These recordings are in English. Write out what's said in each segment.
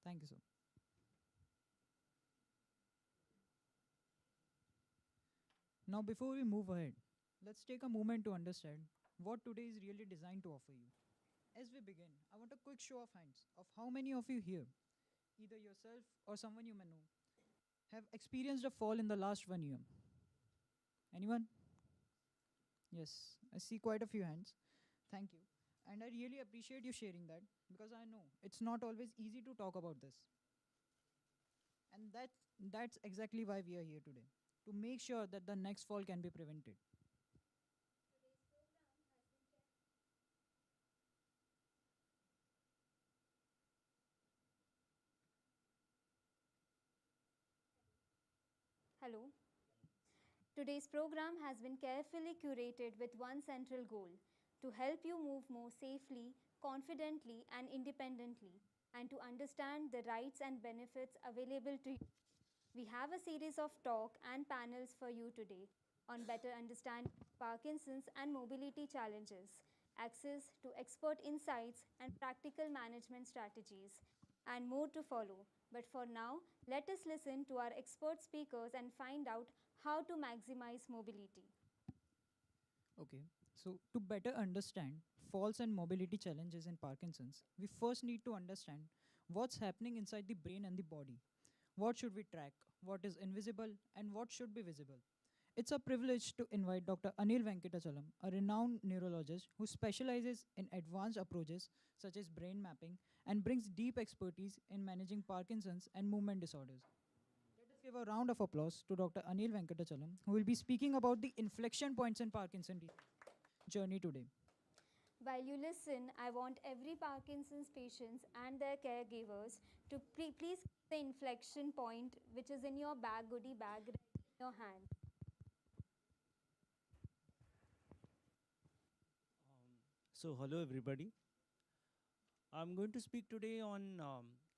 Thank you, sir. Now, before we move ahead, let's take a moment to understand what today is really designed to offer you. As we begin, I want a quick show of hands of how many of you here, either yourself or someone you may know, have experienced a fall in the last 1 year. Anyone? Yes, I see quite a few hands. Thank you. And I really appreciate you sharing that because I know it's not always easy to talk about this. And that's exactly why we are here today, to make sure that the next fall can be prevented. Hello. Today's program has been carefully curated with one central goal: to help you move more safely, confidently, and independently, and to understand the rights and benefits available to you. We have a series of talk and panels for you today on better understanding Parkinson's and mobility challenges, access to expert insights and practical management strategies, and more to follow. But for now, let us listen to our expert speakers and find out how to maximize mobility. Okay, so to better understand falls and mobility challenges in Parkinson's, we first need to understand what's happening inside the brain and the body. What should we track? What is invisible? And what should be visible? It's a privilege to invite Dr. Anil Venkatachalam, a renowned neurologist who specializes in advanced approaches such as brain mapping and brings deep expertise in managing Parkinson's and movement disorders. Let us give a round of applause to Dr. Anil Venkatachalam, who will be speaking about the inflection points in Parkinson's journey today. While you listen, I want every Parkinson's patient and their caregivers to please keep the inflection point, which is in your bag, goodie bag, right in your hand. So hello everybody. I'm going to speak today on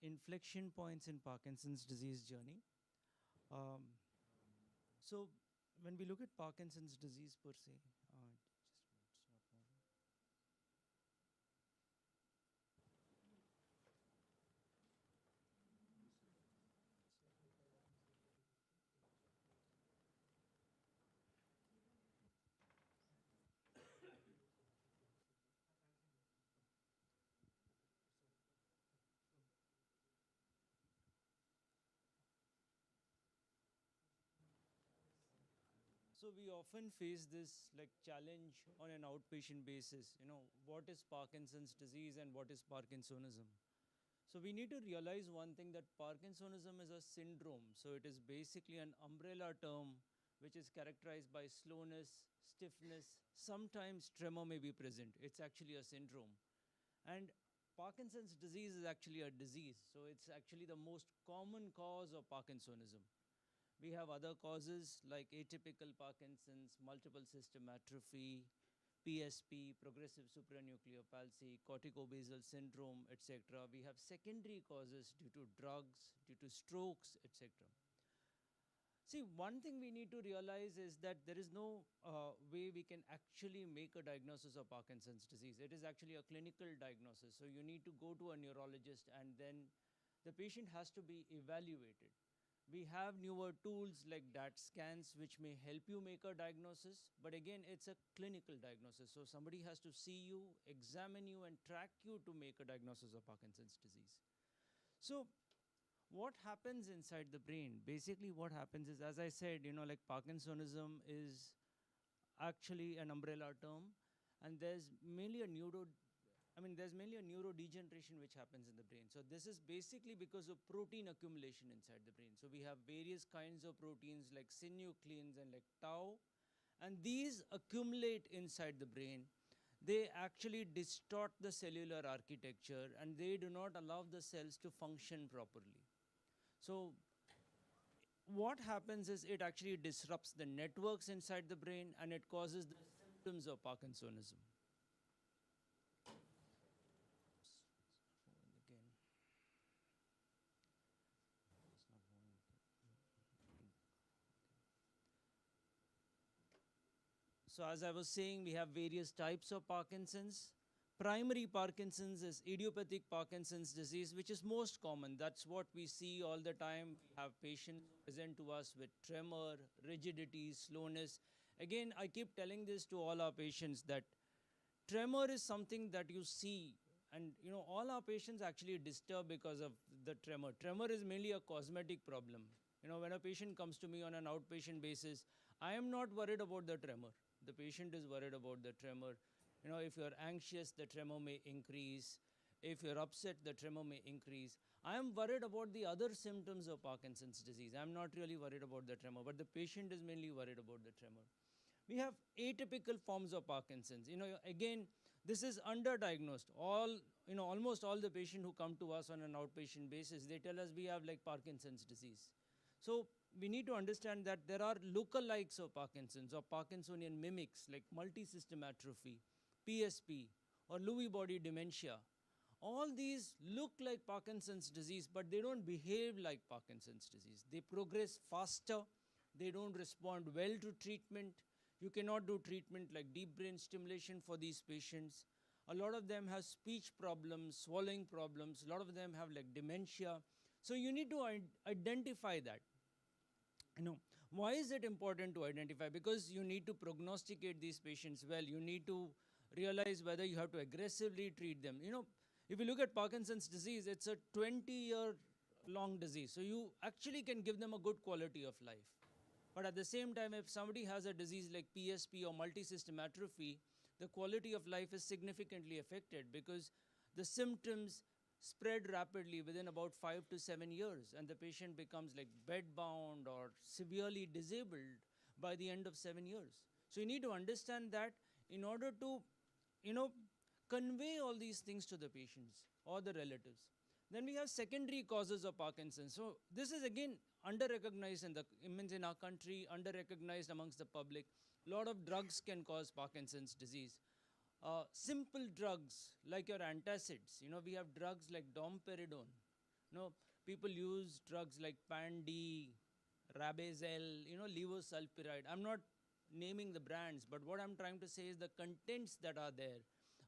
inflection points in Parkinson's disease journey. Um, so when we look at Parkinson's disease per se, just a minute, it's not moving. So we often face this like challenge on an outpatient basis. You know, what is Parkinson's disease and what is Parkinsonism? So we need to realize one thing, that Parkinsonism is a syndrome. So it is basically an umbrella term which is characterized by slowness, stiffness, sometimes tremor may be present. It's actually a syndrome. And Parkinson's disease is actually a disease. So it's actually the most common cause of Parkinsonism. We have other causes like atypical Parkinson's, multiple system atrophy, PSP, progressive supranuclear palsy, corticobasal syndrome, etc. We have secondary causes due to drugs, due to strokes, etc. See, one thing we need to realize is that there is no way we can actually make a diagnosis of Parkinson's disease. It is actually a clinical diagnosis. So you need to go to a neurologist and then the patient has to be evaluated. We have newer tools like DAT scans which may help you make a diagnosis, but again, it's a clinical diagnosis. So somebody has to see you, examine you, and track you to make a diagnosis of Parkinson's disease. So what happens inside the brain? Basically, what happens is, as I said, you know, like Parkinsonism is actually an umbrella term, and there's mainly a neurodegeneration which happens in the brain. So this is basically because of protein accumulation inside the brain. So we have various kinds of proteins like synucleins and like tau, and these accumulate inside the brain. They actually distort the cellular architecture and they do not allow the cells to function properly. So what happens is it actually disrupts the networks inside the brain and it causes the symptoms of Parkinsonism. Again. It's not moving. So as I was saying, we have various types of Parkinson's. primary Parkinson's is idiopathic Parkinson's disease, which is most common. That's what we see all the time. We have patients present to us with tremor, rigidity, slowness. Again, I keep telling this to all our patients that tremor is something that you see, and all our patients actually disturb because of the tremor. Tremor is mainly a cosmetic problem. When a patient comes to me on an outpatient basis, I am not worried about the tremor. The patient is worried about the tremor. If you're anxious, the tremor may increase. If you're upset, the tremor may increase. I am worried about the other symptoms of Parkinson's disease. I'm not really worried about the tremor, but the patient is mainly worried about the tremor. We have atypical forms of Parkinson's. Again, this is underdiagnosed. Almost all the patients who come to us on an outpatient basis, they tell us we have like Parkinson's disease. So we need to understand that there are lookalikes of Parkinson's or Parkinsonian mimics like multisystem atrophy, PSP, or Lewy body dementia. All these look like Parkinson's disease, but they don't behave like Parkinson's disease. They progress faster. They don't respond well to treatment. You cannot do treatment like deep brain stimulation for these patients. A lot of them have speech problems, swallowing problems. A lot of them have like dementia. So you need to identify that. Why is it important to identify? Because you need to prognosticate these patients well. You need to realize whether you have to aggressively treat them. If you look at Parkinson's disease, it's a 20-year-long disease. So you actually can give them a good quality of life. But at the same time, if somebody has a disease like PSP or multisystem atrophy, the quality of life is significantly affected because the symptoms spread rapidly within about 5 to 7 years, and the patient becomes like bedbound or severely disabled by the end of 7 years. So you need to understand that in order to, convey all these things to the patients or the relatives. Then we have secondary causes of Parkinson's. So this is again under-recognized in our country, under-recognized amongst the public. A lot of drugs can cause Parkinson's disease. Simple drugs like your antacids. We have drugs like domperidone. People use drugs like Pan-D, Rabezell, levosulpiride. I'm not naming the brands, but what I'm trying to say is the contents that are there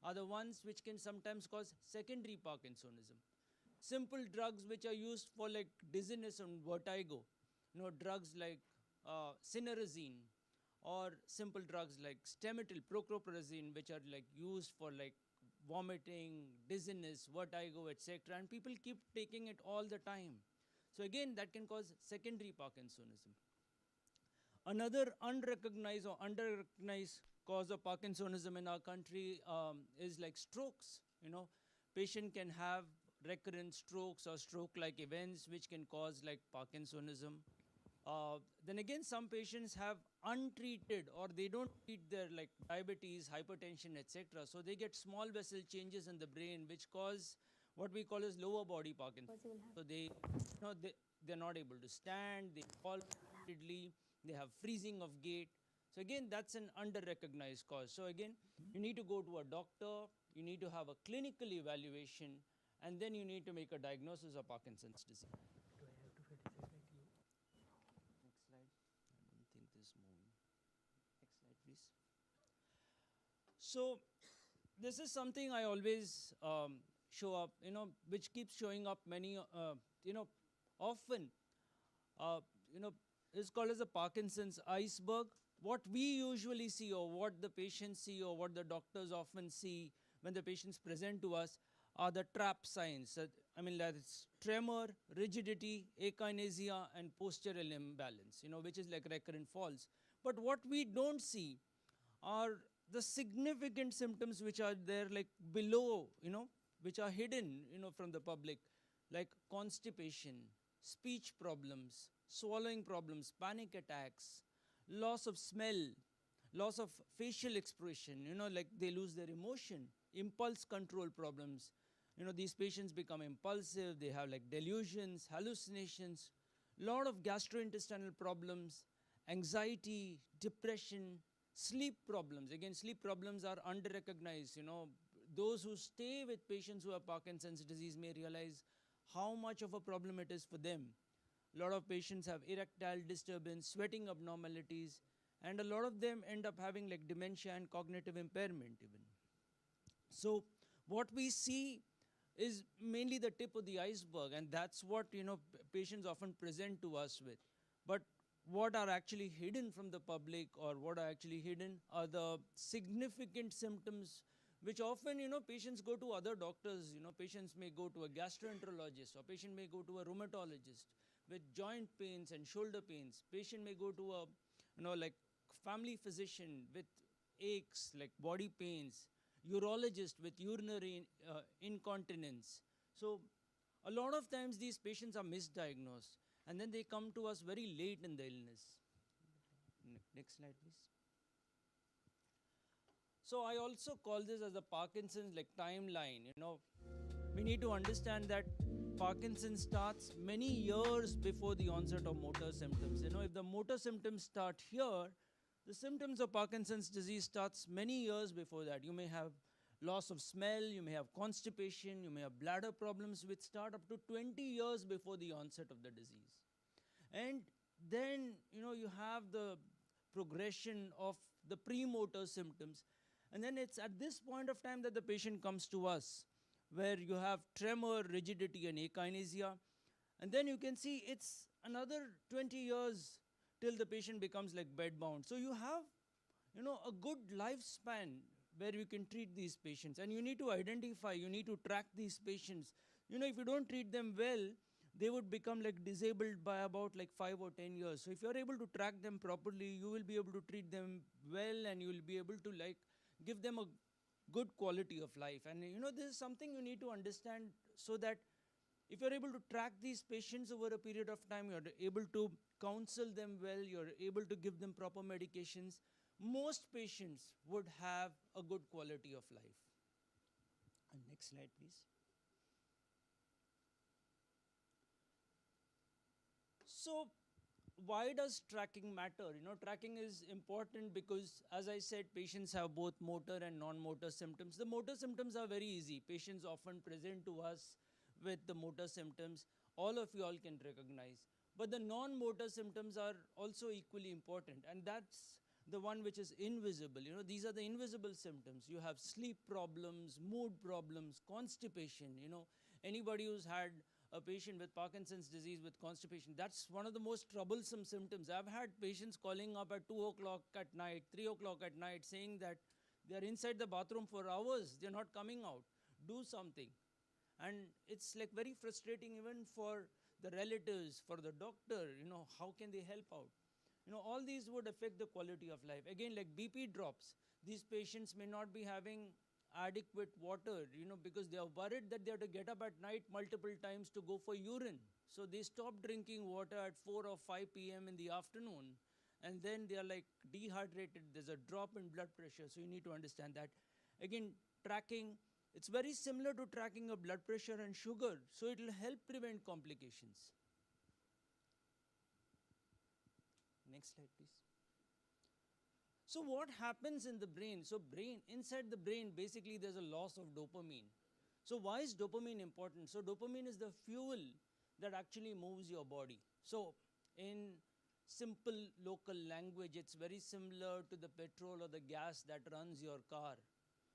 are the ones which can sometimes cause secondary Parkinsonism. Simple drugs which are used for like dizziness and vertigo, drugs like cinerrazine, or simple drugs like stemetil, prochlorperazine, which are like used for like vomiting, dizziness, vertigo, etc. And people keep taking it all the time. So again, that can cause secondary Parkinsonism. Another unrecognized or under-recognized cause of Parkinsonism in our country is like strokes. Patient can have recurrent strokes or stroke-like events which can cause like Parkinsonism. Then again, some patients have untreated or they don't treat their like diabetes, hypertension, etc. So they get small vessel changes in the brain which cause what we call as lower body Parkinson. So they're not able to stand, they fall repeatedly, they have freezing of gait. So again, that's an under-recognized cause. So again, you need to go to a doctor, you need to have a clinical evaluation, and then you need to make a diagnosis of Parkinson's disease. Do I have to fetishize like you? Next slide. I don't think this is moving. Next slide, please. So this is something I always show up, which keeps showing up many, often, is called as a Parkinson's iceberg. What we usually see or what the patients see or what the doctors often see when the patients present to us are the trap signs. That's tremor, rigidity, akinesia, and postural imbalance, which is like recurrent falls. But what we don't see are the significant symptoms which are there like below, which are hidden, from the public, like constipation, speech problems, swallowing problems, panic attacks, loss of smell, loss of facial expression, like they lose their emotion, impulse control problems. These patients become impulsive, they have like delusions, hallucinations, lot of gastrointestinal problems, anxiety, depression, sleep problems. Again, sleep problems are under-recognized. Those who stay with patients who have Parkinson's disease may realize how much of a problem it is for them. A lot of patients have erectile disturbance, sweating abnormalities, and a lot of them end up having like dementia and cognitive impairment even. So what we see is mainly the tip of the iceberg, and that's what patients often present to us with. But what are actually hidden from the public, or what are actually hidden, are the significant symptoms which often patients go to other doctors. Patients may go to a gastroenterologist, or patient may go to a rheumatologist with joint pains and shoulder pains. Patient may go to a like family physician with aches like body pains, urologist with urinary incontinence. So a lot of times these patients are misdiagnosed, and then they come to us very late in the illness. Next slide, please. So I also call this as the Parkinson's like timeline. We need to understand that Parkinson's starts many years before the onset of motor symptoms. If the motor symptoms start here, the symptoms of Parkinson's disease starts many years before that. You may have loss of smell, you may have constipation, you may have bladder problems, which start up to 20 years before the onset of the disease. And then, you have the progression of the premotor symptoms. And then it's at this point of time that the patient comes to us, where you have tremor, rigidity, and akinesia. And then you can see it's another 20 years till the patient becomes like bedbound. So you have, a good lifespan where you can treat these patients. And you need to identify, you need to track these patients. If you don't treat them well, they would become like disabled by about like 5 or 10 years. So if you're able to track them properly, you will be able to treat them well, and you will be able to like give them a good quality of life. And this is something you need to understand, so that if you're able to track these patients over a period of time, you're able to counsel them well, you're able to give them proper medications, most patients would have a good quality of life. And next slide, please. So why does tracking matter? Tracking is important because, as I said, patients have both motor and non-motor symptoms. The motor symptoms are very easy. Patients often present to us with the motor symptoms. All of you all can recognize. But the non-motor symptoms are also equally important, and that's the one which is invisible. These are the invisible symptoms. You have sleep problems, mood problems, constipation. Anybody who's had a patient with Parkinson's disease with constipation, that's one of the most troublesome symptoms. I've had patients calling up at 2 o'clock at night, 3 o'clock at night, saying that they're inside the bathroom for hours, they're not coming out. Do something. And it's like very frustrating even for the relatives, for the doctor, how can they help out? All these would affect the quality of life. Again, like BP drops, these patients may not be having adequate water, because they are worried that they have to get up at night multiple times to go for urine. So they stop drinking water at 4 or 5 p.m. in the afternoon, and then they are like dehydrated. There's a drop in blood pressure. So you need to understand that. Again, tracking, it's very similar to tracking of blood pressure and sugar. So it will help prevent complications. Next slide, please. So what happens in the brain? So inside the brain, basically there's a loss of dopamine. So why is dopamine important? So dopamine is the fuel that actually moves your body. So in simple local language, it's very similar to the petrol or the gas that runs your car.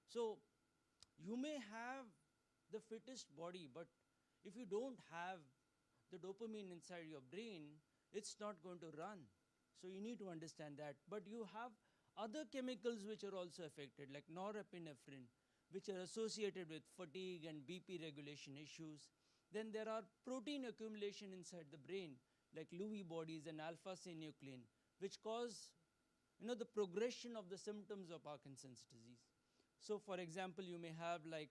So you may have the fittest body, but if you don't have the dopamine inside your brain, it's not going to run. So you need to understand that. But you have other chemicals which are also affected, like norepinephrine, which are associated with fatigue and BP regulation issues. Then there are protein accumulation inside the brain, like Lewy bodies and alpha-synuclein, which cause the progression of the symptoms of Parkinson's disease. So for example, you may have like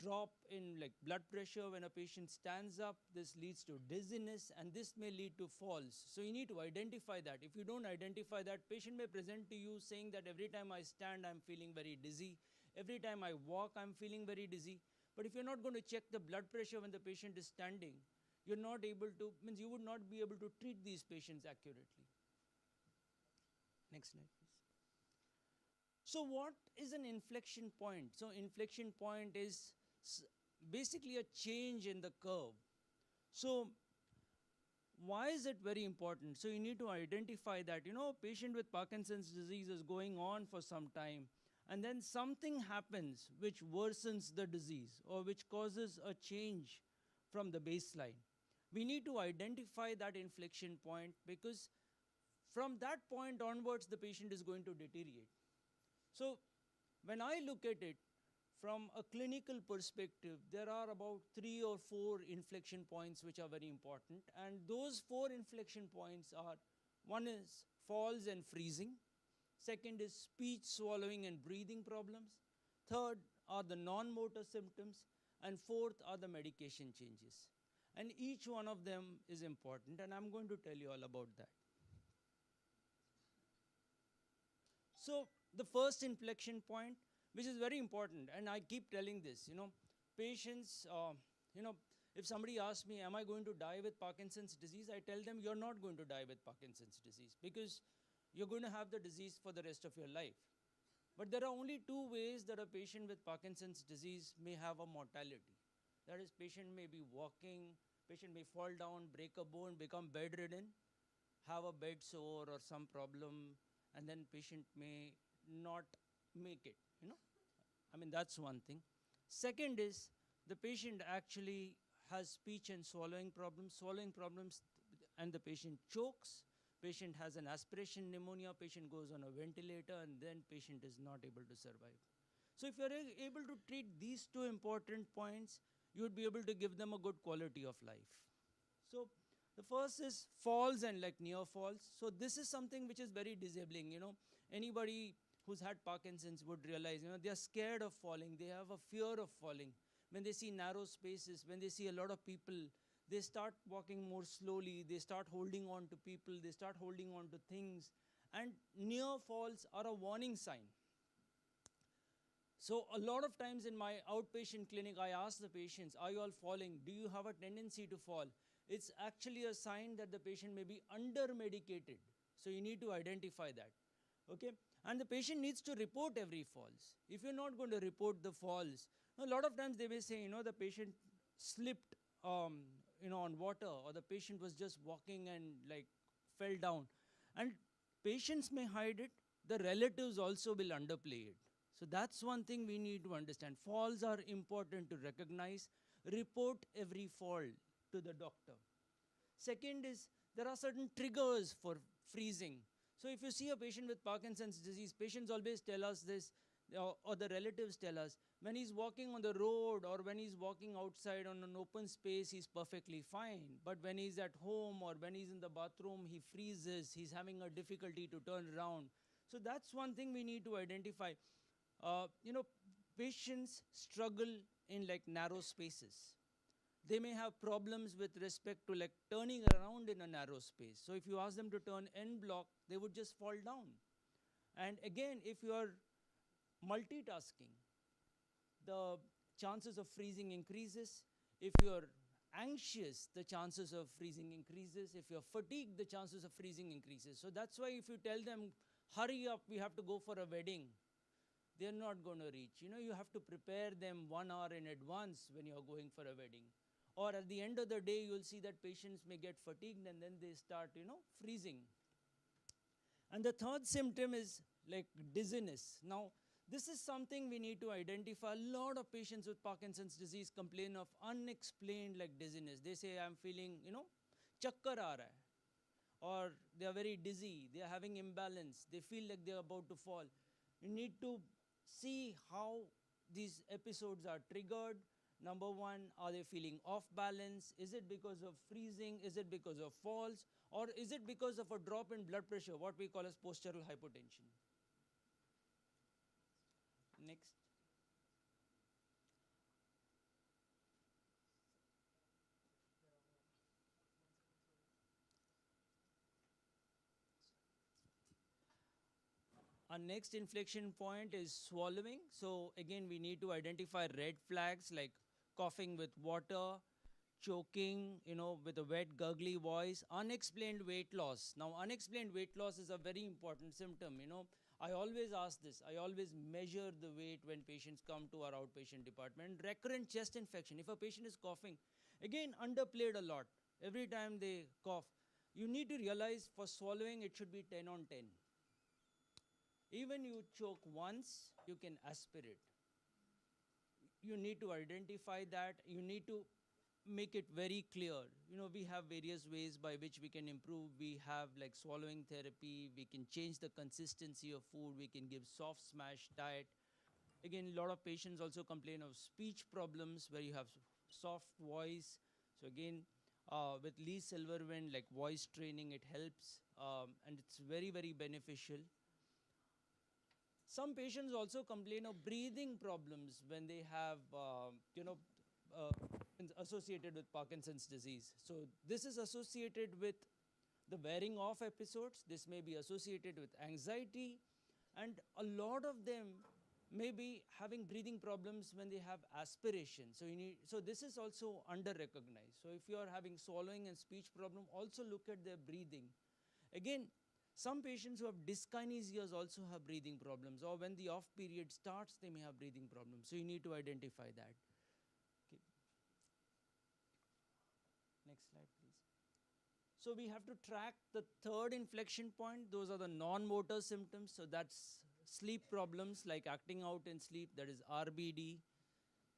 drop in like blood pressure when a patient stands up. This leads to dizziness, and this may lead to falls. So you need to identify that. If you don't identify that, patient may present to you saying that every time I stand, I'm feeling very dizzy. Every time I walk, I'm feeling very dizzy. But if you're not going to check the blood pressure when the patient is standing, you're not able to, means you would not be able to treat these patients accurately. Next slide, please. So what is an inflection point? So inflection point is basically a change in the curve. So why is it very important? So you need to identify that, patient with Parkinson's disease is going on for some time, and then something happens which worsens the disease or which causes a change from the baseline. We need to identify that inflection point, because from that point onwards, the patient is going to deteriorate. So when I look at it from a clinical perspective, there are about 3 or 4 inflection points which are very important. And those 4 inflection points are: one is falls and freezing, second is speech, swallowing, and breathing problems, third are the non-motor symptoms, and fourth are the medication changes. And each one of them is important, and I'm going to tell you all about that. So the first inflection point, which is very important, and I keep telling this, patients, if somebody asks me, am I going to die with Parkinson's disease? I tell them, you're not going to die with Parkinson's disease, because you're going to have the disease for the rest of your life. But there are only 2 ways that a patient with Parkinson's disease may have a mortality. That is, patient may be walking, patient may fall down, break a bone, become bedridden, have a bed sore or some problem, and then patient may not make it, I mean, that's one thing. Second is, the patient actually has speech and swallowing problems, and the patient chokes, patient has an aspiration pneumonia, patient goes on a ventilator, and then patient is not able to survive. So if you're able to treat these 2 important points, you would be able to give them a good quality of life. So the first is falls and like near falls. So this is something which is very disabling. Anybody who's had Parkinson's would realize, they are scared of falling. They have a fear of falling. When they see narrow spaces, when they see a lot of people, they start walking more slowly. They start holding on to people. They start holding on to things. And near falls are a warning sign. So a lot of times in my outpatient clinic, I ask the patients, are you all falling? Do you have a tendency to fall? It's actually a sign that the patient may be under-medicated. So you need to identify that. Okay? And the patient needs to report every falls. If you're not going to report the falls, a lot of times they may say, the patient slipped on water, or the patient was just walking and like fell down. And patients may hide it. The relatives also will underplay it. So that's one thing we need to understand. Falls are important to recognize. Report every fall to the doctor. Second is, there are certain triggers for freezing. So if you see a patient with Parkinson's disease, patients always tell us this, or the relatives tell us, when he's walking on the road or when he's walking outside on an open space, he's perfectly fine. But when he's at home or when he's in the bathroom, he freezes, he's having a difficulty to turn around. So that's one thing we need to identify. Patients struggle in like narrow spaces. They may have problems with respect to like turning around in a narrow space. So if you ask them to turn en bloc, they would just fall down. And again, if you are multitasking, the chances of freezing increases. If you're anxious, the chances of freezing increases. If you're fatigued, the chances of freezing increases. So that's why if you tell them, hurry up, we have to go for a wedding, they're not going to reach. You have to prepare them 1 hour in advance when you're going for a wedding. Or at the end of the day, you'll see that patients may get fatigued and then they start, freezing. And the third symptom is like dizziness. Now, this is something we need to identify. A lot of patients with Parkinson's disease complain of unexplained like dizziness. They say, I'm feeling, chakkar aa raha hai. Or they are very dizzy. They are having imbalance. They feel like they're about to fall. You need to see how these episodes are triggered. Number one, are they feeling off balance? Is it because of freezing? Is it because of falls? Or is it because of a drop in blood pressure, what we call as postural hypotension? Next. Our next inflection point is swallowing. So again, we need to identify red flags like coughing with water, choking, with a wet, gurgly voice, unexplained weight loss. Now, unexplained weight loss is a very important symptom, I always ask this. I always measure the weight when patients come to our outpatient department. Recurrent chest infection. If a patient is coughing, again, underplayed a lot. Every time they cough, you need to realize for swallowing, it should be 10 on 10. Even you choke once, you can aspirate. You need to identify that. You need to make it very clear. We have various ways by which we can improve. We have like swallowing therapy. We can change the consistency of food. We can give soft smash diet. Again, a lot of patients also complain of speech problems where you have soft voice. So again, with Lee Silverwind, like voice training, it helps, and it's very, very beneficial. Some patients also complain of breathing problems when they have, uh, associated with Parkinson's disease. So this is associated with the wearing off episodes. This may be associated with anxiety, and a lot of them may be having breathing problems when they have aspiration. So this is also under recognized. So if you are having swallowing and speech problem, also look at their breathing. Again, some patients who have dyskinesias also have breathing problems, or when the off period starts, they may have breathing problems. So you need to identify that. Okay. Next slide, please. So we have to track the third inflection point. Those are the non-motor symptoms. So that's sleep problems like acting out in sleep, that is RBD,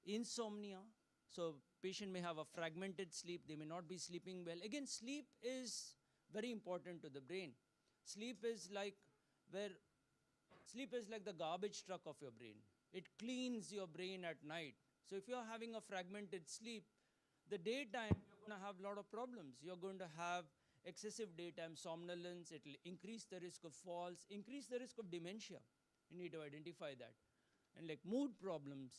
insomnia. So patient may have a fragmented sleep. They may not be sleeping well. Again, sleep is very important to the brain. Sleep is like the garbage truck of your brain. It cleans your brain at night. So if you're having a fragmented sleep, the daytime you're going to have a lot of problems. You're going to have excessive daytime somnolence. It will increase the risk of falls, increase the risk of dementia. You need to identify that. And like mood problems,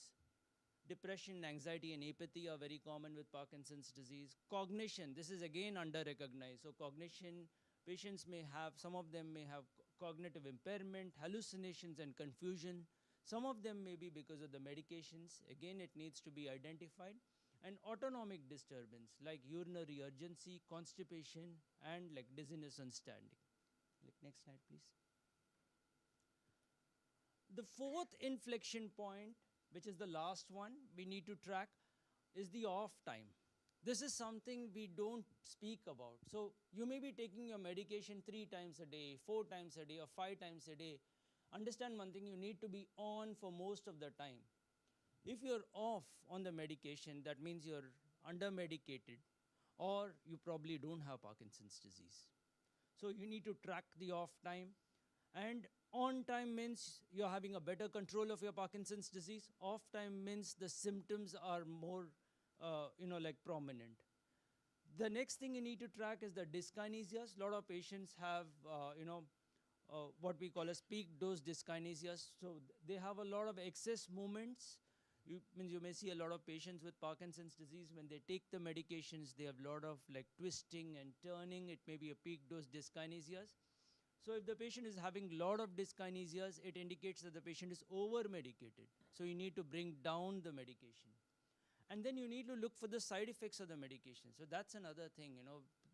depression, anxiety, and apathy are very common with Parkinson's disease. Cognition, this is again under-recognized. So cognition, patients may have, some of them may have cognitive impairment, hallucinations, and confusion. Some of them may be because of the medications. Again, it needs to be identified. And autonomic disturbance like urinary urgency, constipation, and like dizziness on standing. Like next slide, please. The fourth inflection point, which is the last one we need to track, is the off time. This is something we don't speak about. So you may be taking your medication 3 times a day, 4 times a day, or 5 times a day. Understand one thing, you need to be on for most of the time. If you're off on the medication, that means you're under-medicated, or you probably don't have Parkinson's disease. So you need to track the off time. And on time means you're having a better control of your Parkinson's disease. Off time means the symptoms are more, like prominent. The next thing you need to track is the dyskinesias. A lot of patients have, what we call as peak dose dyskinesias. So they have a lot of excess movements. You may see a lot of patients with Parkinson's disease, when they take the medications, they have a lot of like twisting and turning. It may be a peak dose dyskinesias. So if the patient is having a lot of dyskinesias, it indicates that the patient is over-medicated. So you need to bring down the medication. And then you need to look for the side effects of the medication. So that's another thing,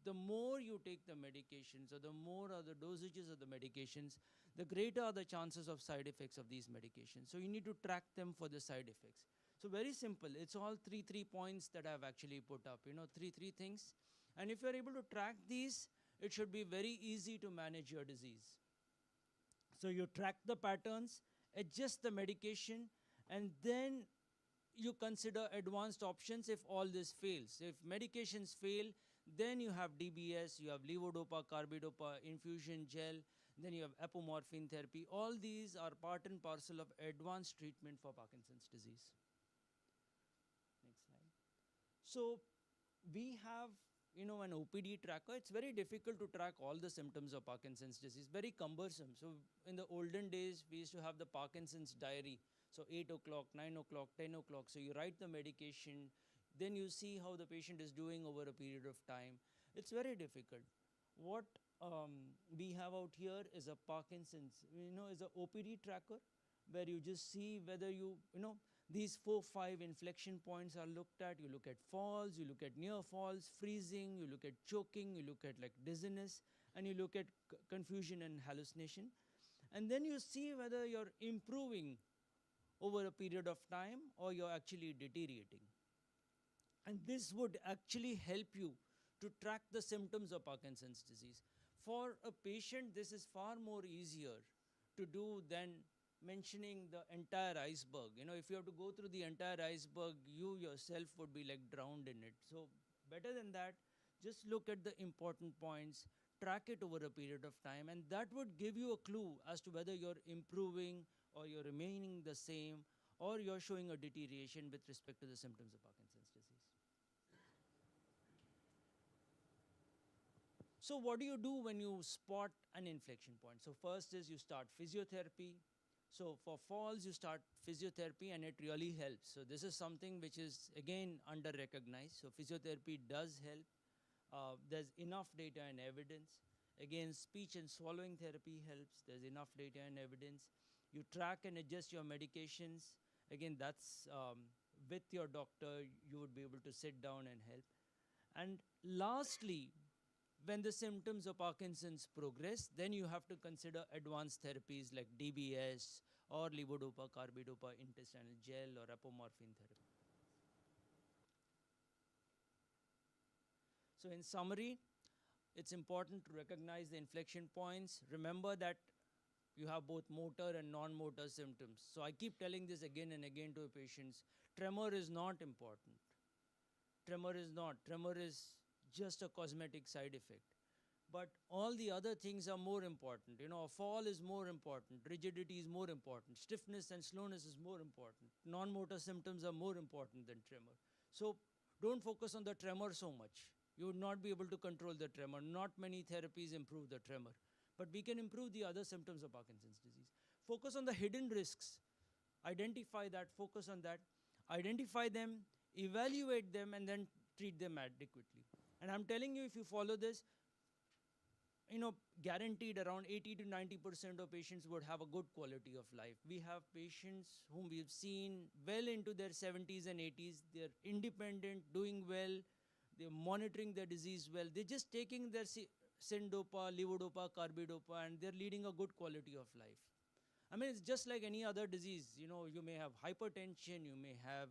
the more you take the medications, or the more are the dosages of the medications, the greater are the chances of side effects of these medications. So you need to track them for the side effects. So very simple. It's all three points that I've actually put up, three things. And if you're able to track these, it should be very easy to manage your disease. So you track the patterns, adjust the medication, and then you consider advanced options if all this fails. If medications fail, then you have DBS, you have levodopa, carbidopa, infusion gel, then you have apomorphine therapy. All these are part and parcel of advanced treatment for Parkinson's disease. Next slide. So we have, an OPD tracker. It's very difficult to track all the symptoms of Parkinson's disease, very cumbersome. So in the olden days, we used to have the Parkinson's diary. So 8 o'clock, 9 o'clock, 10 o'clock. So you write the medication, then you see how the patient is doing over a period of time. It's very difficult. What we have out here is a Parkinson's, is a OPD tracker, where you just see whether these 4-5 inflection points are looked at. You look at falls, you look at near falls, freezing, you look at choking, you look at like dizziness, and you look at confusion and hallucination. And then you see whether you're improving over a period of time or you're actually deteriorating. And this would actually help you to track the symptoms of Parkinson's disease. For a patient, this is far more easier to do than mentioning the entire iceberg. You know, if you have to go through the entire iceberg, you yourself would be like drowned in it. So better than that, just look at the important points, track it over a period of time, and that would give you a clue as to whether you're improving or you're remaining the same or you're showing a deterioration with respect to the symptoms of Parkinson's disease. So what do you do when you spot an inflection point? So first is you start physiotherapy. So for falls, you start physiotherapy and it really helps. So this is something which is again under-recognized. So physiotherapy does help. There's enough data and evidence. Again, speech and swallowing therapy helps. There's enough data and evidence. You track and adjust your medications. Again, that's with your doctor, you would be able to sit down and help. And lastly, when the symptoms of Parkinson's progress, then you have to consider advanced therapies like DBS or levodopa, carbidopa, intestinal gel, or apomorphine therapy. So in summary, it's important to recognize the inflection points. Remember that you have both motor and non-motor symptoms. So I keep telling this again and again to patients, tremor is not important. Tremor is not. Tremor is just a cosmetic side effect. But all the other things are more important. You know, a fall is more important. Rigidity is more important. Stiffness and slowness is more important. Non-motor symptoms are more important than tremor. So don't focus on the tremor so much. You would not be able to control the tremor. Not many therapies improve the tremor. But we can improve the other symptoms of Parkinson's disease. Focus on the hidden risks. Identify that, focus on that. Identify them, evaluate them, and then treat them adequately. And I'm telling you, if you follow this, you know, guaranteed around 80 to 90% of patients would have a good quality of life. We have patients whom we've seen well into their 70s and 80s. They're independent, doing well. They're monitoring their disease well. They're just taking their syndopa, levodopa, carbidopa, and they're leading a good quality of life. I mean, it's just like any other disease. You know, you may have hypertension, you may have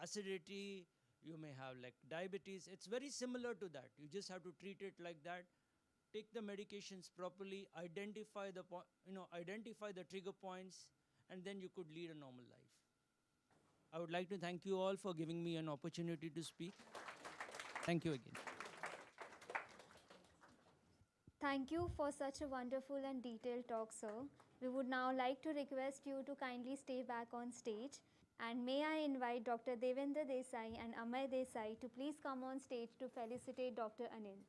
acidity, you may have like diabetes. It's very similar to that. You just have to treat it like that. Take the medications properly, identify the trigger points, and then you could lead a normal life. I would like to thank you all for giving me an opportunity to speak. Thank you again. Thank you for such a wonderful and detailed talk, sir. We would now like to request you to kindly stay back on stage. And may I invite Dr. Devendra Desai and Amay Desai to please come on stage to felicitate Dr. Anil.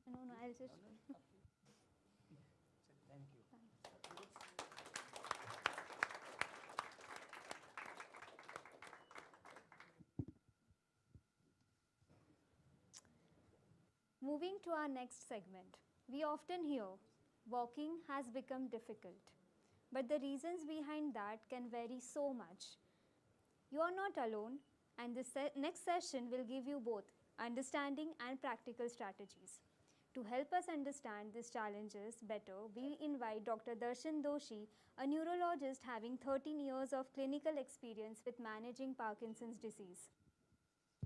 No, I'll just. Thank you. Moving to our next segment, we often hear walking has become difficult, but the reasons behind that can vary so much. You are not alone, and this next session will give you both understanding and practical strategies. To help us understand these challenges better, we invite Dr. Darshan Doshi, a neurologist having 13 years of clinical experience with managing Parkinson's disease.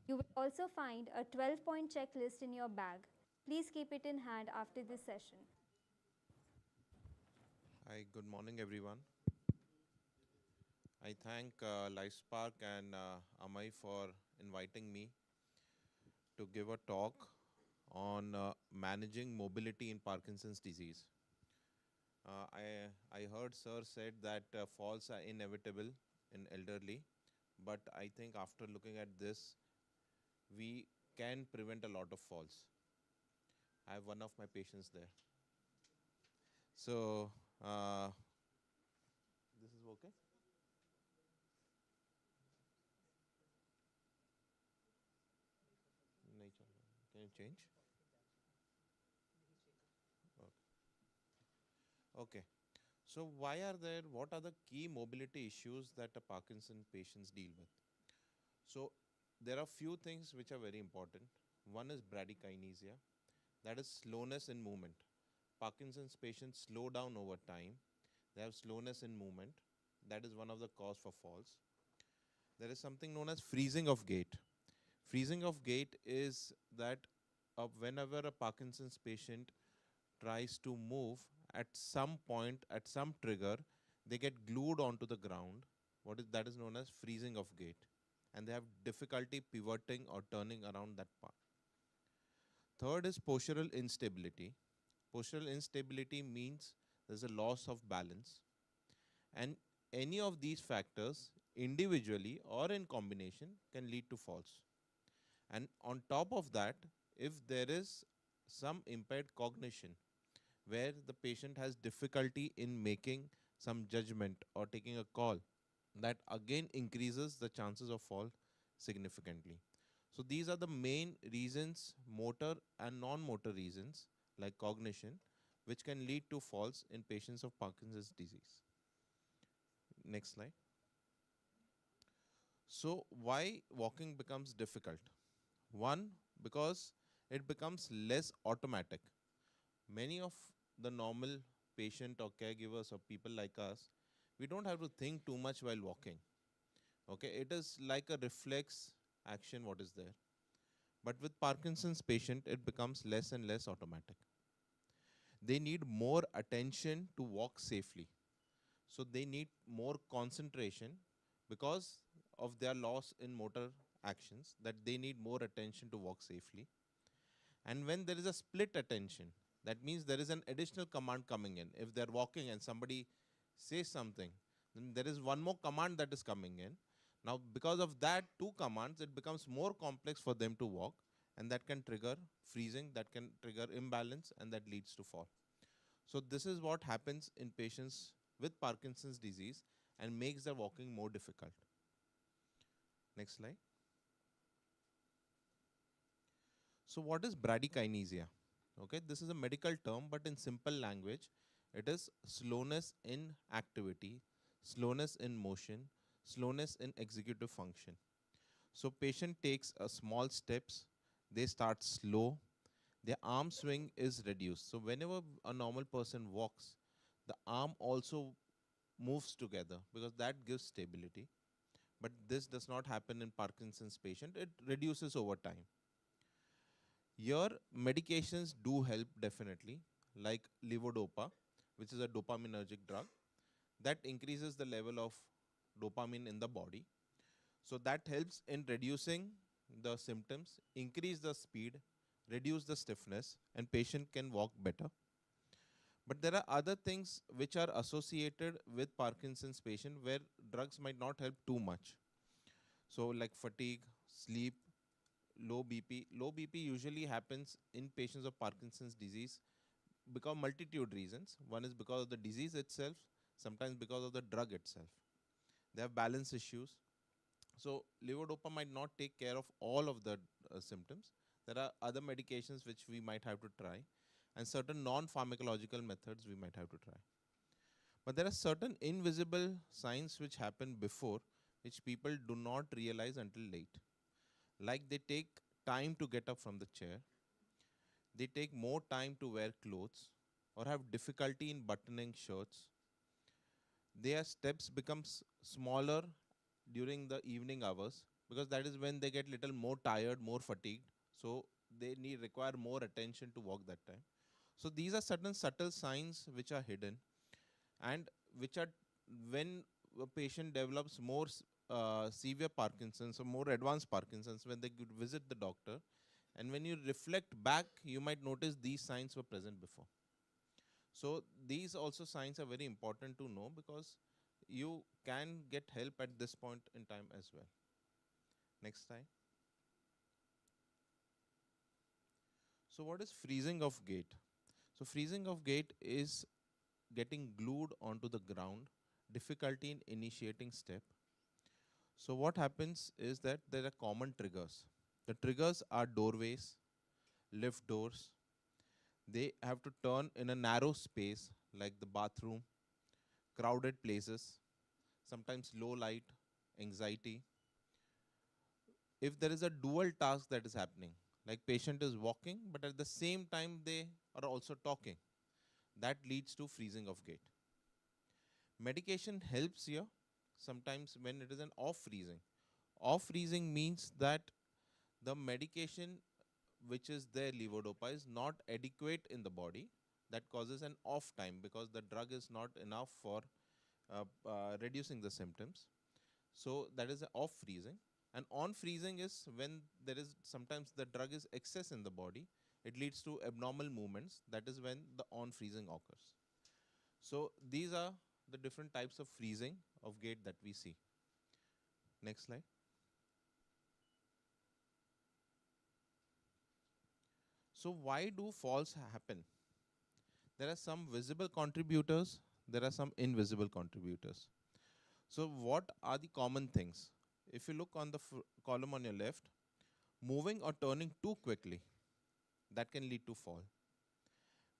You will also find a 12-point checklist in your bag. Please keep it in hand after this session. Hi, good morning, everyone. I thank Lifespark and Amay for inviting me to give a talk on managing mobility in Parkinson's disease. I heard sir said that falls are inevitable in elderly, but I think after looking at this, we can prevent a lot of falls. I have one of my patients there. So, this is okay? Can you change? Okay. So why are there, what are the key mobility issues that a Parkinson patients deal with? So there are few things which are very important. One is bradykinesia, that is slowness in movement. Parkinson's patients slow down over time. They have slowness in movement. That is one of the cause for falls. There is something known as freezing of gait. Freezing of gait is that whenever a Parkinson's patient tries to move, at some point, at some trigger, they get glued onto the ground. That is known as freezing of gait. And they have difficulty pivoting or turning around that path. Third is postural instability. Postural instability means there's a loss of balance. And any of these factors, individually or in combination, can lead to falls. And on top of that, if there is some impaired cognition, where the patient has difficulty in making some judgment or taking a call, that again increases the chances of fall significantly. So these are the main reasons, motor and non-motor reasons like cognition, which can lead to falls in patients of Parkinson's disease. Next slide. So why walking becomes difficult? One, because it becomes less automatic. Many of the normal patient or caregivers or people like us, we don't have to think too much while walking. Okay, it is like a reflex action what is there. But with Parkinson's patient, it becomes less and less automatic. They need more attention to walk safely. So they need more concentration because of their loss in motor actions, that they need more attention to walk safely. And when there is a split attention, that means there is an additional command coming in. If they're walking and somebody says something, then there is one more command that is coming in. Now, because of that two commands, it becomes more complex for them to walk, and that can trigger freezing, that can trigger imbalance, and that leads to fall. So this is what happens in patients with Parkinson's disease and makes their walking more difficult. Next slide. So what is bradykinesia? Okay, this is a medical term, but in simple language, it is slowness in activity, slowness in motion, slowness in executive function. So patient takes a small steps, they start slow, their arm swing is reduced. So whenever a normal person walks, the arm also moves together because that gives stability. But this does not happen in Parkinson's patient, it reduces over time. Your medications do help definitely, like levodopa, which is a dopaminergic drug, that increases the level of dopamine in the body. So that helps in reducing the symptoms, increase the speed, reduce the stiffness, and patient can walk better. But there are other things which are associated with Parkinson's patient where drugs might not help too much. So like fatigue, sleep, low BP. Low BP usually happens in patients of Parkinson's disease because multitude reasons. One is because of the disease itself, sometimes because of the drug itself. They have balance issues. So levodopa might not take care of all of the symptoms. There are other medications which we might have to try, and certain non-pharmacological methods we might have to try. But there are certain invisible signs which happen before, which people do not realize until late. Like they take time to get up from the chair, they take more time to wear clothes, or have difficulty in buttoning shirts. Their steps becomes smaller during the evening hours because that is when they get little more tired, more fatigued. So they require more attention to walk that time. So these are certain subtle signs which are hidden, and which are when a patient develops more severe Parkinson's or more advanced Parkinson's, when they could visit the doctor. And when you reflect back, you might notice these signs were present before. So these also signs are very important to know because you can get help at this point in time as well. Next slide. So what is freezing of gait? So freezing of gait is getting glued onto the ground, difficulty in initiating step. So what happens is that there are common triggers. The triggers are doorways, lift doors. They have to turn in a narrow space like the bathroom, crowded places, sometimes low light, anxiety. If there is a dual task that is happening, like patient is walking, but at the same time they are also talking, that leads to freezing of gait. Medication helps here sometimes when it is an off freezing. Off freezing means that the medication which is there, levodopa, is not adequate in the body. That causes an off time because the drug is not enough for reducing the symptoms. So that is off freezing. And on freezing is when there is sometimes the drug is excess in the body. It leads to abnormal movements. That is when the on freezing occurs. So these are the different types of freezing of gait that we see. Next slide. So why do falls happen? There are some visible contributors, there are some invisible contributors. So what are the common things? If you look on the column on your left, moving or turning too quickly, that can lead to fall.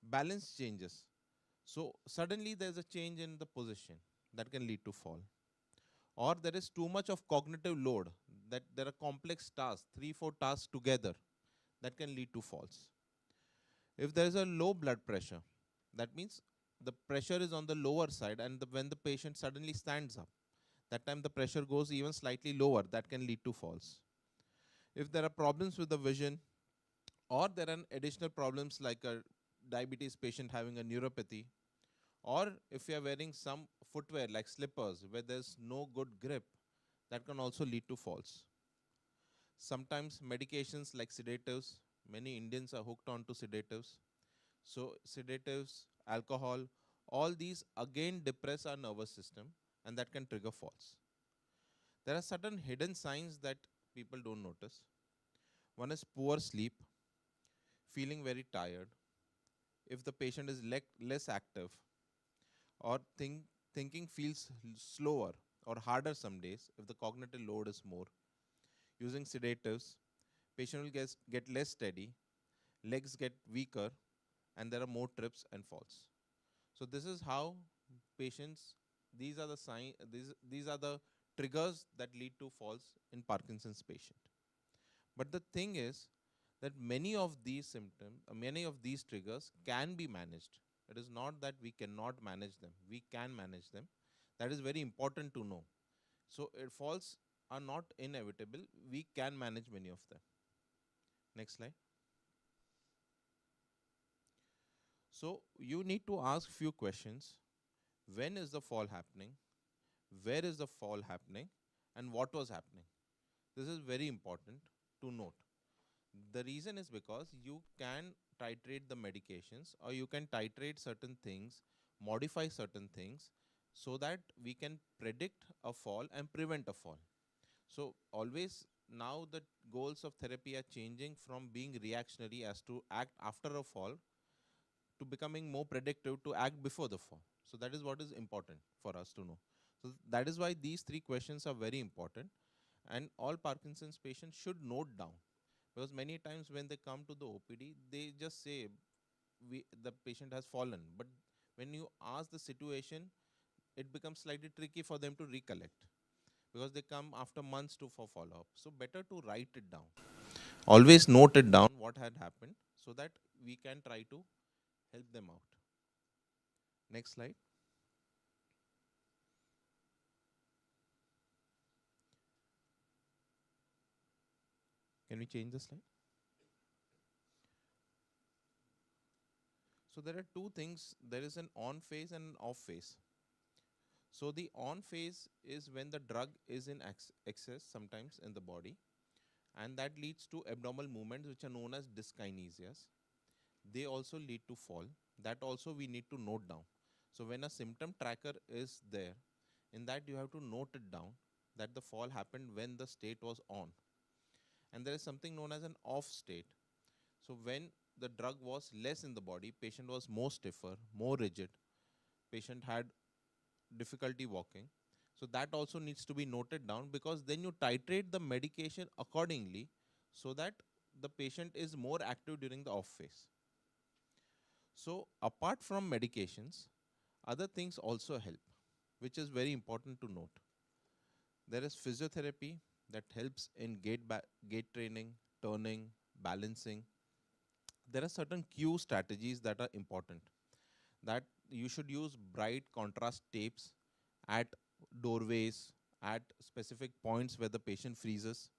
Balance changes. So suddenly there's a change in the position, that can lead to fall. Or there is too much of cognitive load, that there are complex tasks, 3-4 tasks together, that can lead to falls. If there is a low blood pressure, that means the pressure is on the lower side, and when the patient suddenly stands up, that time the pressure goes even slightly lower, that can lead to falls. If there are problems with the vision, or there are additional problems like a diabetes patient having a neuropathy, or if you are wearing some footwear like slippers where there's no good grip, that can also lead to falls. Sometimes medications like sedatives, many Indians are hooked on to sedatives. So sedatives, alcohol, all these again depress our nervous system, and that can trigger falls. There are certain hidden signs that people don't notice. One is poor sleep, feeling very tired. If the patient is less active, or thinking feels slower or harder some days, if the cognitive load is more. Using sedatives, patient will get less steady, legs get weaker, and there are more trips and falls. So this is how patients, these are the these are the triggers that lead to falls in Parkinson's patient. But the thing is that many of these symptoms, many of these triggers can be managed. It is not that we cannot manage them. We can manage them. That is very important to know. So falls are not inevitable. We can manage many of them. Next slide. So you need to ask few questions. When is the fall happening? Where is the fall happening? And what was happening? This is very important to note. The reason is because you can titrate the medications, or you can titrate certain things, modify certain things, so that we can predict a fall and prevent a fall. So always now the goals of therapy are changing from being reactionary as to act after a fall to becoming more predictive to act before the fall. So that is what is important for us to know. So that is why these three questions are very important, and all Parkinson's patients should note down, because many times when they come to the OPD, they just say the patient has fallen, but when you ask the situation, it becomes slightly tricky for them to recollect, because they come after months for follow-up. So better to write it down. Always note it down what had happened, so that we can try to help them out. Next slide. Can we change the slide? So there are two things. There is an on phase and an off phase. So the on phase is when the drug is in excess sometimes in the body, and that leads to abnormal movements which are known as dyskinesias. They also lead to fall. That also we need to note down. So when a symptom tracker is there, in that you have to note it down that the fall happened when the state was on. And there is something known as an off state. So when the drug was less in the body, patient was more stiffer, more rigid, patient had difficulty walking. So that also needs to be noted down, because then you titrate the medication accordingly so that the patient is more active during the off phase. So apart from medications, other things also help. which is very important to note. There is physiotherapy that helps in gait training, turning, balancing. There are certain cue strategies that are important, that you should use bright contrast tapes at doorways, at specific points where the patient freezes.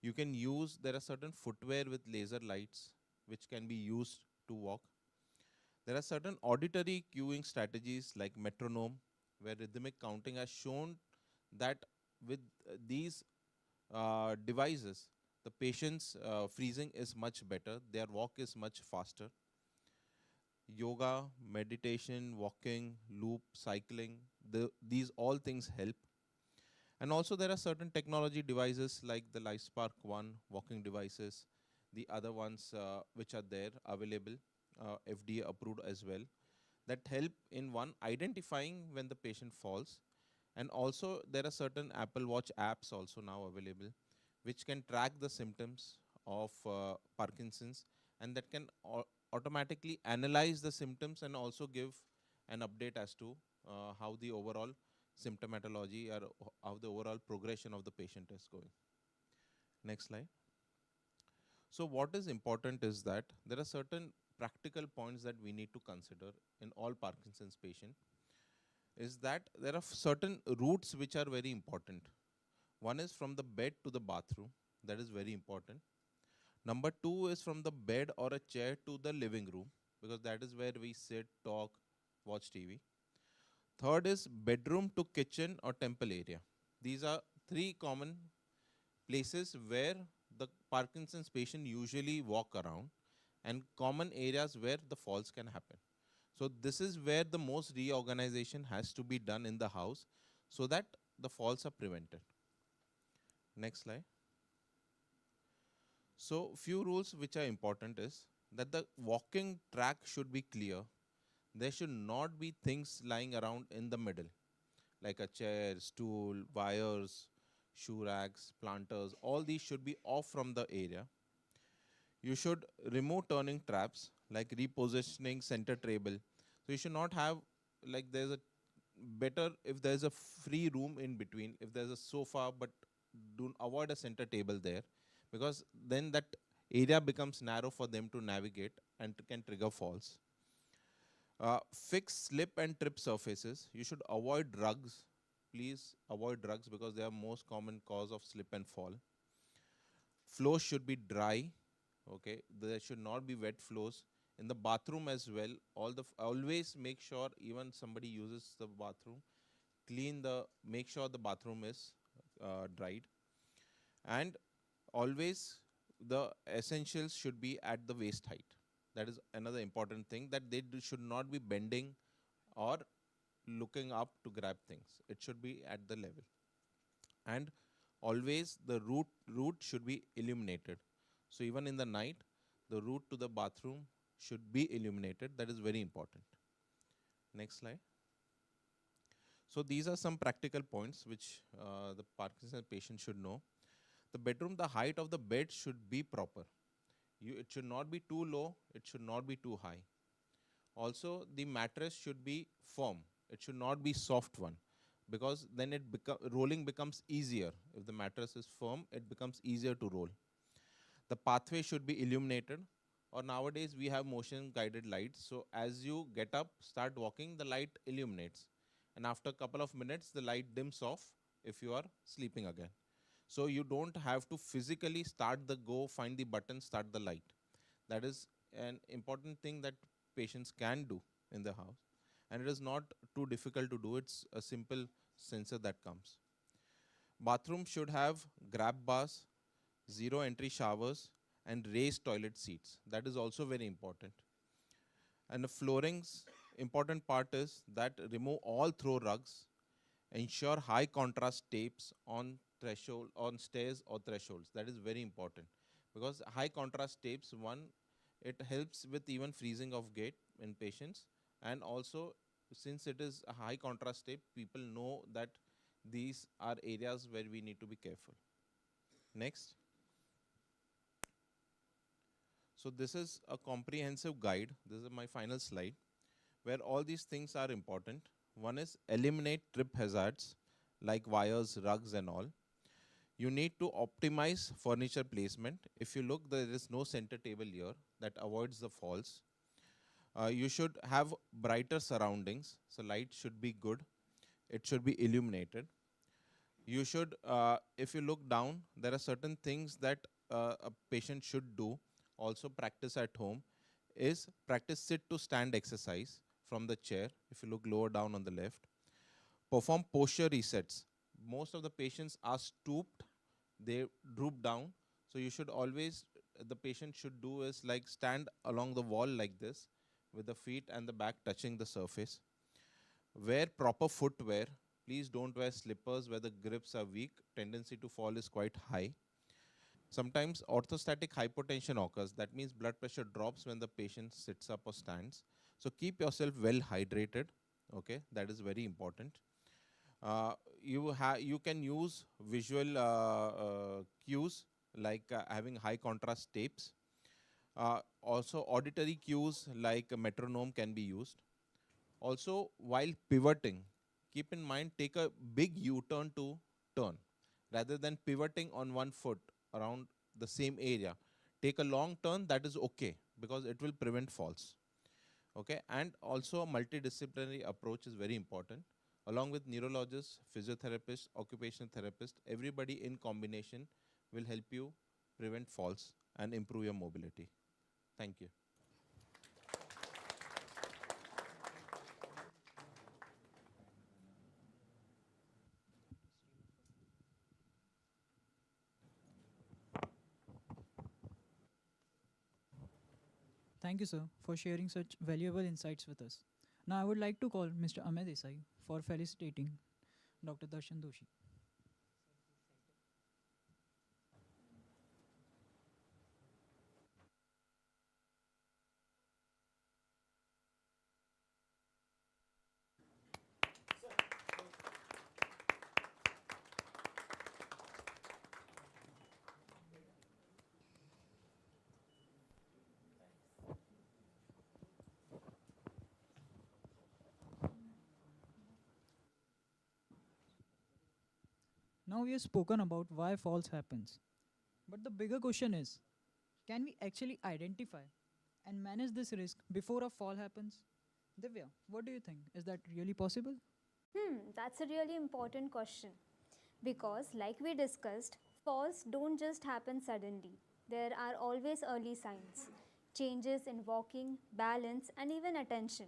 You can use, there are certain footwear with laser lights which can be used to walk. There are certain auditory cueing strategies like metronome, where rhythmic counting has shown that with these devices, the patient's freezing is much better, their walk is much faster. Yoga, meditation, walking, loop, cycling, these all things help. And also there are certain technology devices like the Lifespark One walking devices, the other ones which are there available, FDA approved as well, that help in one identifying when the patient falls. And also there are certain Apple Watch apps also now available which can track the symptoms of Parkinson's, and that can automatically analyze the symptoms and also give an update as to how the overall symptomatology or how the overall progression of the patient is going. Next slide. So what is important is that there are certain practical points that we need to consider in all Parkinson's patients, is that there are certain routes which are very important. One is from the bed to the bathroom, that is very important. Number two is from the bed or a chair to the living room, because that is where we sit, talk, watch TV. Third is bedroom to kitchen or temple area. These are three common places where the Parkinson's patient usually walk around, and common areas where the falls can happen. So this is where the most reorganization has to be done in the house so that the falls are prevented. Next slide. So few rules which are important is that the walking track should be clear. There should not be things lying around in the middle, like a chair, stool, wires, shoe racks, planters. All these should be off from the area. You should remove turning traps, like repositioning center table. So you should not have, like there's a better if there's a free room in between, if there's a sofa, but do avoid a center table there, because then that area becomes narrow for them to navigate and can trigger falls. Fix slip and trip surfaces. You should avoid rugs. Please avoid rugs because they are most common cause of slip and fall. Floors should be dry. Okay, there should not be wet floors. In the bathroom as well, always make sure, even somebody uses the bathroom, make sure the bathroom is dried. And always the essentials should be at the waist height. That is another important thing, that they should not be bending or looking up to grab things. It should be at the level. And always the route should be illuminated. So even in the night, the route to the bathroom should be illuminated. That is very important. Next slide. So these are some practical points which the Parkinson's patient should know. The bedroom, the height of the bed should be proper. It should not be too low, it should not be too high. Also, the mattress should be firm. It should not be soft one, because then rolling becomes easier. If the mattress is firm, it becomes easier to roll. The pathway should be illuminated, or nowadays we have motion guided lights. So as you get up, start walking, the light illuminates. And after a couple of minutes, the light dims off if you are sleeping again. So you don't have to physically find the button, start the light. That is an important thing that patients can do in the house. And it is not too difficult to do. It's a simple sensor that comes. Bathroom should have grab bars, zero entry showers, and raised toilet seats. That is also very important. And the floorings, important part is that remove all throw rugs, ensure high contrast tapes on stairs or thresholds. That is very important, because high contrast tapes, one, it helps with even freezing of gait in patients, and also since it is a high contrast tape, people know that these are areas where we need to be careful. Next. So this is a comprehensive guide. This is my final slide, where all these things are important. One is eliminate trip hazards like wires, rugs and all. You need to optimize furniture placement. If you look, there is no center table here that avoids the falls. You should have brighter surroundings, so light should be good. It should be illuminated. You should, if you look down, there are certain things that a patient should do, also practice at home, is practice sit to stand exercise from the chair, if you look lower down on the left. Perform posture resets. Most of the patients are stooped, they droop down. So you should always, the patient should do is like stand along the wall like this, with the feet and the back touching the surface. Wear proper footwear. Please don't wear slippers where the grips are weak. Tendency to fall is quite high. Sometimes orthostatic hypotension occurs. That means blood pressure drops when the patient sits up or stands. So keep yourself well hydrated. Okay, that is very important. You can use visual cues like having high contrast tapes. Also, auditory cues like a metronome can be used. Also, while pivoting, keep in mind, take a big U-turn to turn. Rather than pivoting on one foot around the same area, take a long turn, that is okay, because it will prevent falls. Okay, and also a multidisciplinary approach is very important. Along with neurologists, physiotherapists, occupational therapists, everybody in combination will help you prevent falls and improve your mobility. Thank you. Thank you, sir, for sharing such valuable insights with us. Now, I would like to call Mr. Amit Desai for felicitating Dr. Darshan Doshi. Now we have spoken about why falls happens. But the bigger question is, can we actually identify and manage this risk before a fall happens? Divya, what do you think? Is that really possible? That's a really important question because, like we discussed, falls don't just happen suddenly. There are always early signs, changes in walking, balance, and even attention.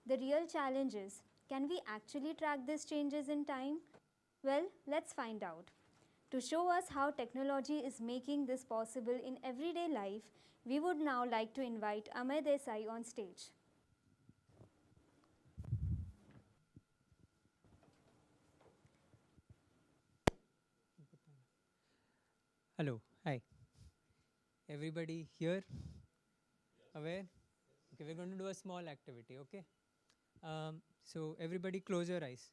The real challenge is, can we actually track these changes in time? Well, let's find out. To show us how technology is making this possible in everyday life, we would now like to invite Amay Desai on stage. Hello, hi. Everybody here? Aware? Okay, we're going to do a small activity, okay? So, everybody close your eyes.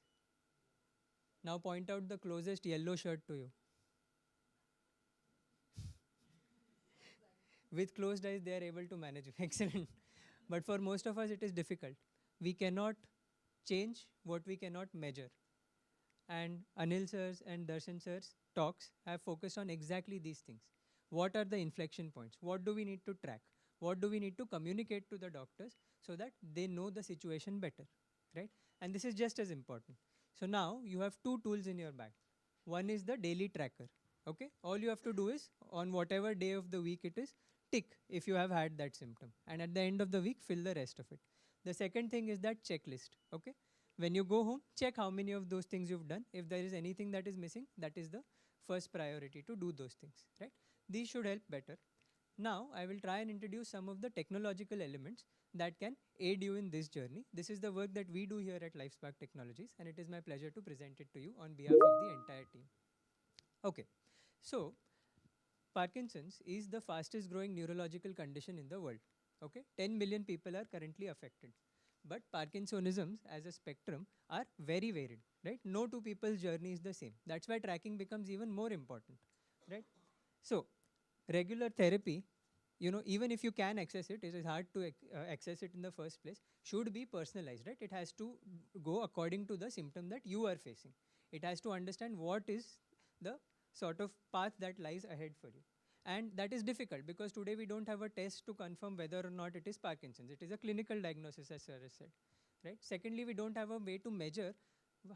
Now, point out the closest yellow shirt to you. With closed eyes, they are able to manage. Excellent. But for most of us, it is difficult. We cannot change what we cannot measure. And Anil sirs and Darshan sirs talks have focused on exactly these things. What are the inflection points? What do we need to track? What do we need to communicate to the doctors so that they know the situation better, right? And this is just as important. So now you have two tools in your bag. One is the daily tracker, okay? All you have to do is on whatever day of the week it is, tick if you have had that symptom. And at the end of the week, fill the rest of it. The second thing is that checklist, okay? When you go home, check how many of those things you've done. If there is anything that is missing, that is the first priority to do those things, right? These should help better. Now, I will try and introduce some of the technological elements that can aid you in this journey. This is the work that we do here at Lifespark Technologies, and it is my pleasure to present it to you on behalf of the entire team. Okay, so Parkinson's is the fastest growing neurological condition in the world. Okay, 10 million people are currently affected. But Parkinsonisms as a spectrum are very varied, right? No two people's journey is the same. That's why tracking becomes even more important, right? So, regular therapy even if you can access it, it is hard to access it in the first place, should be personalized, right? It has to go according to the symptom that you are facing. It has to understand what is the sort of path that lies ahead for you. And that is difficult because today we don't have a test to confirm whether or not it is Parkinson's. It is a clinical diagnosis, as Sir has said, right? Secondly, we don't have a way to measure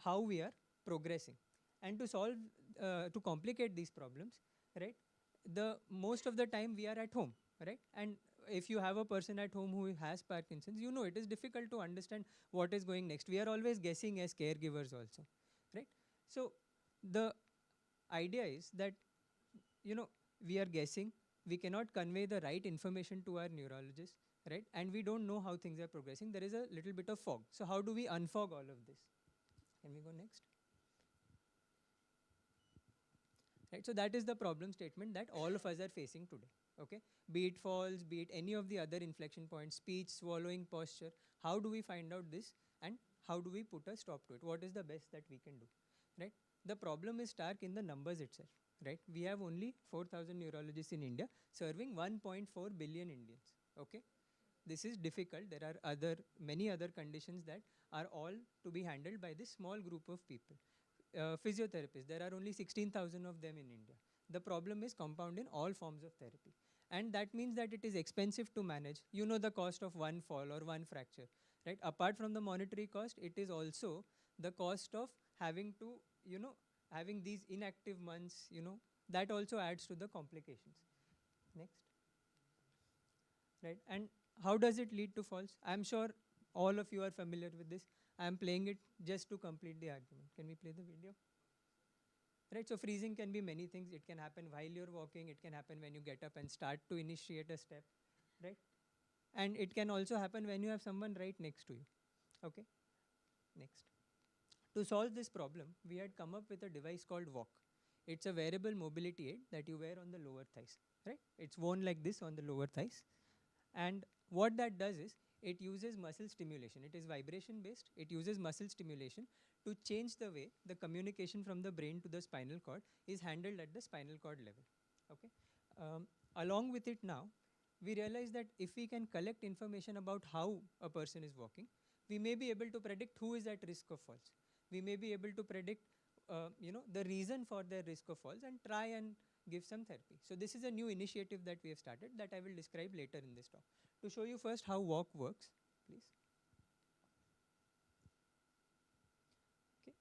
how we are progressing. And to solve, to complicate these problems, right, the most of the time we are at home, right? And if you have a person at home who has Parkinson's, it is difficult to understand what is going next. We are always guessing as caregivers also, right? So the idea is that, we are guessing, we cannot convey the right information to our neurologist, right? And we don't know how things are progressing. There is a little bit of fog. So how do we unfog all of this? Can we go next? Right, so that is the problem statement that all of us are facing today, okay? Be it falls, be it any of the other inflection points, speech, swallowing, posture. How do we find out this and how do we put a stop to it? What is the best that we can do, right? The problem is stark in the numbers itself, right? We have only 4,000 neurologists in India serving 1.4 billion Indians, okay? This is difficult. There are many other conditions that are all to be handled by this small group of people. Physiotherapists, there are only 16,000 of them in India. The problem is compound in all forms of therapy. And that means that it is expensive to manage. The cost of one fall or one fracture, right? Apart from the monetary cost, it is also the cost of having to, having these inactive months, that also adds to the complications. Next. Right, and how does it lead to falls? I'm sure all of you are familiar with this. I'm playing it just to complete the argument. Can we play the video? Right, so freezing can be many things. It can happen while you're walking. It can happen when you get up and start to initiate a step, right? And it can also happen when you have someone right next to you, okay? Next. To solve this problem, we had come up with a device called Walk. It's a wearable mobility aid that you wear on the lower thighs, right? It's worn like this on the lower thighs. And what that does is, it uses muscle stimulation. It is vibration based. It uses muscle stimulation to change the way the communication from the brain to the spinal cord is handled at the spinal cord level, okay? Along with it now, we realize that if we can collect information about how a person is walking, we may be able to predict who is at risk of falls. We may be able to predict, the reason for their risk of falls and try and give some therapy. So this is a new initiative that we have started that I will describe later in this talk. To show you first how Walk works, please. Okay.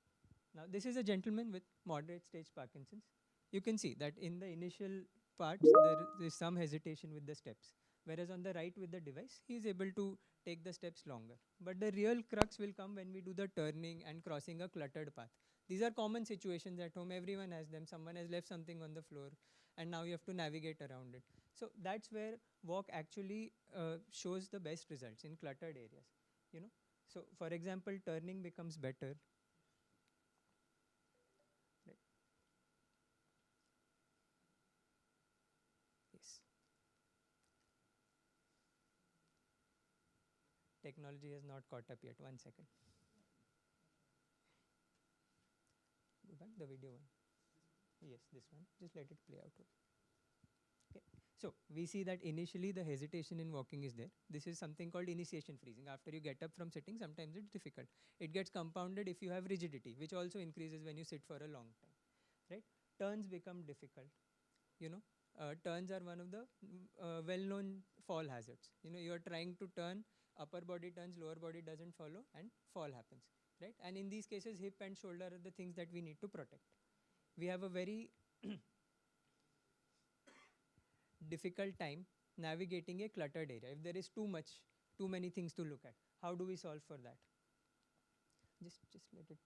Now this is a gentleman with moderate stage Parkinson's. You can see that in the initial parts there is some hesitation with the steps, whereas on the right with the device he is able to take the steps longer. But the real crux will come when we do the turning and crossing a cluttered path. These are common situations at home. Everyone has them. Someone has left something on the floor and now you have to navigate around it. So that's where Walk actually shows the best results in cluttered areas. So for example, turning becomes better. Right. Yes. Technology has not caught up yet. 1 second. Go back the video one. Yes, this one. Just let it play out. Okay. So we see that initially the hesitation in walking is there. This is something called initiation freezing. After you get up from sitting, sometimes it's difficult. It gets compounded if you have rigidity, which also increases when you sit for a long time, right? Turns become difficult. Turns are one of the well-known fall hazards. You are trying to turn, upper body turns, lower body doesn't follow, and fall happens, right? And in these cases, hip and shoulder are the things that we need to protect. We have a very difficult time navigating a cluttered area. If there is too many things to look at, how do we solve for that? Just let it,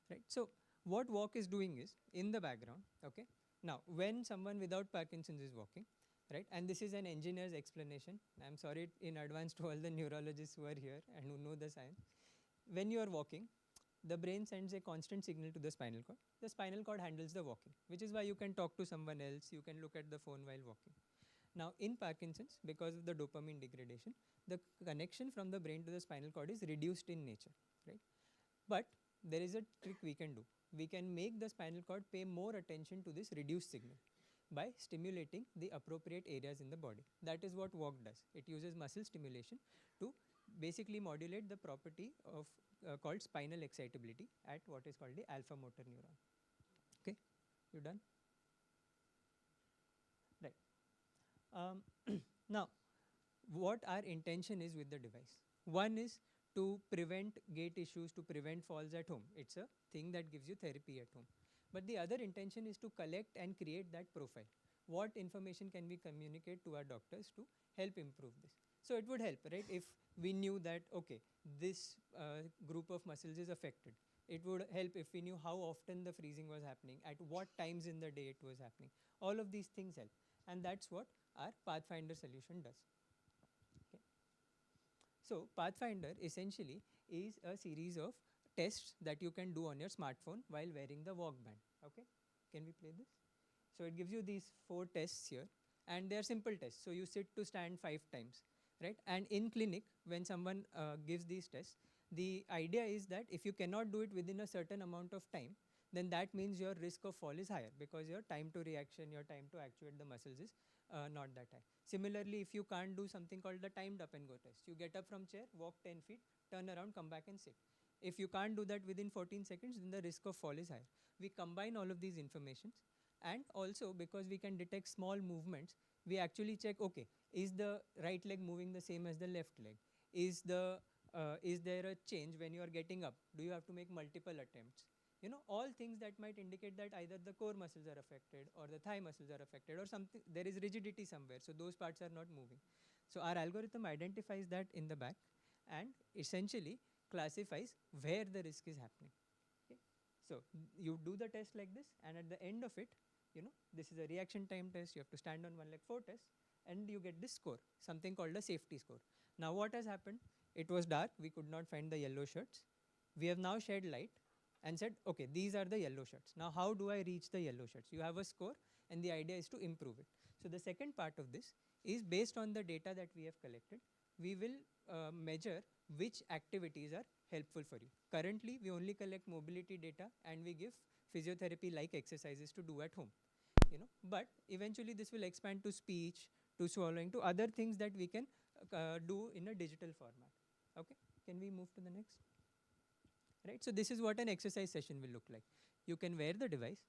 right? So what Walk is doing is, in the background, okay? Now, when someone without Parkinson's is walking, right? And this is an engineer's explanation. I'm sorry in advance to all the neurologists who are here and who know the science. When you are walking, the brain sends a constant signal to the spinal cord. The spinal cord handles the walking, which is why you can talk to someone else, you can look at the phone while walking. Now, in Parkinson's, because of the dopamine degradation, the connection from the brain to the spinal cord is reduced in nature, right? But there is a trick we can do. We can make the spinal cord pay more attention to this reduced signal. by stimulating the appropriate areas in the body. That is what walk does. It uses muscle stimulation to basically modulate the property of called spinal excitability at what is called the alpha motor neuron. Okay, you done? Right. Now, what our intention is with the device. One is to prevent gait issues, to prevent falls at home. It's a thing that gives you therapy at home. But the other intention is to collect and create that profile. What information can we communicate to our doctors to help improve this? So it would help, right? If we knew that, okay, this group of muscles is affected. It would help if we knew how often the freezing was happening, at what times in the day it was happening. All of these things help. And that's what our PATHFINDER solution does. Okay. So PATHFINDER essentially is a series of tests that you can do on your smartphone while wearing the walk band. Okay, can we play this? So it gives you these 4 tests here, and they are simple tests. So you sit to stand 5 times, right? And in clinic, when someone gives these tests, the idea is that if you cannot do it within a certain amount of time, then that means your risk of fall is higher, because your time to reaction, your time to actuate the muscles is not that high. Similarly, if you can't do something called the timed up and go test, you get up from chair, walk 10 feet, turn around, come back and sit. If you can't do that within 14 seconds, then the risk of fall is higher. We combine all of these informations, and also because we can detect small movements, we actually check, okay, is the right leg moving the same as the left leg? Is there a change when you are getting up? Do you have to make multiple attempts? You know, all things that might indicate that either the core muscles are affected or the thigh muscles are affected, or something, there is rigidity somewhere, so those parts are not moving. So our algorithm identifies that in the back and essentially classifies where the risk is happening. Okay. So you do the test like this, and at the end of it, you know, this is a reaction time test, you have to stand on one leg 4 tests, and you get this score, something called a safety score. Now what has happened? It was dark, we could not find the yellow shirts. We have now shed light and said, okay, these are the yellow shirts. Now how do I reach the yellow shirts? You have a score, and the idea is to improve it. So the second part of this is based on the data that we have collected, we will measure which activities are helpful for you. Currently, we only collect mobility data, and we give physiotherapy-like exercises to do at home. You know, but eventually this will expand to speech, to swallowing, to other things that we can do in a digital format. Okay, can we move to the next? Right, so this is what an exercise session will look like. You can wear the device,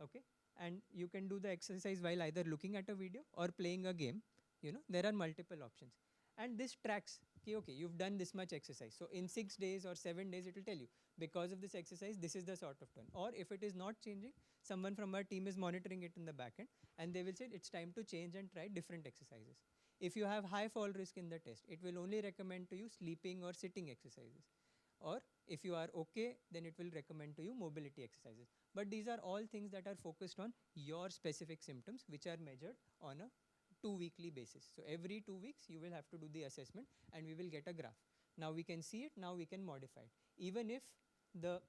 okay, and you can do the exercise while either looking at a video or playing a game. You know, there are multiple options. And this tracks, okay, you've done this much exercise. So in 6 days or 7 days, it will tell you, because of this exercise, this is the sort of turn. Or if it is not changing, someone from our team is monitoring it in the back end, and they will say it's time to change and try different exercises. If you have high fall risk in the test, it will only recommend to you sleeping or sitting exercises. Or if you are okay, then it will recommend to you mobility exercises. But these are all things that are focused on your specific symptoms, which are measured on a 2-weekly basis. So every 2 weeks, you will have to do the assessment, and we will get a graph. Now we can see it, now we can modify it. Even if the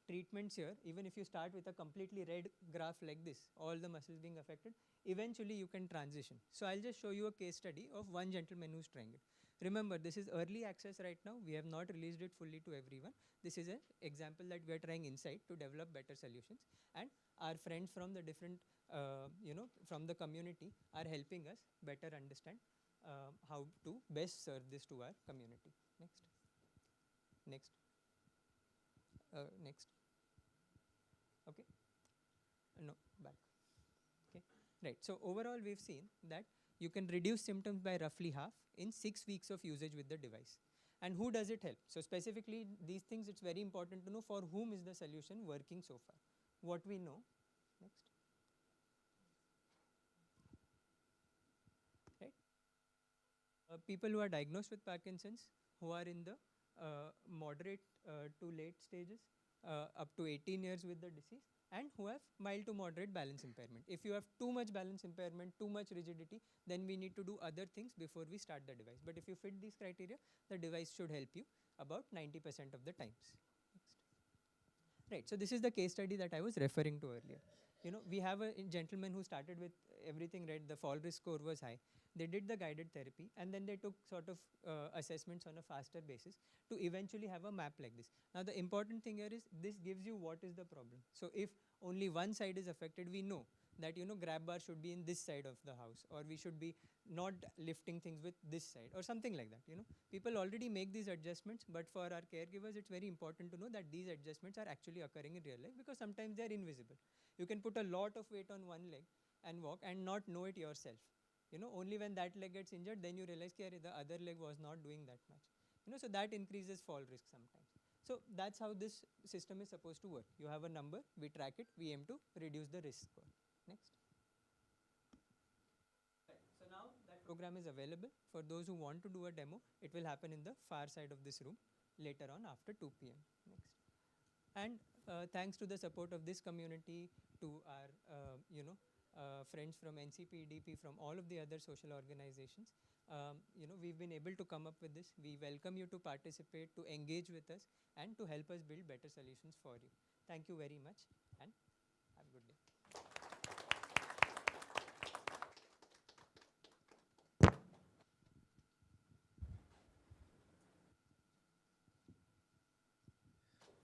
treatments here, even if you start with a completely red graph like this, all the muscles being affected, eventually you can transition. So I'll just show you a case study of one gentleman who's trying it. Remember, this is early access right now. We have not released it fully to everyone. This is an example that we are trying inside to develop better solutions. And our friends from the different, from the community are helping us better understand how to best serve this to our community. Next. Next. Next. Okay. No, back. Okay. Right. So overall, we've seen that you can reduce symptoms by roughly half in 6 weeks of usage with the device. And who does it help? So specifically, these things, it's very important to know for whom is the solution working so far. What we know. Next. Right. People who are diagnosed with Parkinson's, who are in the moderate to late stages, up to 18 years with the disease, and who have mild to moderate balance impairment. If you have too much balance impairment, too much rigidity, then we need to do other things before we start the device. But if you fit these criteria, the device should help you about 90% of the times. Next. Right, so this is the case study that I was referring to earlier. You know, we have a gentleman who started with everything red, the fall risk score was high. They did the guided therapy, and then they took sort of assessments on a faster basis to eventually have a map like this. Now the important thing here is this gives you what is the problem. So if only one side is affected, we know that grab bar should be in this side of the house, or we should be not lifting things with this side, or something like that. People already make these adjustments, but for our caregivers it's very important to know that these adjustments are actually occurring in real life, because sometimes they are invisible. You can put a lot of weight on one leg and walk and not know it yourself. Only when that leg gets injured, then you realize the other leg was not doing that much. So that increases fall risk sometimes. So that's how this system is supposed to work. You have a number, we track it, we aim to reduce the risk score. Next. So now that program is available for those who want to do a demo. It will happen in the far side of this room later on after 2 p.m. Next. And thanks to the support of this community, to our friends from NCPEDP, from all of the other social organizations, we've been able to come up with this. We welcome you to participate, to engage with us, and to help us build better solutions for you. Thank you very much, and have a good day.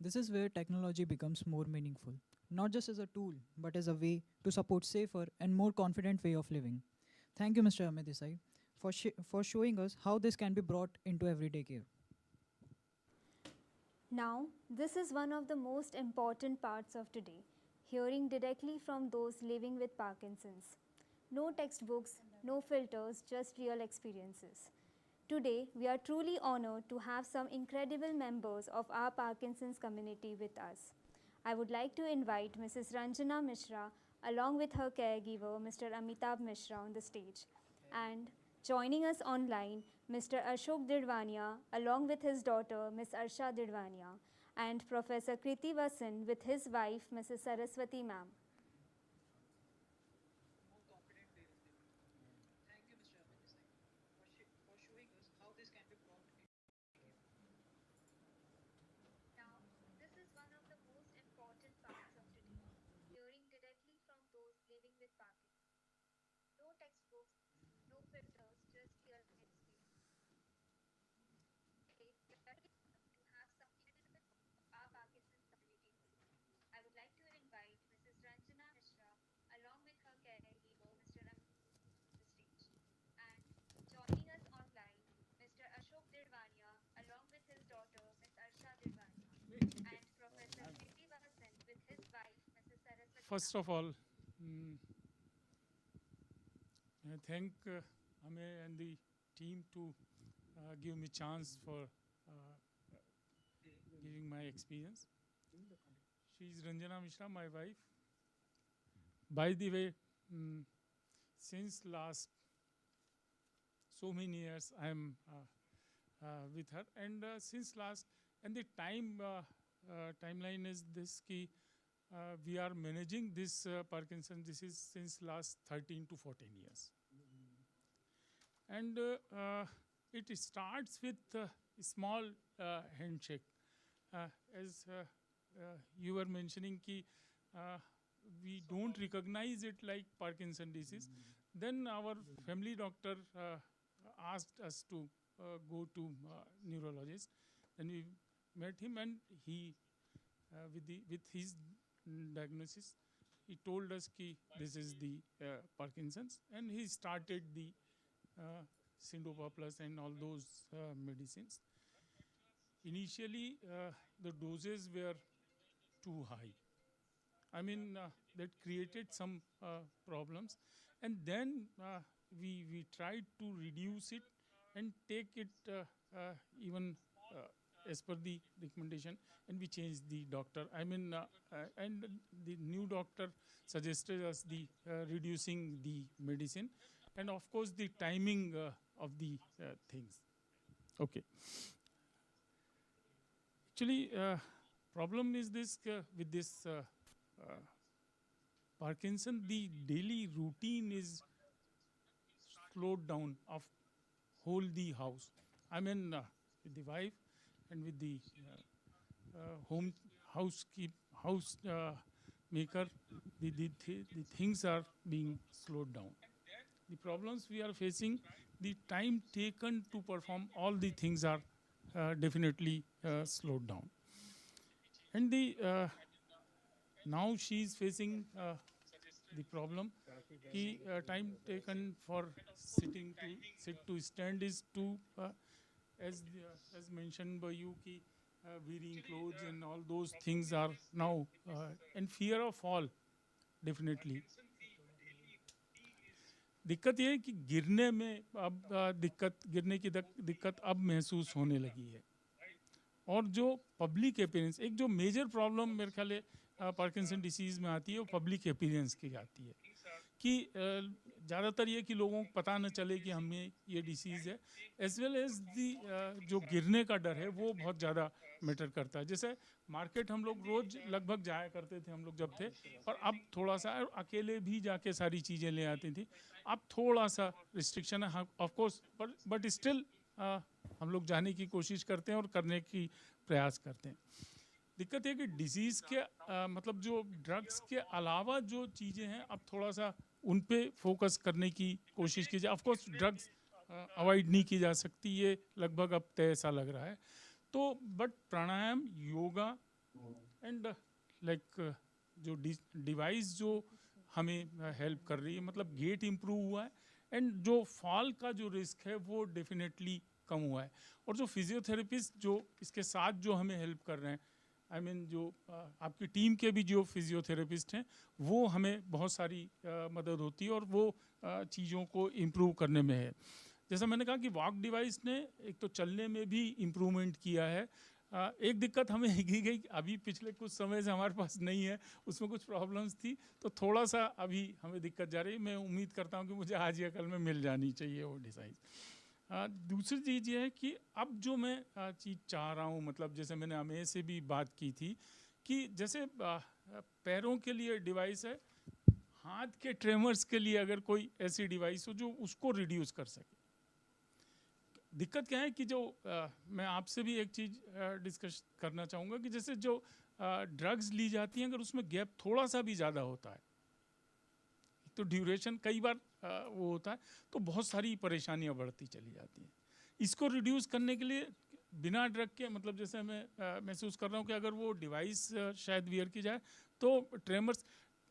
This is where technology becomes more meaningful, not just as a tool, but as a way to support safer and more confident way of living. Thank you, Mr. Amit Desai, for showing us how this can be brought into everyday care. Now, this is one of the most important parts of today, hearing directly from those living with Parkinson's. No textbooks, no filters, just real experiences. Today, we are truly honored to have some incredible members of our Parkinson's community with us. I would like to invite Mrs. Ranjana Mishra along with her caregiver, Mr. Amitabh Mishra, on the stage. And joining us online, Mr. Ashok Didwania along with his daughter, Ms. Arsha Didwania, and Professor Kriti Vasan with his wife, Mrs. Saraswati ma'am. Now, this is one of the most important parts of today, hearing directly from those living with Parkinson's. No textbooks, no filters, just real experience. Today, we are really honored to have some incredible members of our Parkinson's community with us. I would like to invite Mrs. Ranjana Mishra along with her caregiver, Mr. Amitabh Mishra, on the stage. And joining us online, Mr. Ashok Didwania along with his daughter, Ms. Arsha Didwania, and Professor Kriti Vasan with his wife, Mrs. Saraswati First ma'am. of all, I thank Amey and the team to give me chance for giving my experience. She is Ranjana Mishra, my wife. By the way, since last so many years, I am with her, and since last, and the timeline is this key. We are managing this Parkinson disease since last 13 to 14 years. And it starts with a small handshake. As you were mentioning, we don't recognize it like Parkinson disease. Then our family doctor asked us to go to neurologist. Then we met him, and he, with his diagnosis, he told us this is the Parkinson's, and he started the Syndopa Plus and all those medicines. Initially, the doses were too high. I mean, that created some problems, and then we tried to reduce it and take it even as per the recommendation, and we changed the doctor. I mean, and the new doctor suggested us the reducing the medicine, and of course the timing of the things. Okay. Actually, problem is this with this Parkinson, the daily routine is slowed down of whole the house. I mean, with the wife and with the house maker, the things are being slowed down. The problems we are facing, the time taken to perform all the things are definitely slowed down. And the now she is facing the problem. Ki time taken for sitting to sit to stand is too, as mentioned by you, ki wearing clothes and all those things are now, and fear of fall, definitely. दिक्कत ये है कि गिरने में अब गिरने की दिक्कत अब महसूस होने लगी है। और जो पब्लिक अपीयरेंस, एक जो मेजर प्रॉब्लम मेरे ख्याल है पार्किंसन डिसीज़ में आती है, वो पब्लिक अपीयरेंस की आती है कि ज़्यादातर ये कि लोगों को पता न चले कि हमें ये डिसीज़ है, एज वेल एज दी जो गिरने का डर है वो बहुत ज़्यादा मैटर करता है। जैसे मार्केट हम लोग रोज़ लगभग जाया करते थे हम लोग जब थे, और अब थोड़ा सा अकेले भी जाके सारी चीज़ें ले आती थी। अब थोड़ा सा रिस्ट्रिक्शन है ऑफ कोर्स, बट स्टिल हम लोग जाने की कोशिश करते हैं और करने की प्रयास करते हैं। दिक्कत है कि डिजीज़ के मतलब जो ड्रग्स के अलावा जो चीज़ें हैं, अब थोड़ा सा उन पे फोकस करने की कोशिश कीजिए। ऑफ कोर्स ड्रग्स अवॉइड नहीं की जा सकती, ये लगभग अब तय ऐसा लग रहा है। तो but pranayama, yoga and like जो डिवाइस जो हमें हेल्प कर रही है, मतलब गेट इम्प्रूव हुआ है, एंड जो फॉल का जो रिस्क है वो डेफिनेटली कम हुआ है। और जो फिजियोथेरेपिस्ट जो इसके साथ जो हमें हेल्प कर रहे हैं, आई मीन जो आपकी टीम के भी जो फिजियोथेरेपिस्ट हैं, वो हमें बहुत सारी मदद होती है और वो चीज़ों को इम्प्रूव करने में है। जैसा मैंने कहा कि वॉक डिवाइस ने एक तो चलने में भी इम्प्रूवमेंट किया है। एक दिक्कत हमें की गई, अभी पिछले कुछ समय से हमारे पास नहीं है, उसमें कुछ प्रॉब्लम्स थी, तो थोड़ा सा अभी हमें दिक्कत जा रही है। मैं उम्मीद करता हूँ कि मुझे आज या कल में मिल जानी चाहिए वो डिवाइस। दूसरी चीज़ ये है कि अब जो मैं चीज़ चाह रहा हूँ, मतलब जैसे मैंने अमेय से भी बात की थी कि जैसे पैरों के लिए डिवाइस है, हाथ के ट्रेमर्स के लिए अगर कोई ऐसी डिवाइस हो जो उसको रिड्यूस कर सके। दिक्कत क्या है कि जो मैं आपसे भी एक चीज़ डिस्कस करना चाहूँगा कि जैसे जो ड्रग्स ली जाती हैं, अगर उसमें गैप थोड़ा सा भी ज़्यादा होता है, तो ड्यूरेशन कई बार वो होता है, तो बहुत सारी परेशानियां बढ़ती चली जाती हैं। इसको रिड्यूस करने के लिए बिना ड्रग के, मतलब जैसे मैं महसूस कर रहा हूँ कि अगर वो डिवाइस शायद वियर की जाए तो ट्रेमर्स,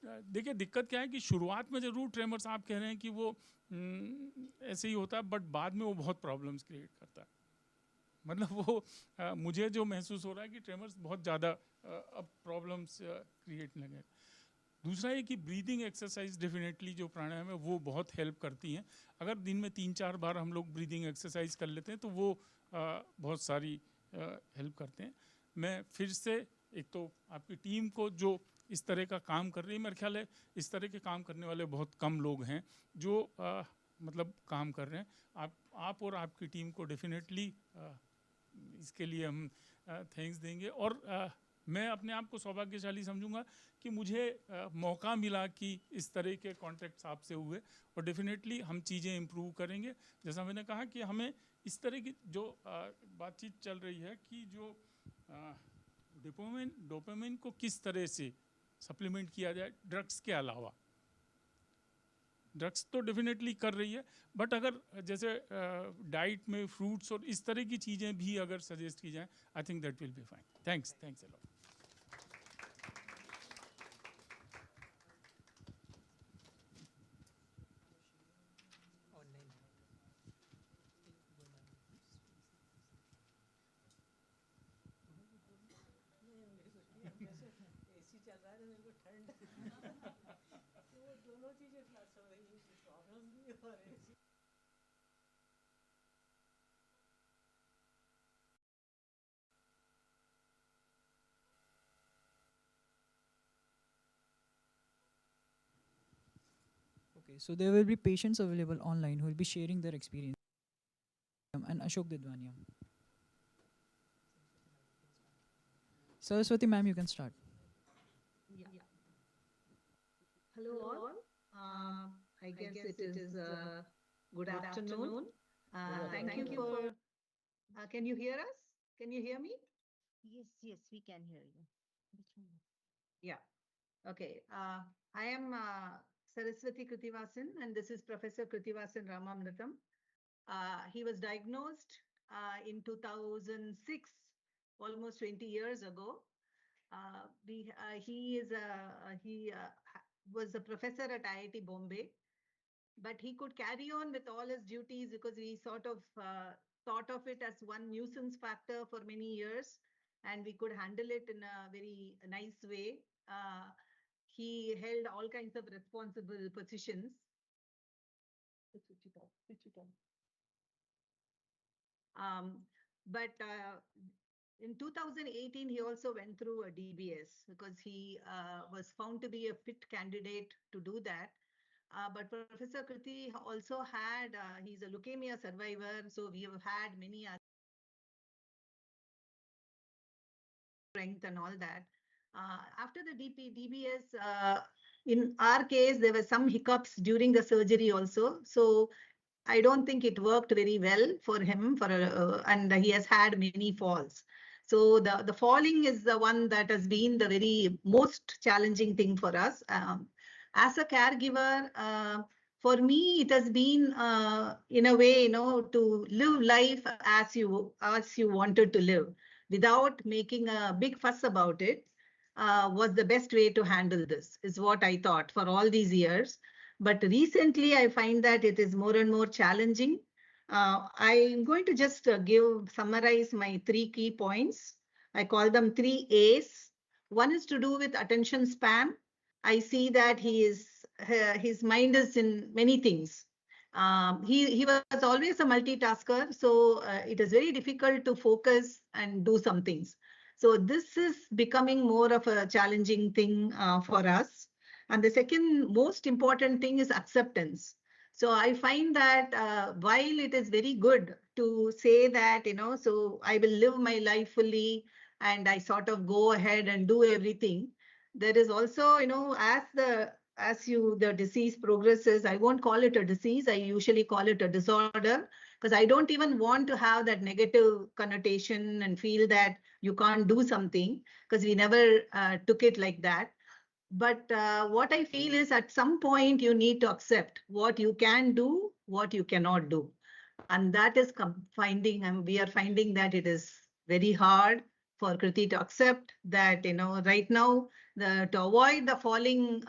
देखिए दिक्कत क्या है कि शुरुआत में ज़रूर ट्रेमर्स आप कह रहे हैं कि वो ऐसे ही होता है, बट बाद में वो बहुत प्रॉब्लम्स क्रिएट करता है। मतलब वो मुझे जो महसूस हो रहा है कि ट्रेमर्स बहुत ज़्यादा अब प्रॉब्लम्स क्रिएट लगे। दूसरा ये कि ब्रीदिंग एक्सरसाइज डेफिनेटली जो प्राणायाम है वो बहुत हेल्प करती हैं। अगर दिन में 3-4 बार हम लोग ब्रीदिंग एक्सरसाइज कर लेते हैं तो वो बहुत सारी हेल्प करते हैं। मैं फिर से एक तो आपकी टीम को जो इस तरह का काम कर रही है, मेरे ख्याल है इस तरह के काम करने वाले बहुत कम लोग हैं जो मतलब काम कर रहे हैं। आप और आपकी टीम को डेफिनेटली इसके लिए हम थैंक्स देंगे। और मैं अपने आप को सौभाग्यशाली समझूंगा कि मुझे मौका मिला कि इस तरह के कॉन्टैक्ट्स आपसे हुए, और डेफिनेटली हम चीज़ें इम्प्रूव करेंगे। जैसा मैंने कहा कि हमें इस तरह की जो बातचीत चल रही है कि जो डोपामिन को किस तरह से सप्लीमेंट किया जाए ड्रग्स के अलावा। ड्रग्स तो डेफिनेटली कर रही है, बट अगर जैसे डाइट में फ्रूट्स और इस तरह की चीज़ें भी अगर सजेस्ट की जाएँ, I think that will be fine. Thanks a lot. Okay, so there will be patients available online who will be sharing their experience. And Ashok Didwania. Saraswati ma'am, you can start. Hello all. I guess it is good afternoon. Thank you for. Can you hear us? Can you hear me? Yes, yes, we can hear you. Which one? Yeah. Okay. I am Saraswati Kritivasan, and this is Professor Kritivasan Ramamritam. He was diagnosed in 2006, almost 20 years ago. was a professor at IIT Bombay, but he could carry on with all his duties because we sort of thought of it as one nuisance factor for many years, and we could handle it in a very nice way. He held all kinds of responsible positions. Switch it off, switch it off. But in 2018, he also went through a DBS because he was found to be a fit candidate to do that. But Professor Kriti also had, he's a leukemia survivor, so we have had many other strength and all that. After the DBS, in our case, there were some hiccups during the surgery also. So I don't think it worked very well for him, and he has had many falls. So the falling is the one that has been the very most challenging thing for us. As a caregiver, for me, it has been in a way, to live life as you wanted to live, without making a big fuss about it, was the best way to handle this. Is what I thought for all these years. But recently, I find that it is more and more challenging. I'm going to just summarize my 3 key points. I call them 3 A's. One is to do with attention span. I see that his mind is in many things. He was always a multitasker, so it is very difficult to focus and do some things. So this is becoming more of a challenging thing for us. And the second most important thing is acceptance. So I find that while it is very good to say that, so I will live my life fully and I sort of go ahead and do everything, there is also, the disease progresses, I won't call it a disease, I usually call it a disorder, because I don't even want to have that negative connotation and feel that you can't do something, because we never took it like that. But what I feel is at some point you need to accept what you can do, what you cannot do. And that is finding, and we are finding that it is very hard for Kriti to accept that, right now, to avoid the falling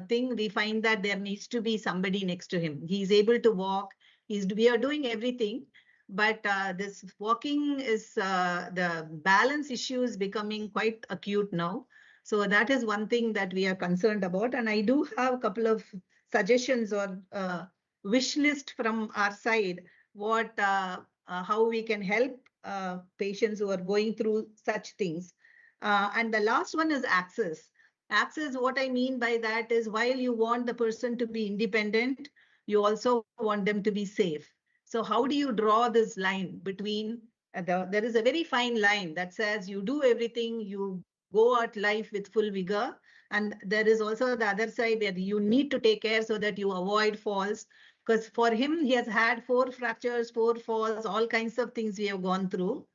thing, we find that there needs to be somebody next to him. He's able to walk. We are doing everything. But this walking is, the balance issue is becoming quite acute now. So that is one thing that we are concerned about. And I do have a couple of suggestions or wish list from our side, how we can help patients who are going through such things. And the last one is access. Access, what I mean by that is, while you want the person to be independent, you also want them to be safe. So how do you draw this line between, there is a very fine line that says you do everything, you go at life with full vigor. And there is also the other side where you need to take care so that you avoid falls. Because for him, he has had 4 fractures, 4 falls, all kinds of things we have gone through.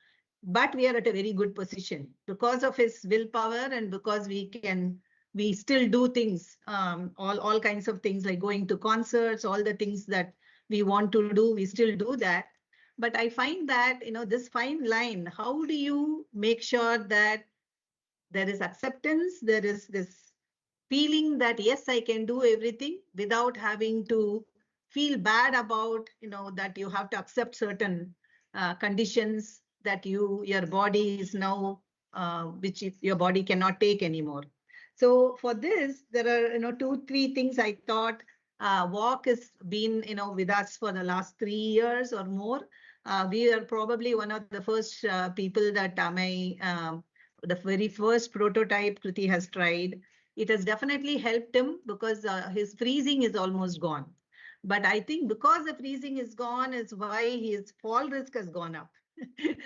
But we are at a very good position because of his willpower, and because we still do things, all kinds of things like going to concerts, all the things that we want to do, we still do that. But I find that, this fine line, how do you make sure that there is acceptance, there is this feeling that, yes, I can do everything without having to feel bad about, that you have to accept certain conditions that your body is now, which your body cannot take anymore. So for this, there are, 2, 3 things I thought. Walk has been, with us for the last 3 years or more. We are probably one of the first people that the very first prototype Kriti has tried. It has definitely helped him because his freezing is almost gone. But I think because the freezing is gone is why his fall risk has gone up.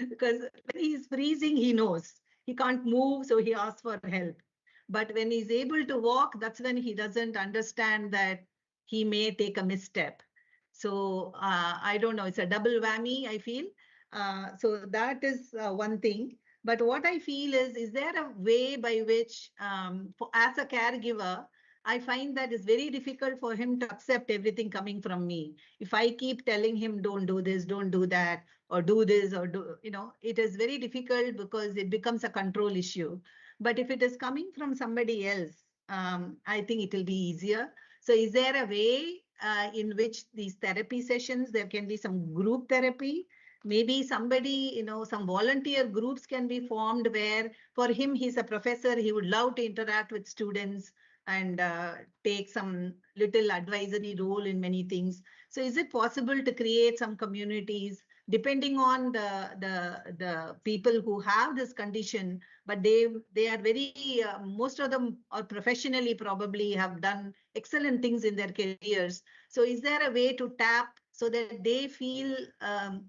Because when he's freezing, he knows he can't move, so he asks for help. But when he's able to walk, that's when he doesn't understand that he may take a misstep. So I don't know, it's a double whammy, I feel. So that is one thing. But what I feel is there a way by which, as a caregiver, I find that it's very difficult for him to accept everything coming from me. If I keep telling him, don't do this, don't do that, or do this, or do, it is very difficult because it becomes a control issue. But if it is coming from somebody else, I think it will be easier. So is there a way in which these therapy sessions, there can be some group therapy? Maybe somebody, some volunteer groups can be formed where for him, he's a professor, he would love to interact with students and take some little advisory role in many things. So is it possible to create some communities depending on the people who have this condition, but they are very most of them are professionally probably have done excellent things in their careers. So is there a way to tap so that they feel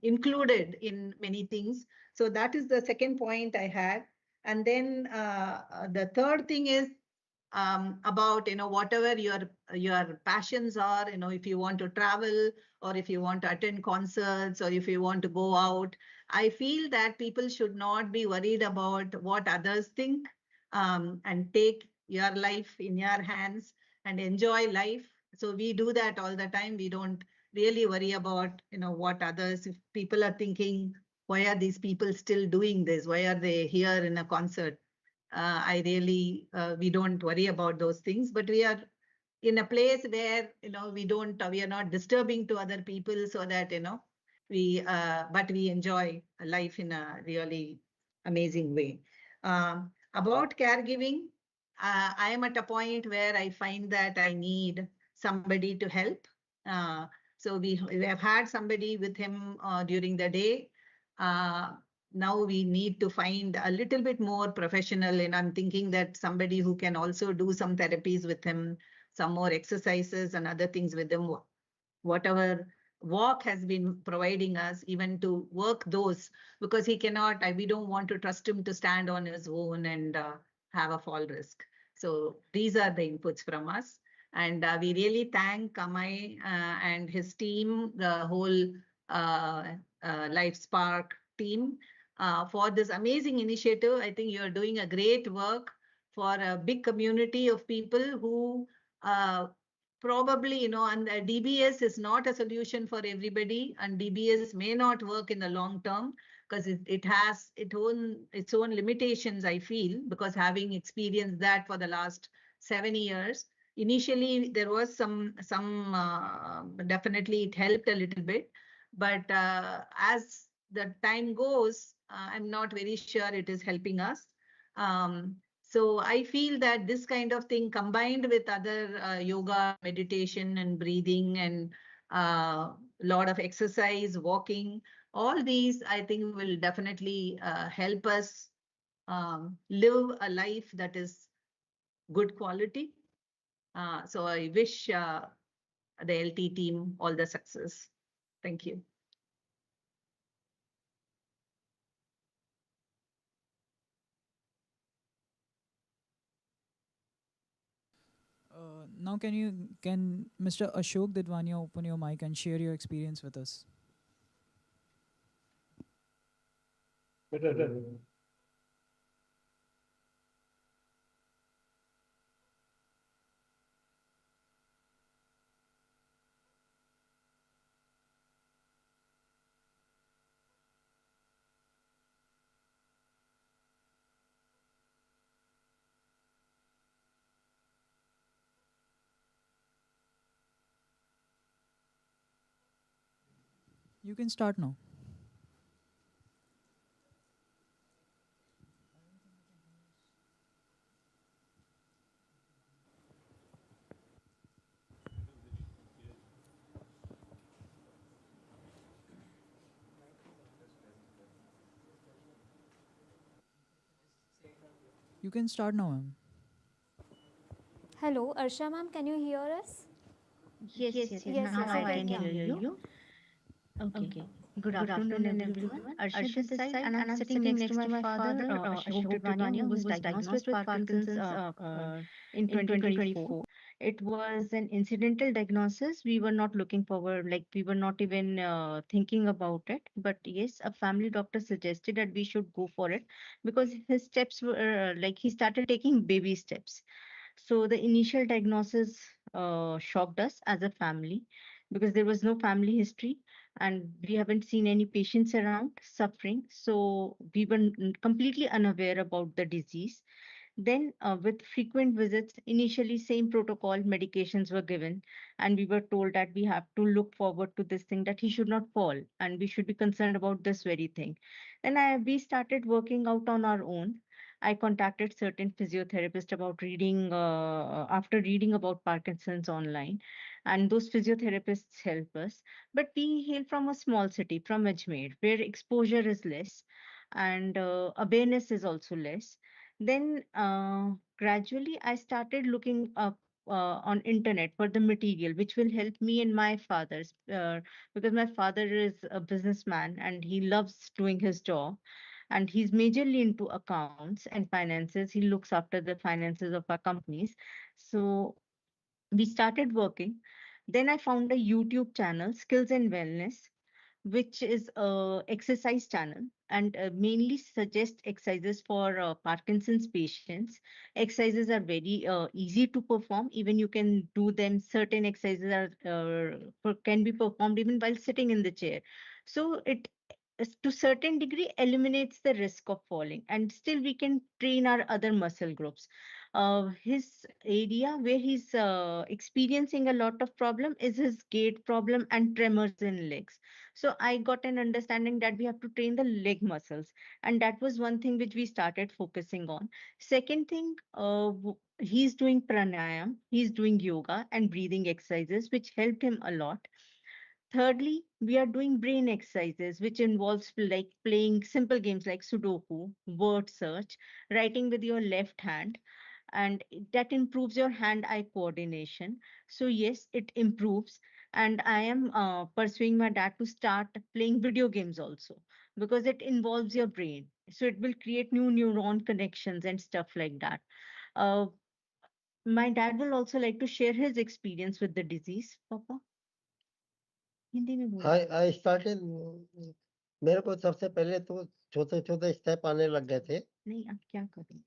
included in many things? So that is the second point I had. And then the third thing is about whatever your passions are, if you want to travel or if you want to attend concerts or if you want to go out. I feel that people should not be worried about what others think, and take your life in your hands and enjoy life. So we do that all the time. We don't really worry about what others, if people are thinking, why are these people still doing this, why are they here in a concert? We don't worry about those things, but we are in a place where, we are not disturbing to other people, so that, but we enjoy life in a really amazing way. About caregiving, I am at a point where I find that I need somebody to help. So we have had somebody with him during the day. Now we need to find a little bit more professional, and I'm thinking that somebody who can also do some therapies with him, some more exercises and other things with him, whatever walk has been providing us, even to work those, because he cannot, we don't want to trust him to stand on his own and have a fall risk. So these are the inputs from us. And we really thank Kamai and his team, the whole Lifespark team, for this amazing initiative. I think you're doing a great work for a big community of people who probably, and DBS is not a solution for everybody, and DBS may not work in the long term because it has its own limitations, I feel, because having experienced that for the last 7 years, initially there was some definitely it helped a little bit, but as the time goes, I'm not very sure it is helping us. So I feel that this kind of thing combined with other yoga, meditation and breathing and lot of exercise, walking, all these I think will definitely help us live a life that is good quality. So I wish the LT team all the success. Thank you. Now can Mr. Ashok Didwania open your mic and share your experience with us? You can start now. You can start now, ma'am. Hello, Arsha ma'am, can you hear us? Yes. Yes, Now I I can can hear you. Okay. Good afternoon, everyone. Arshad this side, and I'm sitting next to my father, Ashok Didwania, who was diagnosed with Parkinson's in 2024. It was an incidental diagnosis. We were not looking forward, like we were not even thinking about it. But yes, a family doctor suggested that we should go for it because his steps were like he started taking baby steps. So the initial diagnosis shocked us as a family because there was no family history and we haven't seen any patients around suffering. So we were completely unaware about the disease. Then, with frequent visits, initially same protocol, medications were given, and we were told that we have to look forward to this thing, that he should not fall, and we should be concerned about this very thing. Then we started working out on our own. I contacted certain physiotherapists about after reading about Parkinson's online, and those physiotherapists help us. But we hail from a small city, from Ajmer, where exposure is less and awareness is also less. Then gradually I started looking up on internet for the material which will help me and my father's, because my father is a businessman and he loves doing his job, and he's majorly into accounts and finances. He looks after the finances of our companies. So we started working. Then I found a YouTube channel, Skills and Wellness, which is a exercise channel and mainly suggest exercises for Parkinson's patients. Exercises are very easy to perform. Even you can do them. Certain exercises can be performed even while sitting in the chair. So it to certain degree eliminates the risk of falling, and still we can train our other muscle groups. His area where he's experiencing a lot of problem is his gait problem and tremors in legs. So I got an understanding that we have to train the leg muscles, and that was one thing which we started focusing on. Second thing, he's doing pranayam, he's doing yoga and breathing exercises, which helped him a lot. Thirdly, we are doing brain exercises, which involves like playing simple games like Sudoku, word search, writing with your left hand, and that improves your hand-eye coordination. So yes, it improves. And I am pursuing my dad to start playing video games also, because it involves your brain. So it will create new neuron connections and stuff like that. Uh, my dad will also like to share his experience with the disease. Papa, Hindi में बोलो। I started मेरे को सबसे पहले तो छोटे छोटे step आने लग गए थे। नहीं, अब क्या करूं?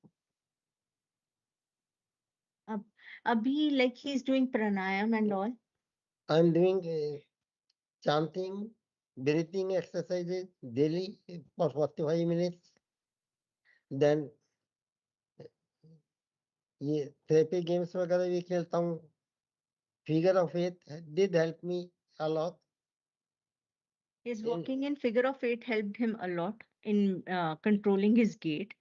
अब अभी like he's doing pranayam and all. I'm doing chanting, breathing exercises daily for 45 minutes. Then ये थेरेपी गेम्स वगैरह भी खेलता हूँ. Figure of Eight did help me a lot. His in walking in figure of eight helped him a lot in controlling his gait.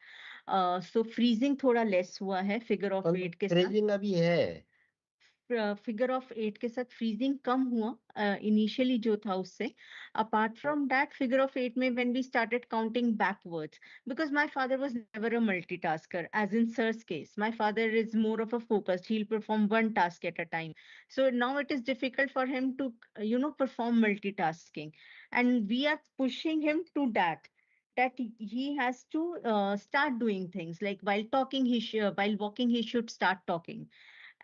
So freezing थोड़ा less हुआ है figure of eight के साथ. freezing अभी है. फिगर ऑफ एट के साथ freezing कम हुआ इनिशियली जो था उससे. Apart from that figure of eight में when we started counting backwards, because my father was never a multitasker as in sir's case. My father is more of a focused, he will perform one task at a time. So now it is difficult for him to perform multitasking, and we are pushing him to that he has to start doing things like while talking while walking he should start talking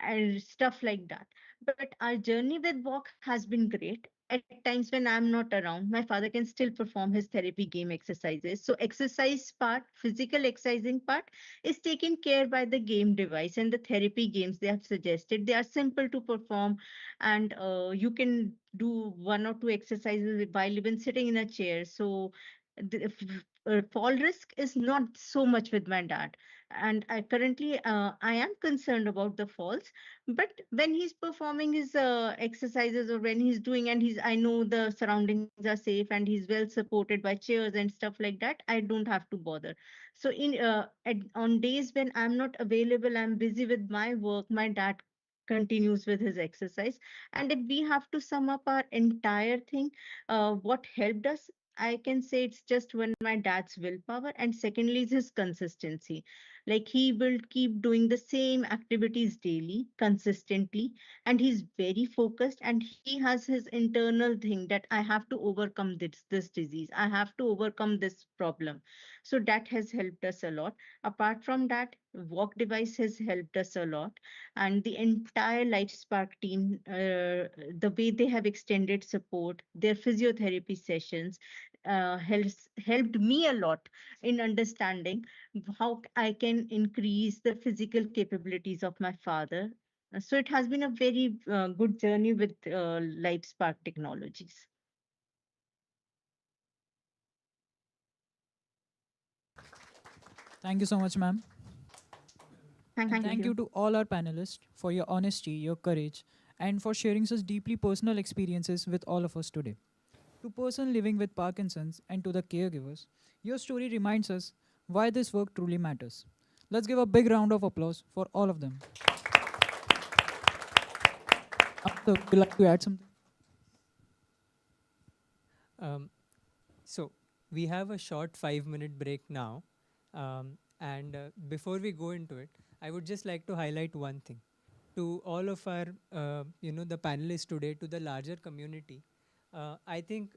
and stuff like that. But our journey with walk has been great. At times when I'm not around, my father can still perform his therapy game exercises. So exercise part, physical exercising part is taken care by the game device, and the therapy games they have suggested. They are simple to perform, and you can do one or two exercises while even sitting in a chair. So the fall risk is not so much with my dad. And I am concerned about the falls, but when he's performing his exercises, or when he's doing, and I know the surroundings are safe and he's well supported by chairs and stuff like that, I don't have to bother. So on days when I'm not available, I'm busy with my work, my dad continues with his exercise. And if we have to sum up our entire thing, what helped us, I can say it's just when my dad's willpower, and secondly is his consistency. Like he will keep doing the same activities daily, consistently, and he's very focused, and he has his internal thing that I have to overcome this disease. I have to overcome this problem. So that has helped us a lot. Apart from that, walk device has helped us a lot, and the entire Lifespark team, the way they have extended support, their physiotherapy sessions, has helped me a lot in understanding how I can increase the physical capabilities of my father. So it has been a very good journey with Lifespark Technologies. Thank you so much, ma'am. And Thank thank you you. to all our panelists for your honesty, your courage, and for sharing such deeply personal experiences with all of us today. To person living with Parkinson's and to the caregivers, your story reminds us why this work truly matters. Let's give a big round of applause for all of them. Amita, would you like to add something? Um, so we have a short 5-minute break now. And before we go into it, I would just like to highlight one thing to all of our, the panelists today, to the larger community. I think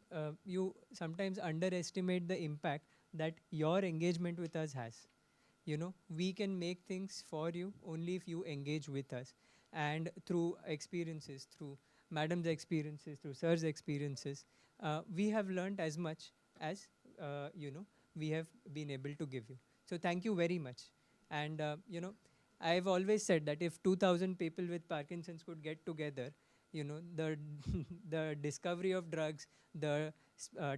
you sometimes underestimate the impact that your engagement with us has. We can make things for you only if you engage with us, and through experiences, through madam's experiences, through sir's experiences, we have learned as much as we have been able to give you. So thank you very much. And I've always said that if 2000 people with Parkinson's could get together, the the discovery of drugs, the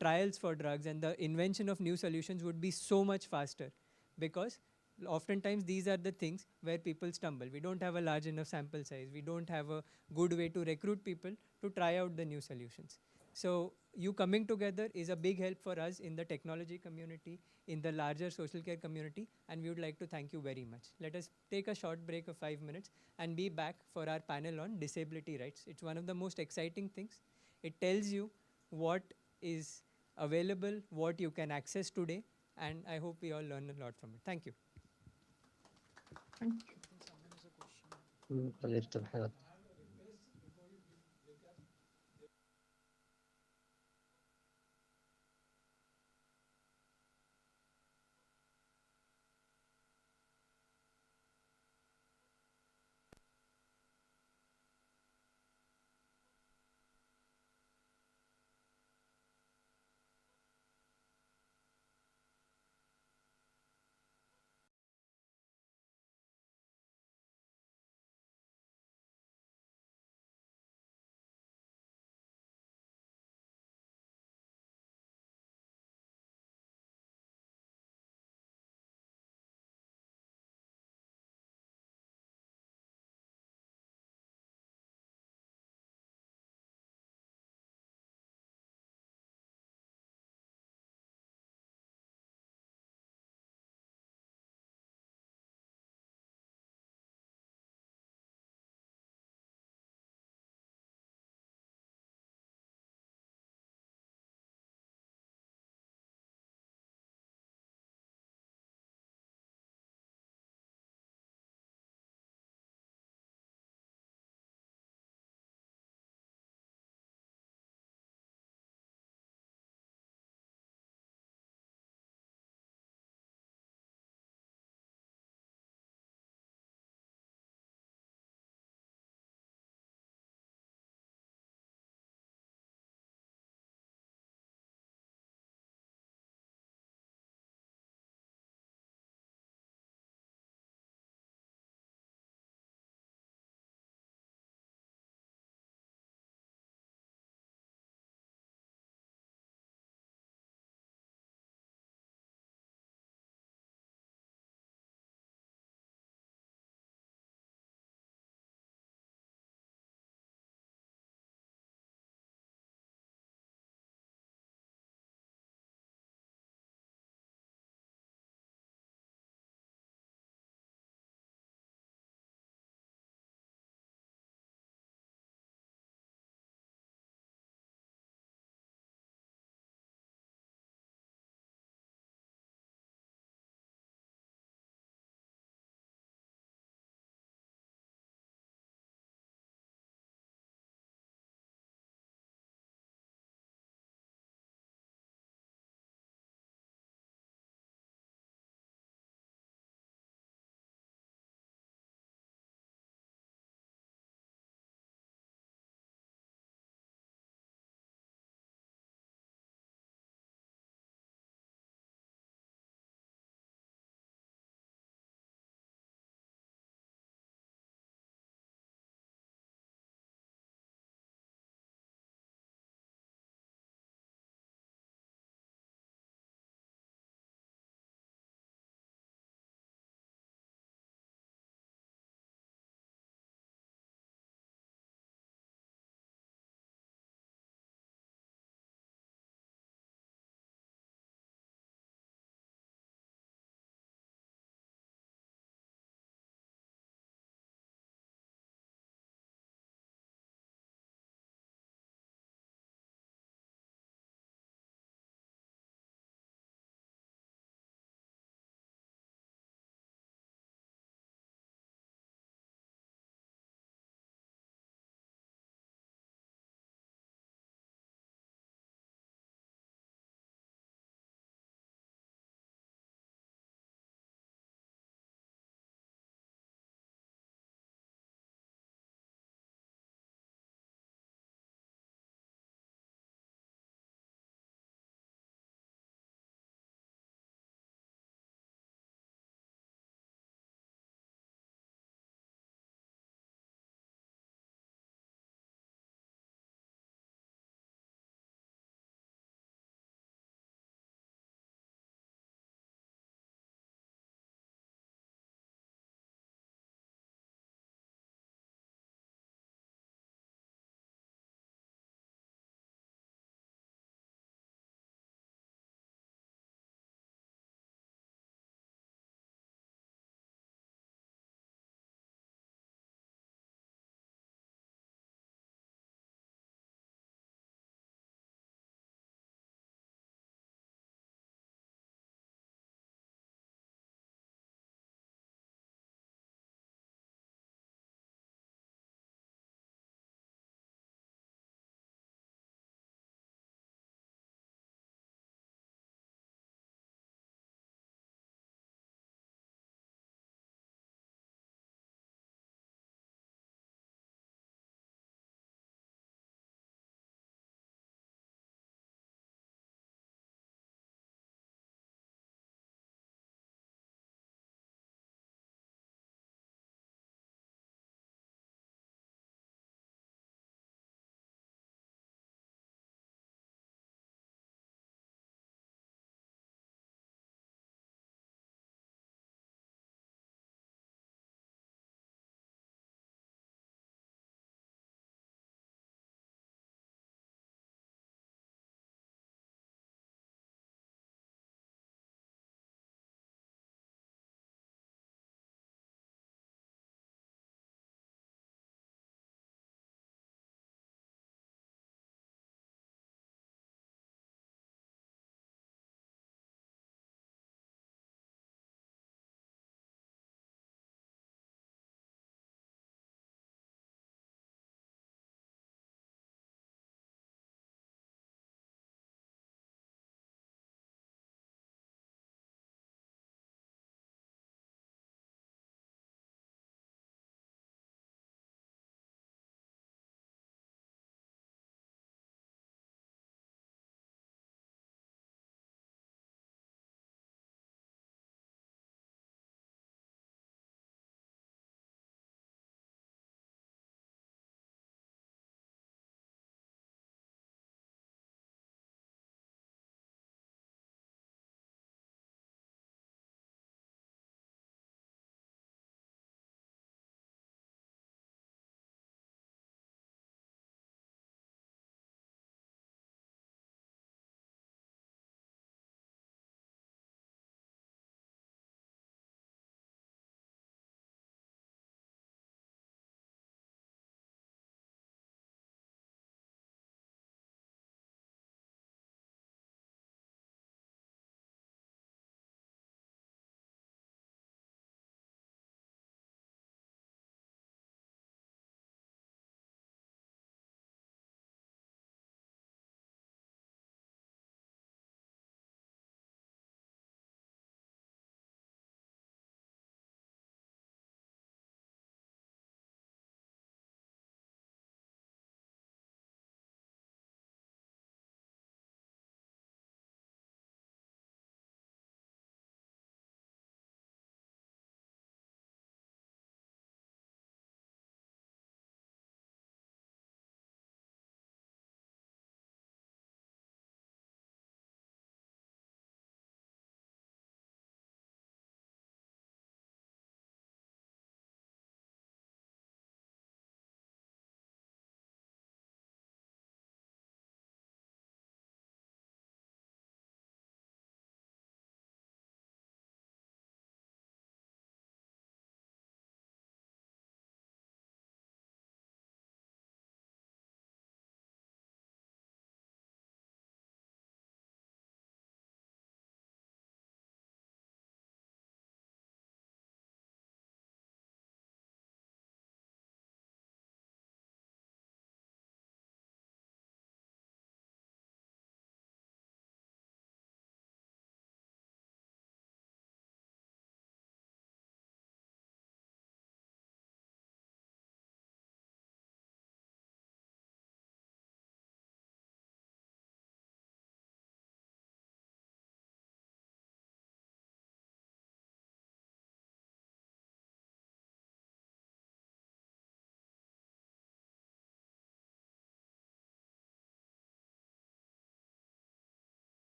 trials for drugs, and the invention of new solutions would be so much faster, because oftentimes these are the things where people stumble. We don't have a large enough sample size. We don't have a good way to recruit people to try out the new solutions. So you coming together is a big help for us in the technology community, in the larger social care community, and we would like to thank you very much. Let us take a short break of 5 minutes and be back for our panel on disability rights. It's one of the most exciting things. It tells you what is available, what you can access today, and I hope we all learn a lot from it. Thank you. Thank للافتتاحات.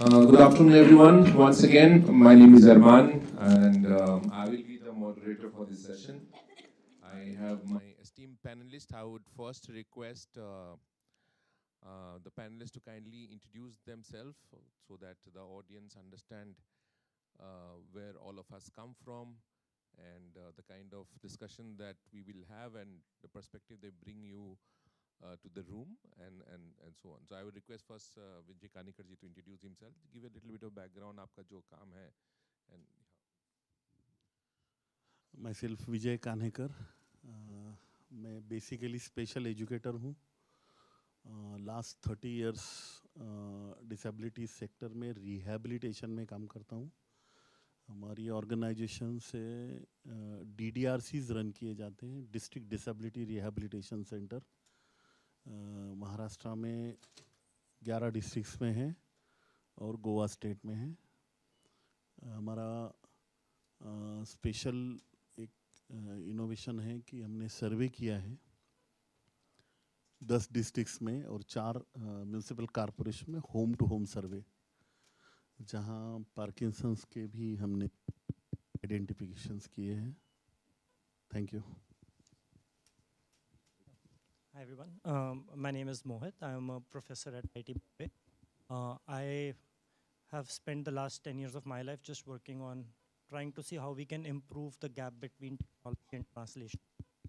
Good afternoon, everyone. Once again, my name is Arman, and I will be the moderator for this session. I have my esteemed panelists. I would first request the panelists to kindly introduce themselves so that the audience understand where all of us come from and the kind of discussion that we will have and the perspective they bring you to the room and so on. So I would request first Vijay Kanikar ji to introduce himself, give a little bit of background, आपका जो काम है, and myself विजय कान्हेकर, मैं basically special educator हूँ. Last 30 years disability sector में rehabilitation में काम करता हूँ. हमारी ऑर्गेनाइजेशन से DDRCs रन किए जाते हैं, district disability rehabilitation centre. Maharashtra में 11 डिस्ट्रिक्ट्स में है और गोवा स्टेट में है. हमारा स्पेशल एक इनोवेशन है कि हमने सर्वे किया है 10 डिस्ट्रिक्ट्स में और 4 म्यूनिसिपल कॉरपोरेशन में होम टू होम सर्वे, जहां पार्किंसंस के भी हमने आइडेंटिफिकेशंस किए हैं. Thank you. Hi everyone, my name is Mohit. I am a professor at IIT Bombay. I have spent the last 10 years of my life just working on trying to see how we can improve the gap between technology and translation.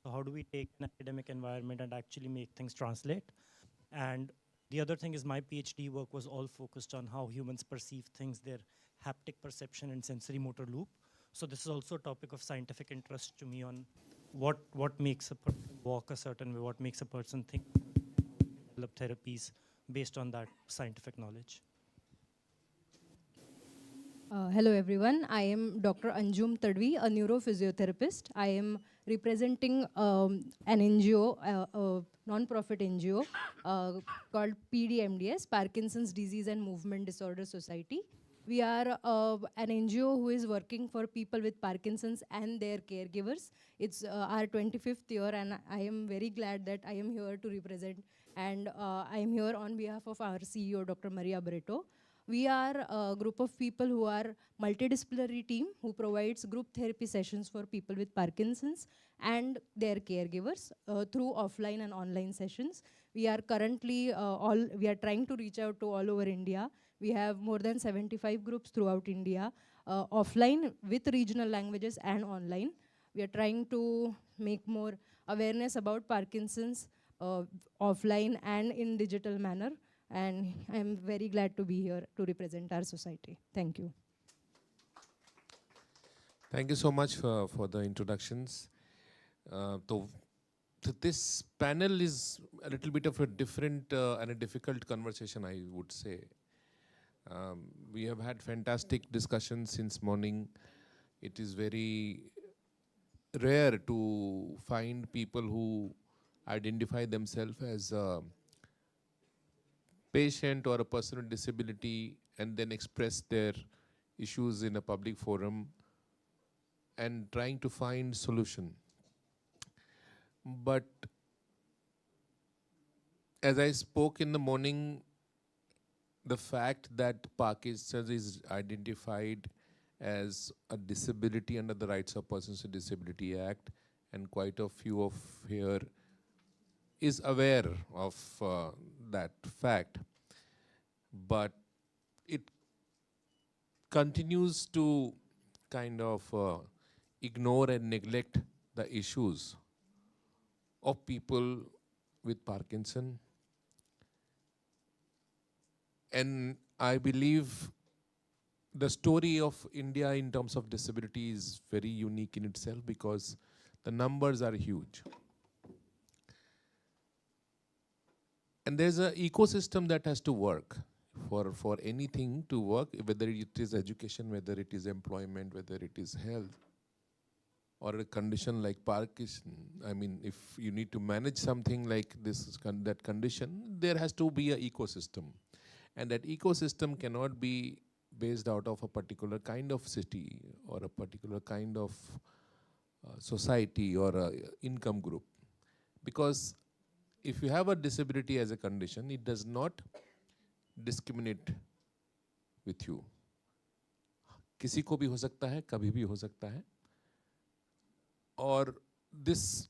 So how do we take an academic environment and actually make things translate? And the other thing is my PhD work was all focused on how humans perceive things, their haptic perception and sensory motor loop. So this is also a topic of scientific interest to me on what makes a person walk a certain way, what makes a person think, develop therapies based on that scientific knowledge. Hello everyone, I am Dr. Anjum Tadvi, a neurophysiotherapist. I am representing an NGO, a non-profit NGO called PDMDS, Parkinson's Disease and Movement Disorder Society. We are an NGO who is working for people with Parkinson's and their caregivers. It's our 25th year and I am very glad that I am here to represent, and I am here on behalf of our CEO, Dr. Maria Barreto. We are a group of people who are multidisciplinary team who provides group therapy sessions for people with Parkinson's and their caregivers through offline and online sessions. We are currently we are trying to reach out to all over India. We have more than 75 groups throughout India, offline with regional languages and online. We are trying to make more awareness about Parkinson's offline and in digital manner. And I'm very glad to be here to represent our society. Thank you. Thank you so much for the introductions. So this panel is a little bit of a different and a difficult conversation, I would say. We have had fantastic discussions since morning. It is very rare to find people who identify themselves as a patient or a person with disability and then express their issues in a public forum and trying to find solution. But as I spoke in the morning, the fact that Parkinson's is identified as a disability under the Rights of Persons with Disability Act, and quite a few of here is aware of that fact, but it continues to kind of ignore and neglect the issues of people with Parkinson. And I believe the story of India in terms of disability is very unique in itself because the numbers are huge. And there's an ecosystem that has to work for anything to work, whether it is education, whether it is employment, whether it is health, or a condition like Parkinson. I mean, if you need to manage something like this, that condition, there has to be an ecosystem. And that ecosystem cannot be based out of a particular kind of city or a particular kind of society or a income group. Because if you have a disability as a condition, it does not discriminate with you. किसी को भी हो सकता है, कभी भी हो सकता है. और this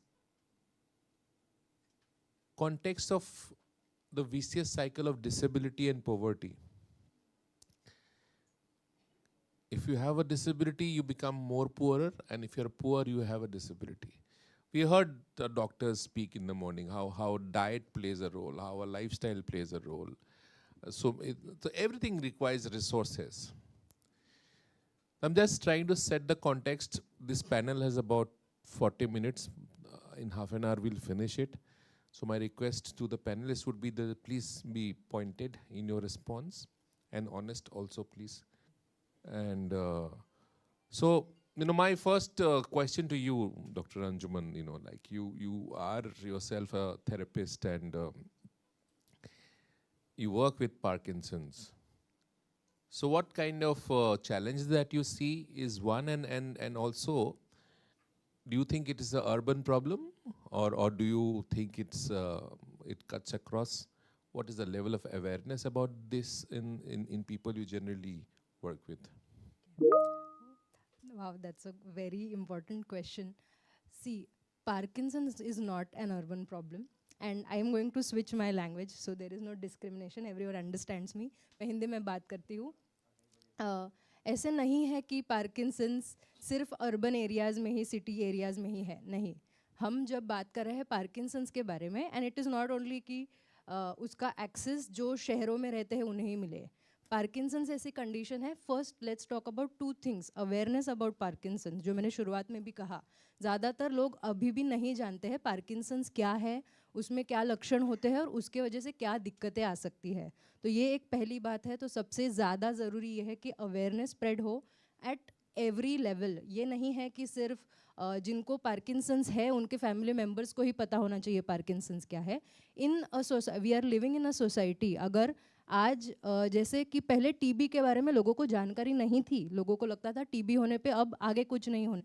context of the vicious cycle of disability and poverty. If you have a disability, you become more poorer, and if you're poor, you have a disability. We heard the doctors speak in the morning how diet plays a role, how a lifestyle plays a role. So everything requires resources. I'm just trying to set the context. This panel has about 40 minutes. In half an hour, we'll finish it. So my request to the panelists would be that please be pointed in your response and honest also, please. And so, my first question to you, Dr. Anjuman, like you are yourself a therapist and you work with Parkinson's. So what kind of challenge that you see is one, and also, do you think it is an urban problem, or do you think it cuts across? What is the level of awareness about this in people you generally work with? Wow, that's a very important question. See, Parkinson's is not an urban problem. And I am going to switch my language, so there is no discrimination. Everyone understands me. मैं हिंदी में बात करती हूँ. ऐसे नहीं है कि Parkinson's सिर्फ अर्बन एरियाज़ में ही, सिटी एरियाज़ में ही है. नहीं, हम जब बात कर रहे हैं पार्किंसंस के बारे में, and it is not only कि उसका एक्सेस जो शहरों में रहते हैं उन्हें ही मिले. पार्किंसंस ऐसी कंडीशन है. First let's talk about two things. Awareness about Parkinson's, जो मैंने शुरुआत में भी कहा. ज़्यादातर लोग अभी भी नहीं जानते हैं पार्किंसंस क्या है, उसमें क्या लक्षण होते हैं और उसके वजह से क्या दिक्कतें आ सकती है. तो ये एक पहली बात है. तो सबसे ज़्यादा ज़रूरी ये है कि अवेयरनेस स्प्रेड हो एट एवरी लेवल. ये नहीं है कि सिर्फ जिनको पार्किंसंस है उनके फैमिली मेम्बर्स को ही पता होना चाहिए पार्किंसंस क्या है. In we are living in a society. अगर आज जैसे कि पहले टीबी के बारे में लोगों को जानकारी नहीं थी, लोगों को लगता था टीबी होने पे अब आगे कुछ नहीं होने,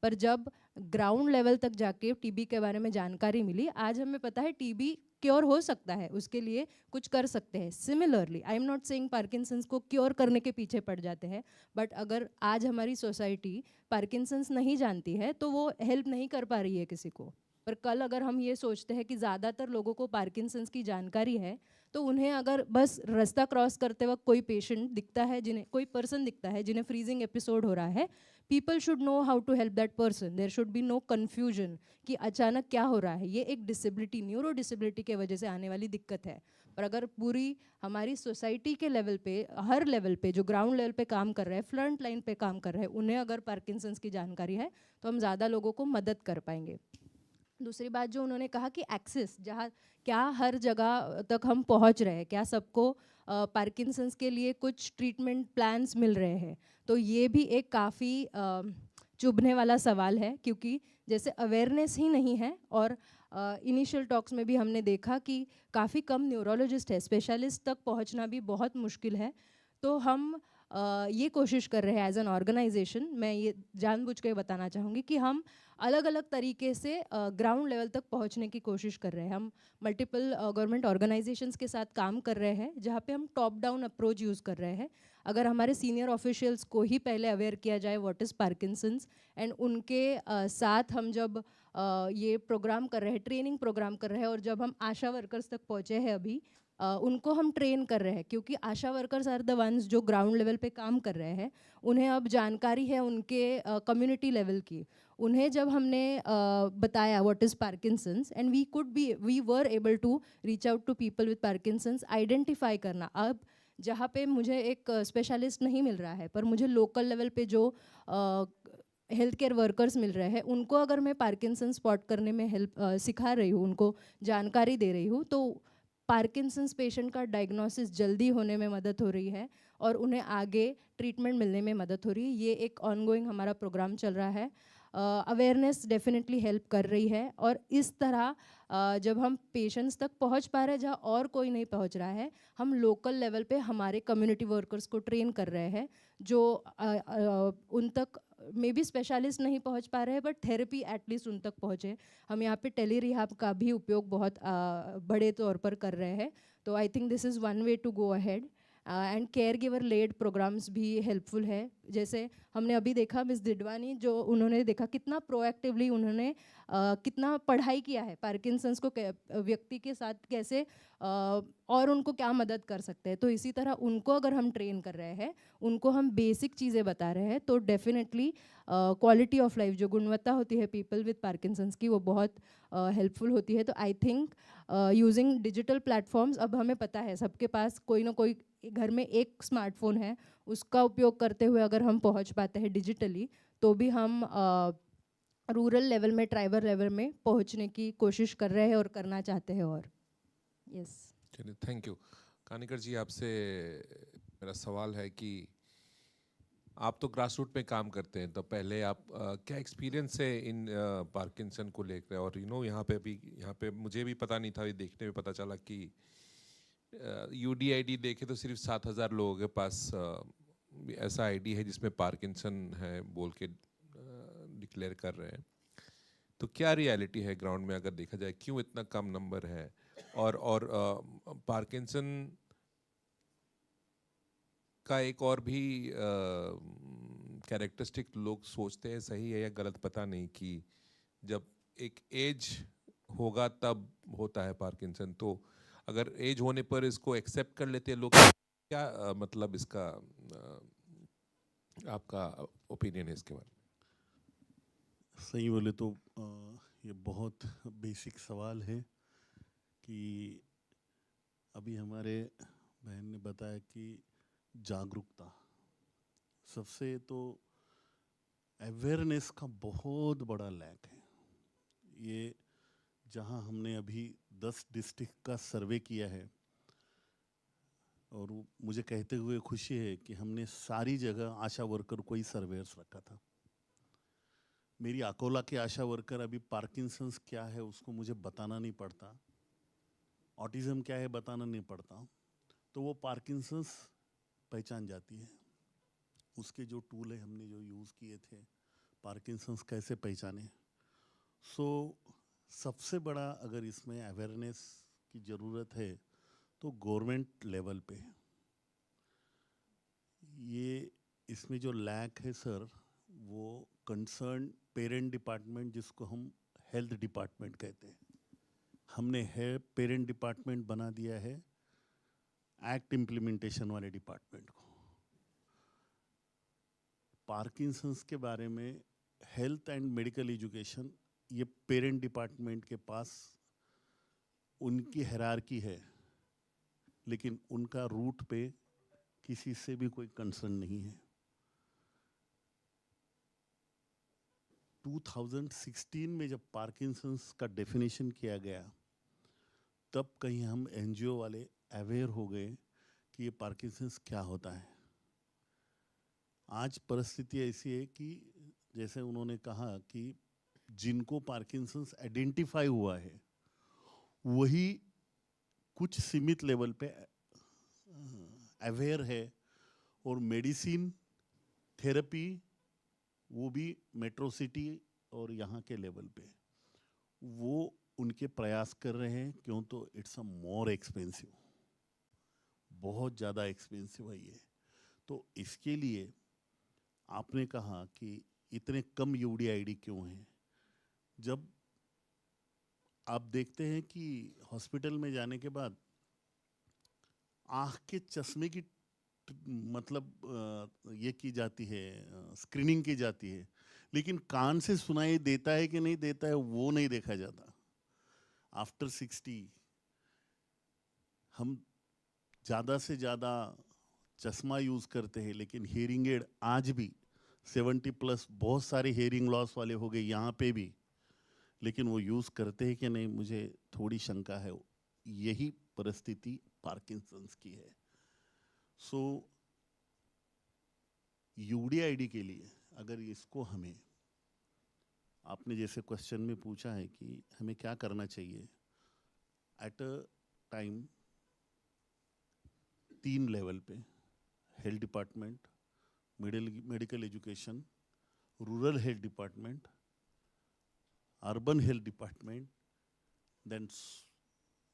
पर जब ग्राउंड लेवल तक जाके टीबी के बारे में जानकारी मिली, आज हमें पता है टीबी क्योर हो सकता है, उसके लिए कुछ कर सकते हैं. Similarly, I am not saying Parkinson's को क्योर करने के पीछे पड़ जाते हैं, बट अगर आज हमारी सोसाइटी पार्किंसंस नहीं जानती है तो वो हेल्प नहीं कर पा रही है किसी को. पर कल अगर हम ये सोचते हैं कि ज़्यादातर लोगों को पार्किंसंस की जानकारी है, तो उन्हें अगर बस रास्ता क्रॉस करते वक्त कोई पेशेंट दिखता है, जिन्हें कोई पर्सन दिखता है जिन्हें फ्रीजिंग एपिसोड हो रहा है, people should know how to help that person. There should be no confusion कि अचानक क्या हो रहा है. ये एक डिसेबिलिटी, न्यूरो डिसेबिलिटी के वजह से आने वाली दिक्कत है. पर अगर पूरी हमारी सोसाइटी के लेवल पे, हर लेवल पे, जो ग्राउंड लेवल पे काम कर रहे हैं, फ्रंट लाइन पे काम कर रहे हैं, उन्हें अगर पार्किंसंस की जानकारी है तो हम ज़्यादा लोगों को मदद कर पाएंगे. दूसरी बात जो उन्होंने कहा कि एक्सेस, जहाँ क्या हर जगह तक हम पहुँच रहे हैं, क्या सबको पार्किंसंस के लिए कुछ ट्रीटमेंट प्लान्स मिल रहे हैं. तो ये भी एक काफ़ी चुभने वाला सवाल है, क्योंकि जैसे अवेयरनेस ही नहीं है. और इनिशियल टॉक्स में भी हमने देखा कि काफ़ी कम न्यूरोलॉजिस्ट है, स्पेशलिस्ट तक पहुंचना भी बहुत मुश्किल है. तो हम ये कोशिश कर रहे हैं एज एन ऑर्गेनाइजेशन. मैं ये जानबूझ के बताना चाहूँगी कि हम अलग अलग तरीके से ग्राउंड लेवल तक पहुंचने की कोशिश कर रहे हैं. हम मल्टीपल गवर्नमेंट ऑर्गेनाइजेशंस के साथ काम कर रहे हैं, जहाँ पे हम टॉप डाउन अप्रोच यूज़ कर रहे हैं. अगर हमारे सीनियर ऑफिशियल्स को ही पहले अवेयर किया जाए व्हाट इज़ पार्किंसंस, एंड उनके साथ हम जब ये प्रोग्राम कर रहे हैं, ट्रेनिंग प्रोग्राम कर रहे हैं, और जब हम आशा वर्कर्स तक पहुँचे हैं अभी, उनको हम ट्रेन कर रहे हैं, क्योंकि आशा वर्कर्स आर द वंस जो ग्राउंड लेवल पे काम कर रहे हैं. उन्हें अब जानकारी है उनके कम्युनिटी लेवल की. उन्हें जब हमने बताया what is Parkinson's, and we were able to reach out to people with Parkinson's, identify करना. अब जहाँ पे मुझे एक स्पेशलिस्ट नहीं मिल रहा है, पर मुझे लोकल लेवल पे जो हेल्थ केयर वर्कर्स मिल रहे हैं, उनको अगर मैं पार्किंसन स्पॉट करने में हेल्प सिखा रही हूँ, उनको जानकारी दे रही हूँ, तो पार्किंसंस पेशेंट का डायग्नोसिस जल्दी होने में मदद हो रही है और उन्हें आगे ट्रीटमेंट मिलने में मदद हो रही है. ये एक ऑनगोइंग हमारा प्रोग्राम चल रहा है. अवेयरनेस डेफिनेटली हेल्प कर रही है, और इस तरह जब हम पेशेंट्स तक पहुंच पा रहे हैं जहां और कोई नहीं पहुंच रहा है, हम लोकल लेवल पे हमारे कम्युनिटी वर्कर्स को ट्रेन कर रहे हैं, जो उन तक मे बी स्पेशलिस्ट नहीं पहुंच पा रहे हैं, बट थेरेपी एटलीस्ट उन तक पहुंचे. हम यहाँ पे टेली रिहाब का भी उपयोग बहुत बड़े तौर पर कर रहे हैं. तो I think this is one way to go ahead. And caregiver led programs भी हेल्पफुल है। जैसे हमने अभी देखा मिस दिडवानी, जो उन्होंने देखा कितना प्रोएक्टिवली उन्होंने कितना पढ़ाई किया है पार्किंसंस को व्यक्ति के साथ कैसे और उनको क्या मदद कर सकते हैं। तो इसी तरह उनको अगर हम ट्रेन कर रहे हैं, उनको हम बेसिक चीज़ें बता रहे हैं, तो डेफिनेटली क्वालिटी ऑफ लाइफ जो गुणवत्ता होती है पीपल विद पार्किंसंस की, वो बहुत हेल्पफुल होती है। तो I think using digital platforms, अब हमें पता है सबके पास कोई ना कोई घर में एक स्मार्टफोन है, उसका उपयोग करते हुए अगर हम पहुंच पाते हैं डिजिटली, तो भी हम रूरल लेवल में, ट्राइबल लेवल में पहुंचने की कोशिश कर रहे हैं और करना चाहते हैं। और यस, चलिए, थैंक यू। कानिकर जी, आपसे मेरा सवाल है कि आप तो ग्रास रूट में काम करते हैं, तो पहले आप क्या एक्सपीरियंस है इन पार्किंसन को लेकर? और यहाँ पे मुझे भी पता नहीं था, ये देखने में पता चला कि UDID देखे तो सिर्फ 7,000 लोगों के पास ऐसा ID है जिसमें पार्किंसन है बोल के डिक्लेयर कर रहे हैं। तो क्या रियलिटी है ग्राउंड में अगर देखा जाए, क्यों इतना कम नंबर है? और पार्किंसन का एक और भी कैरेक्टरिस्टिक लोग सोचते हैं, सही है या गलत पता नहीं, कि जब एक एज होगा तब होता है पार्किंसन, तो अगर एज होने पर इसको एक्सेप्ट कर लेते हैं लोग, क्या मतलब इसका आपका ओपिनियन है इसके बारे में? सही बोले तो ये बहुत बेसिक सवाल है कि अभी हमारे बहन ने बताया कि जागरूकता, सबसे तो अवेयरनेस का बहुत बड़ा लैक है। ये जहां हमने अभी 10 डिस्ट्रिक्ट का सर्वे किया है, और मुझे कहते हुए खुशी है कि हमने सारी जगह आशा वर्कर को ही सर्वेयर्स रखा था। मेरी अकोला के आशा वर्कर अभी पार्किंसंस क्या है उसको मुझे बताना नहीं पड़ता, ऑटिज्म क्या है बताना नहीं पड़ता, तो वो पार्किंसंस पहचान जाती है। उसके जो टूल है हमने जो यूज़ किए थे, पार्किंसंस कैसे पहचाने। सो सबसे बड़ा अगर इसमें अवेयरनेस की ज़रूरत है तो गवर्नमेंट लेवल पे ये इसमें जो लैक है सर, वो कंसर्न पेरेंट डिपार्टमेंट, जिसको हम हेल्थ डिपार्टमेंट कहते हैं, हमने है पेरेंट डिपार्टमेंट बना दिया है एक्ट इम्प्लीमेंटेशन वाले डिपार्टमेंट को। पार्किंसंस के बारे में हेल्थ एंड मेडिकल एजुकेशन ये पेरेंट डिपार्टमेंट के पास उनकी हायरार्की है, लेकिन उनका रूट पे किसी से भी कोई कंसर्न नहीं है। 2016 में जब पार्किंसंस का डेफिनेशन किया गया, तब कहीं हम NGO वाले अवेयर हो गए कि ये पार्किंसंस क्या होता है। आज परिस्थिति ऐसी है कि जैसे उन्होंने कहा कि जिनको पार्किंसंस आइडेंटिफाई हुआ है वही कुछ सीमित लेवल पे अवेयर है, और मेडिसिन थेरेपी वो भी मेट्रो सिटी और यहाँ के लेवल पे वो उनके प्रयास कर रहे हैं। क्यों? तो इट्स अ मोर एक्सपेंसिव, बहुत ज़्यादा एक्सपेंसिव है ये। तो इसके लिए आपने कहा कि इतने कम UDID क्यों हैं? जब आप देखते हैं कि हॉस्पिटल में जाने के बाद आँख के चश्मे की मतलब ये की जाती है, स्क्रीनिंग की जाती है, लेकिन कान से सुनाई देता है कि नहीं देता है वो नहीं देखा जाता। आफ्टर 60 हम ज़्यादा से ज़्यादा चश्मा यूज़ करते हैं, लेकिन हियरिंग एड आज भी 70+ बहुत सारे हियरिंग लॉस वाले हो गए यहाँ पे भी, लेकिन वो यूज़ करते हैं कि नहीं, मुझे थोड़ी शंका है। यही परिस्थिति पार्किंसंस की है। सो UDID के लिए अगर इसको हमें, आपने जैसे क्वेश्चन में पूछा है कि हमें क्या करना चाहिए, एट अ टाइम 3 लेवल पे, health department, medical education, rural health department, urban health department, then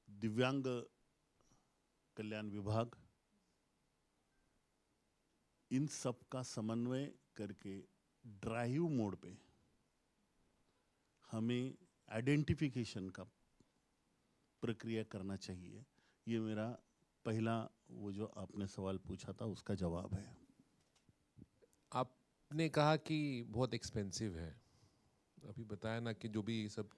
दिव्यांग कल्याण विभाग, इन सब का समन्वय करके ड्राइव मोड पे हमें आइडेंटिफिकेशन का प्रक्रिया करना चाहिए। ये मेरा पहला वो जो आपने सवाल पूछा था उसका जवाब है। आपने कहा कि बहुत एक्सपेंसिव है, अभी बताया ना कि जो भी सब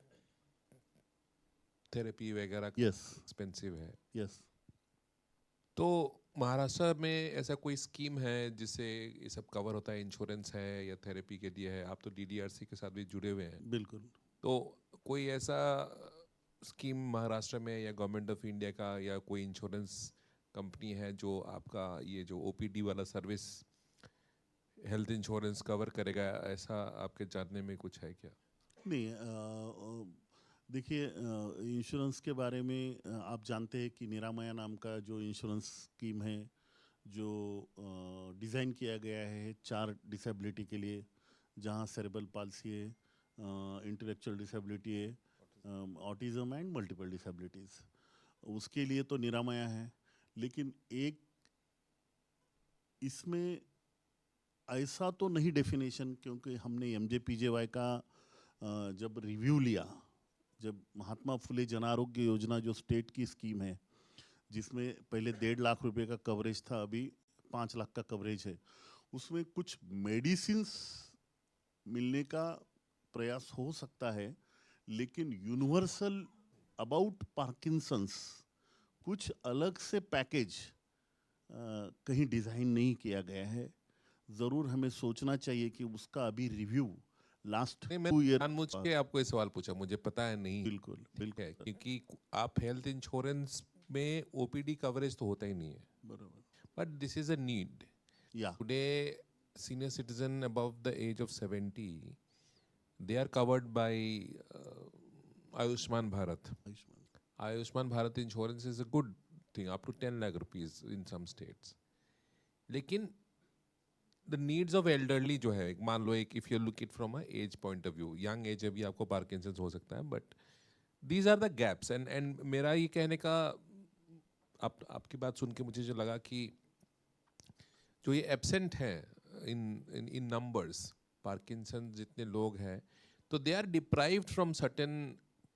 थेरेपी वगैरह एक्सपेंसिव है। यस। तो महाराष्ट्र में ऐसा कोई स्कीम है जिससे ये सब कवर होता है, इंश्योरेंस है या थेरेपी के लिए है? आप तो DDRC के साथ भी जुड़े हुए हैं। बिल्कुल। तो कोई ऐसा स्कीम महाराष्ट्र में या गवर्नमेंट ऑफ इंडिया का या कोई इंश्योरेंस कंपनी है जो आपका ये जो OPD वाला सर्विस हेल्थ इंश्योरेंस कवर करेगा, ऐसा आपके जानने में कुछ है क्या? नहीं, देखिए इंश्योरेंस के बारे में आप जानते हैं कि निरामया नाम का जो इंश्योरेंस स्कीम है जो डिज़ाइन किया गया है 4 डिसेबिलिटी के लिए, जहां सेरेब्रल पाल्सी है, इंटेलेक्चुअल डिसेबिलिटी है, ऑटिज़म एंड मल्टीपल डिसेबिलिटीज़, उसके लिए तो निरामया है। लेकिन एक इसमें ऐसा तो नहीं डेफिनेशन, क्योंकि हमने MJPJY का जब रिव्यू लिया, जब महात्मा फुले जन आरोग्य योजना जो स्टेट की स्कीम है जिसमें पहले 1.5 लाख रुपए का कवरेज था, अभी 5 लाख का कवरेज है, उसमें कुछ मेडिसिन्स मिलने का प्रयास हो सकता है, लेकिन यूनिवर्सल अबाउट पार्किंसंस कुछ अलग से पैकेज कहीं डिज़ाइन नहीं किया गया है। ज़रूर हमें सोचना चाहिए कि उसका अभी रिव्यू लास्ट 2 ईयर। मुझे आपको ये सवाल पूछा, मुझे पता है नहीं। बिल्कुल बिल्कुल है, क्योंकि आप हेल्थ इंश्योरेंस में OPD कवरेज तो होता ही नहीं है, बराबर, but this is a need. Today senior citizen above the age of 70 they are covered by Ayushman Bharat. Ayushman Bharat insurance is a good thing up to 10 lakh rupees in some states. लेकिन the needs of elderly जो है, मान लो एक if you look it from a age point of view, young age अभी आपको Parkinson's हो सकता है, but these are the gaps and मेरा ये कहने का आपकी बात सुन के मुझे जो लगा कि जो ये एब्सेंट है in numbers, पार्किंसन जितने लोग हैं, तो they are deprived from certain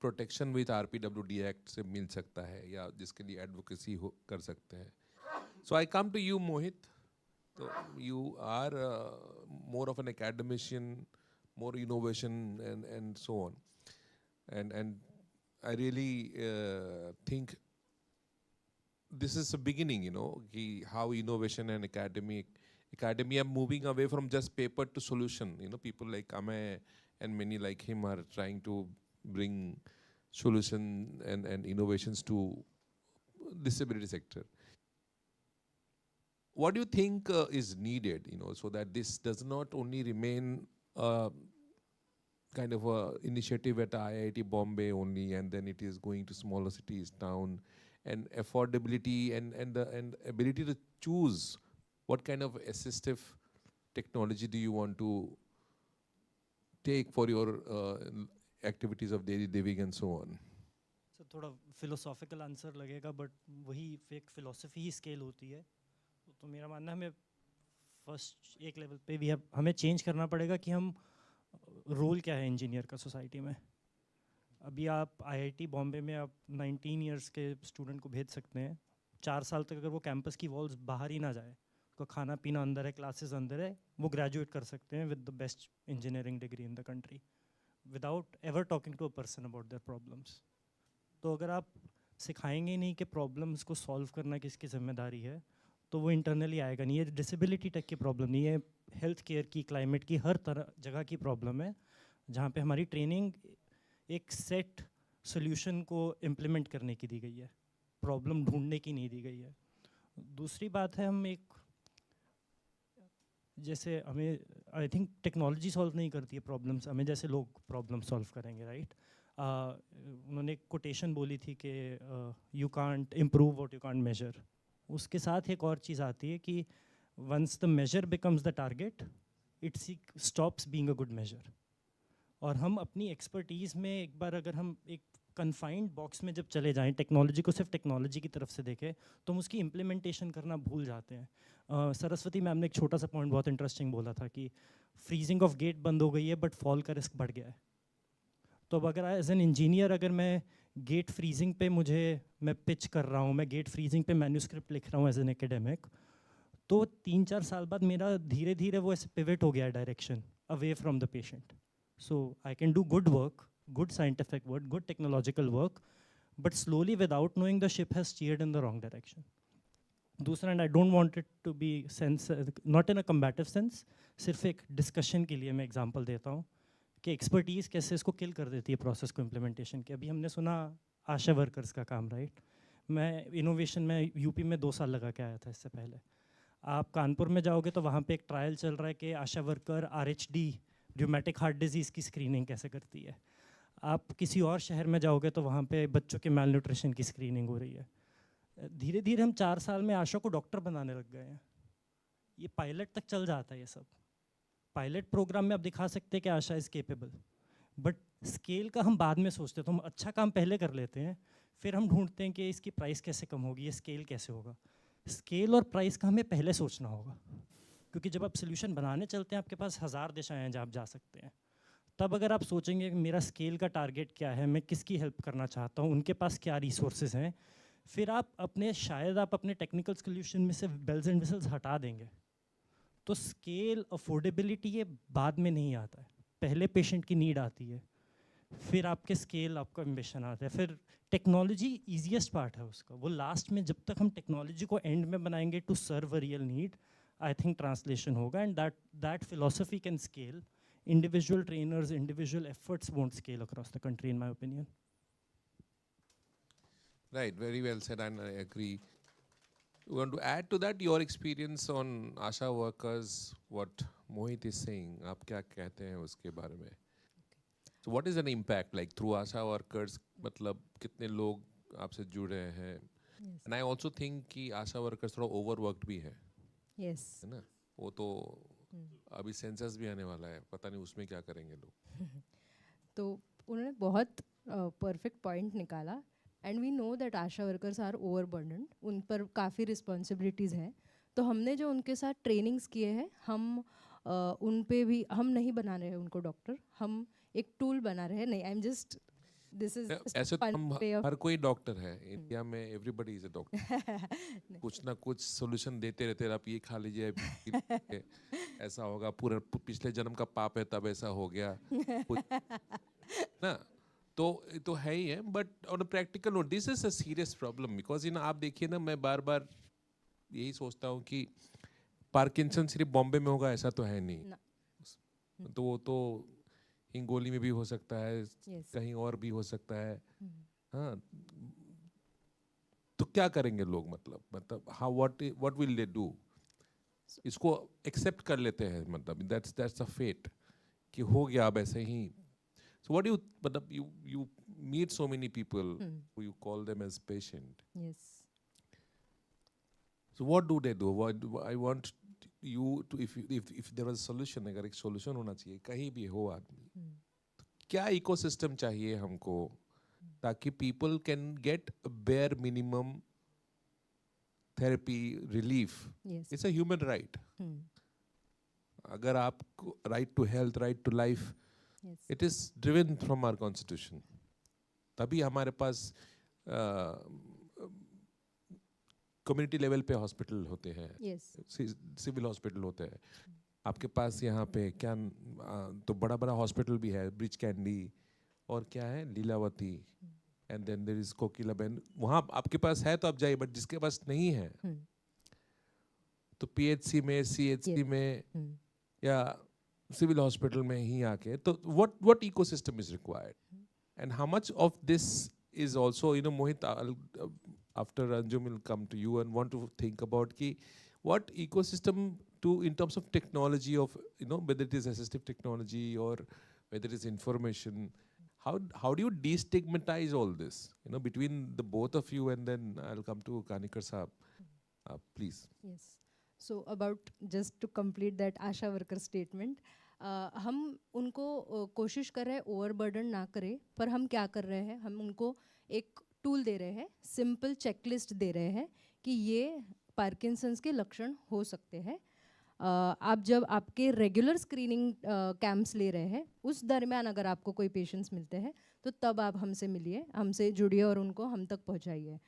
protection with RPWD act से मिल सकता है या जिसके लिए एडवोकेसी कर सकते हैं। सो आई कम टू यू मोहित, तो you are more of an academician, more innovation and so on, and I really think this is a beginning, you know, how innovation and academia moving away from just paper to solution. You know, people like Amay and many like him are trying to bring solution and innovations to disability sector. What do you think is needed, you know, so that this does not only remain kind of a initiative at IIT Bombay only, and then it is going to smaller cities, town, and affordability and the ability to choose what kind of assistive technology do you want to take for your activities of daily living and so on? So थोड़ा philosophical answer लगेगा, but वही एक philosophy ही scale होती है। तो मेरा मानना है हमें फर्स्ट एक लेवल पे भी हमें चेंज करना पड़ेगा कि हम रोल क्या है इंजीनियर का सोसाइटी में। अभी आप IIT बॉम्बे में आप 19 इयर्स के स्टूडेंट को भेज सकते हैं, 4 साल तक अगर वो कैंपस की वॉल्स बाहर ही ना जाए, उसका खाना पीना अंदर है, क्लासेस अंदर है, वो ग्रेजुएट कर सकते हैं with the best engineering degree in the country without ever talking to a person about their problems. तो अगर आप सिखाएंगे नहीं कि प्रॉब्लम्स को सॉल्व करना किसकी जिम्मेदारी है, तो वो इंटरनली आएगा नहीं। ये डिसेबिलिटी तक की प्रॉब्लम नहीं है, हेल्थ केयर की, क्लाइमेट की, हर तरह जगह की प्रॉब्लम है, जहाँ पे हमारी ट्रेनिंग एक सेट सोल्यूशन को इम्प्लीमेंट करने की दी गई है, प्रॉब्लम ढूंढने की नहीं दी गई है। दूसरी बात है, हम एक जैसे हमें आई थिंक टेक्नोलॉजी सॉल्व नहीं करती है प्रॉब्लम्स, हमें जैसे लोग प्रॉब्लम सॉल्व करेंगे, राइट। उन्होंने एक कोटेशन बोली थी कि you can't improve what you can't measure. उसके साथ एक और चीज़ आती है कि once the measure becomes the target, it stops being a good measure. और हम अपनी एक्सपर्टीज़ में एक बार अगर हम एक कन्फाइंड बॉक्स में जब चले जाएं, टेक्नोलॉजी को सिर्फ टेक्नोलॉजी की तरफ से देखें, तो हम उसकी इम्प्लीमेंटेशन करना भूल जाते हैं। सरस्वती मैम ने एक छोटा सा पॉइंट बहुत इंटरेस्टिंग बोला था कि फ्रीजिंग ऑफ गेट बंद हो गई है बट फॉल का रिस्क बढ़ गया है। तो अब अगर एज एन इंजीनियर अगर मैं गेट फ्रीजिंग पे मैं पिच कर रहा हूँ, मैं गेट फ्रीजिंग पे मैन्यूस्क्रिप्ट लिख रहा हूँ एज एन एकेडमिक, तो 3-4 साल बाद मेरा धीरे धीरे वो ऐसे पिवट हो गया direction away from the patient. So I can do good work, good scientific work, good technological work, but slowly without knowing the ship has steered in the wrong direction. दूसरा, and I don't want it to be not in a combative sense, सिर्फ एक discussion के लिए मैं example देता हूँ कि expertise कैसे इसको kill कर देती है process को implementation के। अभी हमने सुना आशा वर्कर्स का काम, राइट? मैं इनोवेशन में यूपी में 2 साल लगा के आया था इससे पहले। आप कानपुर में जाओगे तो वहाँ पे एक ट्रायल चल रहा है कि ASHA worker RHD rheumatic heart disease की स्क्रीनिंग कैसे करती है। आप किसी और शहर में जाओगे तो वहाँ पे बच्चों के माल न्यूट्रिशन की स्क्रीनिंग हो रही है। धीरे धीरे हम 4 साल में आशा को डॉक्टर बनाने लग गए हैं। ये पायलट तक चल जाता है, ये सब पायलट प्रोग्राम में आप दिखा सकते हैं कि आशा इज़ केपेबल, बट स्केल का हम बाद में सोचते हैं। तो हम अच्छा काम पहले कर लेते हैं, फिर हम ढूंढते हैं कि इसकी प्राइस कैसे कम होगी, ये स्केल कैसे होगा। स्केल और प्राइस का हमें पहले सोचना होगा, क्योंकि जब आप सोल्यूशन बनाने चलते हैं आपके पास 1000 दिशाएँ हैं जहाँ आप जा सकते हैं। तब अगर आप सोचेंगे कि मेरा स्केल का टारगेट क्या है, मैं किसकी हेल्प करना चाहता हूँ, उनके पास क्या रिसोर्सेज हैं, फिर आप अपने टेक्निकल सोल्यूशन में से बेल्स एंड विसल्स हटा देंगे। तो स्केल, अफोर्डेबिलिटी ये बाद में नहीं आता है, पहले पेशेंट की नीड आती है, फिर आपके स्केल, आपका एम्बिशन आता है, फिर टेक्नोलॉजी ईजिएस्ट पार्ट है उसका। वो लास्ट में जब तक हम टेक्नोलॉजी को एंड में बनाएंगे to serve a real need, I think translation होगा, and that philosophy can scale. Individual trainers, individual efforts won't scale across the country, in my opinion. Right, very well said, and I agree. You want to add to that your experience on ASHA workers, what Mohit is saying? आप क्या कहते हैं उसके बारे में? So what is an impact like through ASHA workers? मतलब कितने लोग आपसे जुड़ रहे हैं? Yes. And I also think कि ASHA workers थोड़ा overworked भी है। Yes. है ना? वो तो अभी सेंसस भी आने वाला है, पता नहीं उसमें क्या करेंगे लोग। तो उन्होंने बहुत परफेक्ट पॉइंट निकाला, and we know that ASHA workers are overburdened, उन पर काफ़ी रिस्पॉन्सिबिलिटीज़ हैं। तो हमने जो उनके साथ ट्रेनिंग्स किए हैं, हम उन पे भी, हम नहीं बना रहे हैं उनको डॉक्टर, हम एक टूल बना रहे हैं। नहीं, I am just this is ऐसे तो हम हर कोई डॉक्टर है इंडिया में, एवरीबॉडी इज अ डॉक्टर। कुछ ना कुछ सॉल्यूशन देते रहते हैं, आप ये खा लीजिए ऐसा होगा, पूरा पिछले जन्म का पाप है तब ऐसा हो गया ना, तो है ही है। But on a practical note this is a serious problem, because आप देखिए ना, मैं बार बार यही सोचता हूँ कि पार्किंसन सिर्फ बॉम्बे में होगा ऐसा तो है नहीं। तो वो तो हिंगोली में भी हो सकता है, कहीं और भी हो सकता है। हाँ, तो क्या करेंगे लोग? मतलब how what will they do? इसको एक्सेप्ट कर लेते हैं, मतलब दैट्स अ फेट कि हो गया अब ऐसे ही। सो व्हाट यू मतलब you meet so many people who you call them as patient. Yes. So what do they do? I want you to, if there was a solution, अगर एक solution होना चाहिए, कहीं भी हो आदमी, तो क्या ecosystem चाहिए हमको ताकि people can get a bare minimum therapy relief? Yes. It's a human right. अगर आपको right to health, right to life, yes, it is driven from our constitution. तभी हमारे पास कम्युनिटी लेवल पे हॉस्पिटल होते हैं, सिविल हॉस्पिटल होते हैं। आपके पास यहाँ पे क्या तो बड़ा बड़ा हॉस्पिटल भी है, ब्रिज कैंडी और क्या है Lilavati, and then there is Kokilaben. वहाँ आपके पास है तो आप जाइए, बट जिसके पास नहीं है तो पीएचसी में, सीएचसी में या सिविल हॉस्पिटल में ही आके, तो what ecosystem is required and how much of this is also, Mohit, after Anjum will come to you and want to think about what ecosystem in terms of technology of, whether it is assistive technology or whether it is information, how do you destigmatize all this, between the both of you, and then I'll come to Kanikar Saab. Please. Yes. So about, just to complete that ASHA worker statement, हम उनको कोशिश कर रहे हैं overburden ना करें, पर हम क्या कर रहे हैं, हम उनको एक टूल दे रहे हैं, सिंपल चेकलिस्ट दे रहे हैं कि ये पार्किंसंस के लक्षण हो सकते हैं। आप जब आपके रेगुलर स्क्रीनिंग कैंप्स ले रहे हैं, उस दरमियान अगर आपको कोई पेशेंट्स मिलते हैं तो तब आप हमसे मिलिए, हमसे जुड़िए और उनको हम तक पहुंचाइए।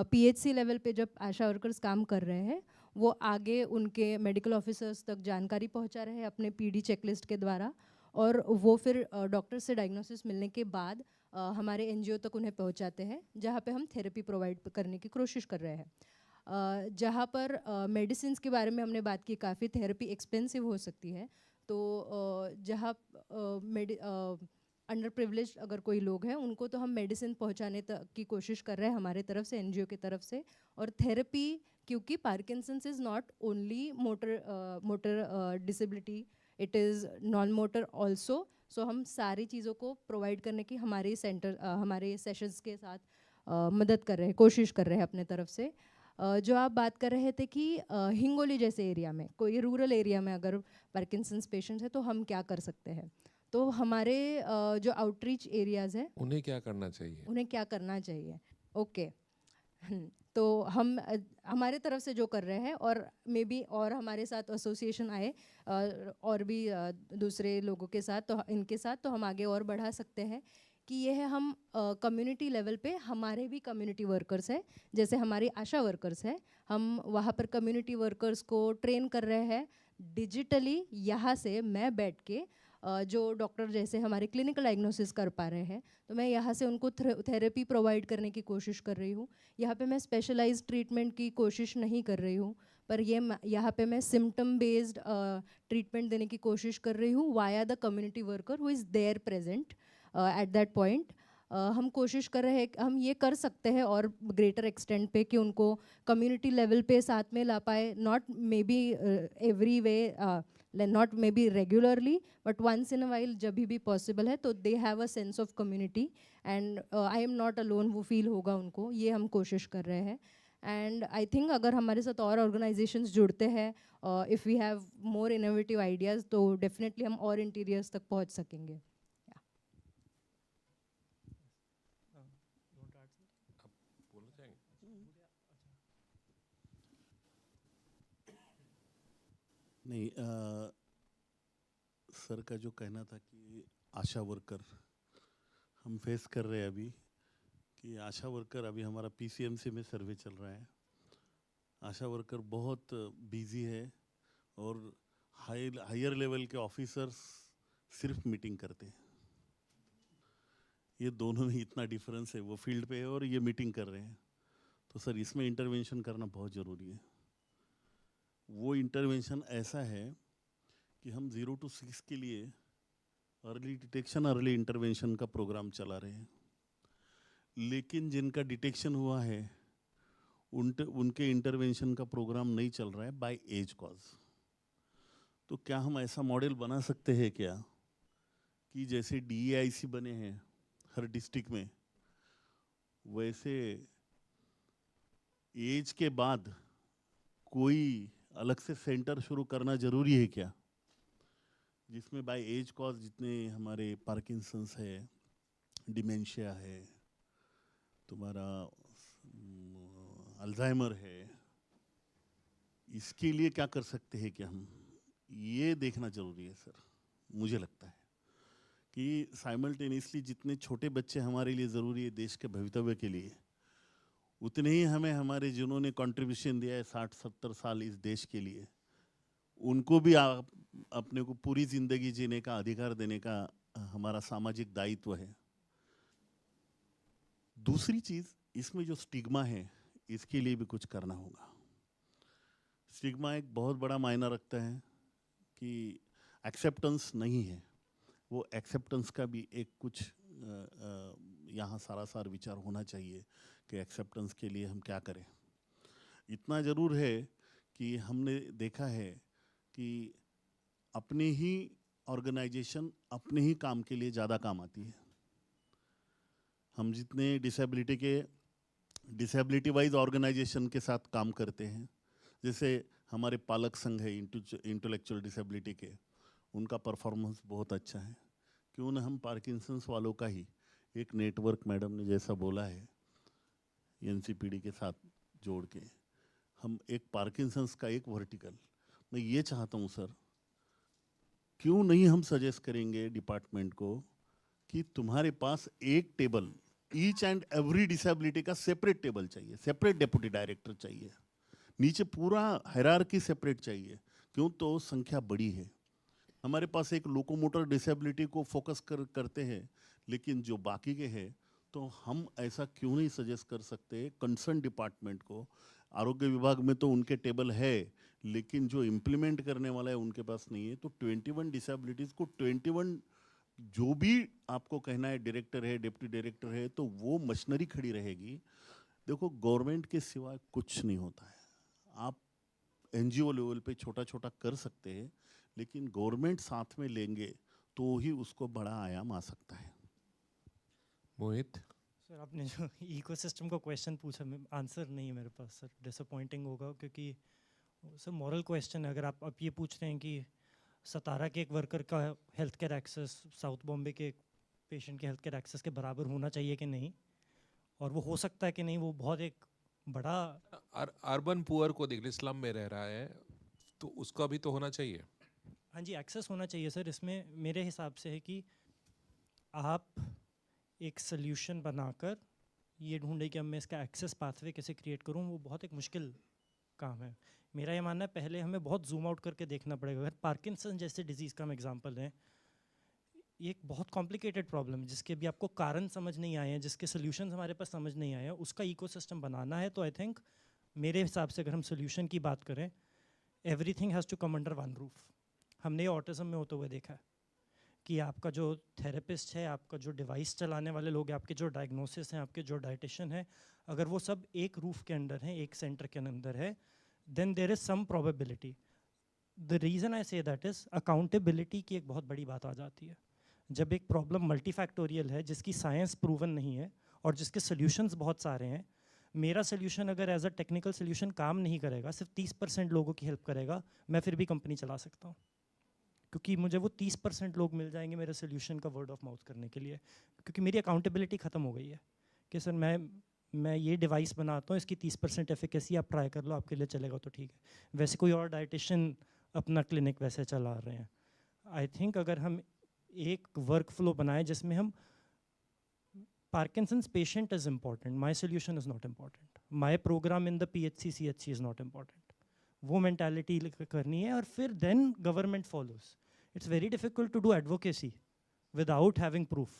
PHC लेवल पे जब आशा वर्कर्स काम कर रहे हैं, वो आगे उनके मेडिकल ऑफिसर्स तक जानकारी पहुंचा रहे हैं अपने PD चेकलिस्ट के द्वारा, और वो फिर डॉक्टर से डायग्नोसिस मिलने के बाद हमारे NGO तक उन्हें पहुंचाते हैं, जहाँ पे हम थेरेपी प्रोवाइड करने की कोशिश कर रहे हैं। जहाँ पर मेडिसिन्स के बारे में हमने बात की, काफ़ी थेरेपी एक्सपेंसिव हो सकती है, तो जहाँ अंडर प्रिविलेज अगर कोई लोग हैं, उनको तो हम मेडिसिन पहुँचाने की कोशिश कर रहे हैं हमारे तरफ से, NGO की तरफ से। और थेरेपी, क्योंकि Parkinson's is not only motor disability, it is non motor also, so हम सारी चीज़ों को प्रोवाइड करने की हमारे सेंटर हमारे सेशंस के साथ मदद कर रहे हैं, कोशिश कर रहे हैं अपने तरफ से। जो आप बात कर रहे थे कि हिंगोली जैसे एरिया में, कोई रूरल एरिया में अगर पार्किंसंस पेशेंट्स है तो हम क्या कर सकते हैं, तो हमारे जो आउटरीच एरियाज़ है, उन्हें क्या करना चाहिए, उन्हें क्या करना चाहिए, ओके। तो हम हमारे तरफ से जो कर रहे हैं, और मे बी और हमारे साथ एसोसिएशन आए और भी दूसरे लोगों के साथ, तो इनके साथ तो हम आगे और बढ़ा सकते हैं कि यह हम कम्युनिटी लेवल पे, हमारे भी कम्युनिटी वर्कर्स है, जैसे हमारी आशा वर्कर्स है, हम वहाँ पर कम्युनिटी वर्कर्स को ट्रेन कर रहे हैं डिजिटली। यहाँ से मैं बैठ के जो डॉक्टर जैसे हमारे क्लिनिकल डायग्नोसिस कर पा रहे हैं, तो मैं यहाँ से उनको थेरेपी प्रोवाइड करने की कोशिश कर रही हूँ। यहाँ पे मैं स्पेशलाइज्ड ट्रीटमेंट की कोशिश नहीं कर रही हूँ, पर यहाँ पे मैं सिम्टम बेस्ड ट्रीटमेंट देने की कोशिश कर रही हूँ via the community worker who is there present at that point. हम कोशिश कर रहे हैं, हम ये कर सकते हैं और ग्रेटर एक्सटेंट पे कि उनको कम्युनिटी लेवल पे साथ में ला पाए, not maybe every way, not maybe regularly, but once in a while जब भी पॉसिबल है, तो they have a sense of community and I am not alone, वो फील होगा उनको, ये हम कोशिश कर रहे हैं। एंड आई थिंक अगर हमारे साथ और ऑर्गेनाइजेशंस जुड़ते हैं, if we have more innovative ideas, तो डेफिनेटली हम और इंटीरियर्स तक पहुँच सकेंगे। नहीं, सर का जो कहना था कि आशा वर्कर हम फेस कर रहे हैं अभी, कि आशा वर्कर, अभी हमारा PCMC में सर्वे चल रहा है, आशा वर्कर बहुत बिजी है और हायर लेवल के ऑफिसर्स सिर्फ मीटिंग करते हैं। ये दोनों में इतना डिफरेंस है, वो फील्ड पे है और ये मीटिंग कर रहे हैं, तो सर इसमें इंटरवेंशन करना बहुत ज़रूरी है। वो इंटरवेंशन ऐसा है कि हम 0 to 6 के लिए अर्ली डिटेक्शन, अर्ली इंटरवेंशन का प्रोग्राम चला रहे हैं, लेकिन जिनका डिटेक्शन हुआ है उनके इंटरवेंशन का प्रोग्राम नहीं चल रहा है बाय एज कॉज। तो क्या हम ऐसा मॉडल बना सकते हैं क्या कि जैसे DAIC बने हैं हर डिस्ट्रिक्ट में, वैसे एज के बाद कोई अलग से सेंटर शुरू करना जरूरी है क्या, जिसमें बाय एज कॉज जितने हमारे पार्किंसंस है, डिमेंशिया है, तुम्हारा अल्जाइमर है, इसके लिए क्या कर सकते हैं क्या हम, ये देखना जरूरी है सर। मुझे लगता है कि साइमल्टेनियसली जितने छोटे बच्चे हमारे लिए ज़रूरी है देश के भवितव्य के लिए, उतने ही हमें हमारे जिन्होंने कंट्रीब्यूशन दिया है 60-70 साल इस देश के लिए, उनको भी अपने को पूरी ज़िंदगी जीने का अधिकार देने का हमारा सामाजिक दायित्व है। दूसरी चीज़, इसमें जो स्टिग्मा है, इसके लिए भी कुछ करना होगा। स्टिग्मा एक बहुत बड़ा मायना रखता है कि एक्सेप्टेंस नहीं है, वो एक्सेप्टेंस का भी एक कुछ यहाँ सारासार विचार होना चाहिए कि एक्सेप्टेंस के लिए हम क्या करें। इतना ज़रूर है कि हमने देखा है कि अपने ही ऑर्गेनाइजेशन अपने ही काम के लिए ज़्यादा काम आती है। हम जितने डिसेबिलिटी वाइज ऑर्गेनाइजेशन के साथ काम करते हैं, जैसे हमारे पालक संघ है इंटेलेक्चुअल डिसेबिलिटी के, उनका परफॉर्मेंस बहुत अच्छा है। क्यों ना हम पार्किंसंस वालों का ही एक नेटवर्क, मैडम ने जैसा बोला है, एनसीपीडी के साथ जोड़ के हम एक पार्किंसंस का एक वर्टिकल, मैं ये चाहता हूँ सर, क्यों नहीं हम सजेस्ट करेंगे डिपार्टमेंट को कि तुम्हारे पास एक table, each and every disability का सेपरेट टेबल चाहिए, सेपरेट डेप्यूटी डायरेक्टर चाहिए, नीचे पूरा हायरार्की सेपरेट चाहिए। क्यों? तो संख्या बड़ी है। हमारे पास एक लोकोमोटर डिसेबिलिटी को फोकस करते हैं, लेकिन जो बाकी के हैं, तो हम ऐसा क्यों नहीं सजेस्ट कर सकते कंसर्न डिपार्टमेंट को? आरोग्य विभाग में तो उनके टेबल है, लेकिन जो इम्प्लीमेंट करने वाला है उनके पास नहीं है। तो 21 डिसेबिलिटीज़ को 21 जो भी आपको कहना है, डायरेक्टर है, डिप्टी डायरेक्टर है, तो वो मशीनरी खड़ी रहेगी। देखो, गवर्नमेंट के सिवा कुछ नहीं होता है। आप एनजीओ लेवल पे छोटा छोटा कर सकते हैं, लेकिन गवर्नमेंट साथ में लेंगे तो ही उसको बड़ा आयाम आ सकता है। मोहित सर, आपने जो इकोसिस्टम का क्वेश्चन पूछा, आंसर नहीं है मेरे पास सर, डिसअपॉइंटिंग होगा, क्योंकि सर मॉरल क्वेश्चन है। अगर आप ये पूछ रहे हैं कि सतारा के एक वर्कर का health care access south Bombay के पेशेंट के हेल्थ केयर एक्सेस के बराबर होना चाहिए कि नहीं, और वो हो सकता है कि नहीं, वो बहुत एक बड़ा अर्बन पुअर को देख ले, स्लम में रह रहा है, तो उसका भी तो होना चाहिए। हाँ जी, एक्सेस होना चाहिए सर। इसमें मेरे हिसाब से है कि आप एक सोल्यूशन बनाकर ये ढूंढे कि अब मैं इसका एक्सेस पाथवे कैसे क्रिएट करूँ, वो बहुत एक मुश्किल काम है। मेरा ये मानना है पहले हमें बहुत जूम आउट करके देखना पड़ेगा। अगर पार्किंसन जैसे डिजीज़ का हम एग्जांपल लें, ये एक बहुत कॉम्प्लिकेटेड प्रॉब्लम है जिसके भी आपको कारण समझ नहीं आए हैं, जिसके सोल्यूशन हमारे पास समझ नहीं आए हैं, उसका इकोसिस्टम बनाना है। तो आई थिंक मेरे हिसाब से अगर हम सोल्यूशन की बात करें, everything has to come under one roof. हमने ऑटिज्म में होते हुए देखा है कि आपका जो थेरेपिस्ट है, आपका जो डिवाइस चलाने वाले लोग हैं, आपके जो डायग्नोसिस हैं, आपके जो डाइटिशियन है, अगर वो सब एक रूफ के अंदर हैं, एक सेंटर के अंदर है, then there is some probability. The reason I say that is accountability की एक बहुत बड़ी बात आ जाती है। जब एक प्रॉब्लम मल्टीफैक्टोरियल है, जिसकी साइंस प्रूवन नहीं है और जिसके सोल्यूशंस बहुत सारे हैं, मेरा सोल्यूशन अगर एज अ टेक्निकल सोल्यूशन काम नहीं करेगा, सिर्फ 30% लोगों की हेल्प करेगा, मैं फिर भी कंपनी चला सकता हूँ, क्योंकि मुझे वो 30% लोग मिल जाएंगे मेरे सोल्यूशन का वर्ड ऑफ माउथ करने के लिए, क्योंकि मेरी अकाउंटेबिलिटी ख़त्म हो गई है कि सर मैं ये डिवाइस बनाता हूँ, इसकी 30% एफिकेसी आप ट्राई कर लो, आपके लिए चलेगा तो ठीक है। वैसे कोई और डाइटिशियन अपना क्लिनिक वैसे चला रहे हैं। आई थिंक अगर हम एक वर्क फ्लो बनाए जिसमें हम Parkinson's patient is important, my solution is not important, my program in the PHC CHC is not important. वो मेंटालिटी करनी है और फिर then government follows. It's very difficult to do advocacy without having proof.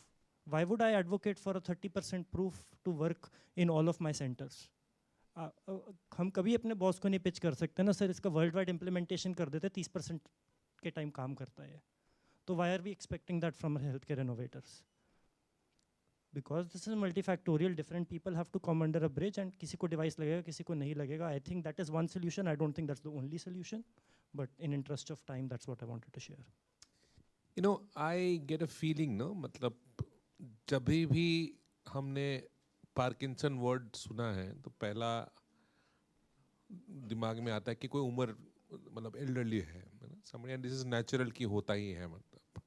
Why would I advocate for a 30% proof to work in all of my centers? हम कभी अपने boss को नहीं पिच कर सकते ना, सर इसका वर्ल्ड वाइड इम्प्लीमेंटेशन कर देते, 30% के टाइम काम करता है, तो why are we expecting that from our healthcare innovators? Because this is multifactorial, different people have to come under a bridge, and किसी को device लगेगा, किसी को नहीं लगेगा. I think that is one solution. I don't think that's the only solution, but in interest of time, that's what I wanted to share. You know, I get a feeling, no, मतलब जब भी हमने Parkinson word सुना है तो पहला दिमाग में आता है कि कोई उम्र मतलब एल्डरली है, समझ, दिस इज नेचुरल कि होता ही है मतलब।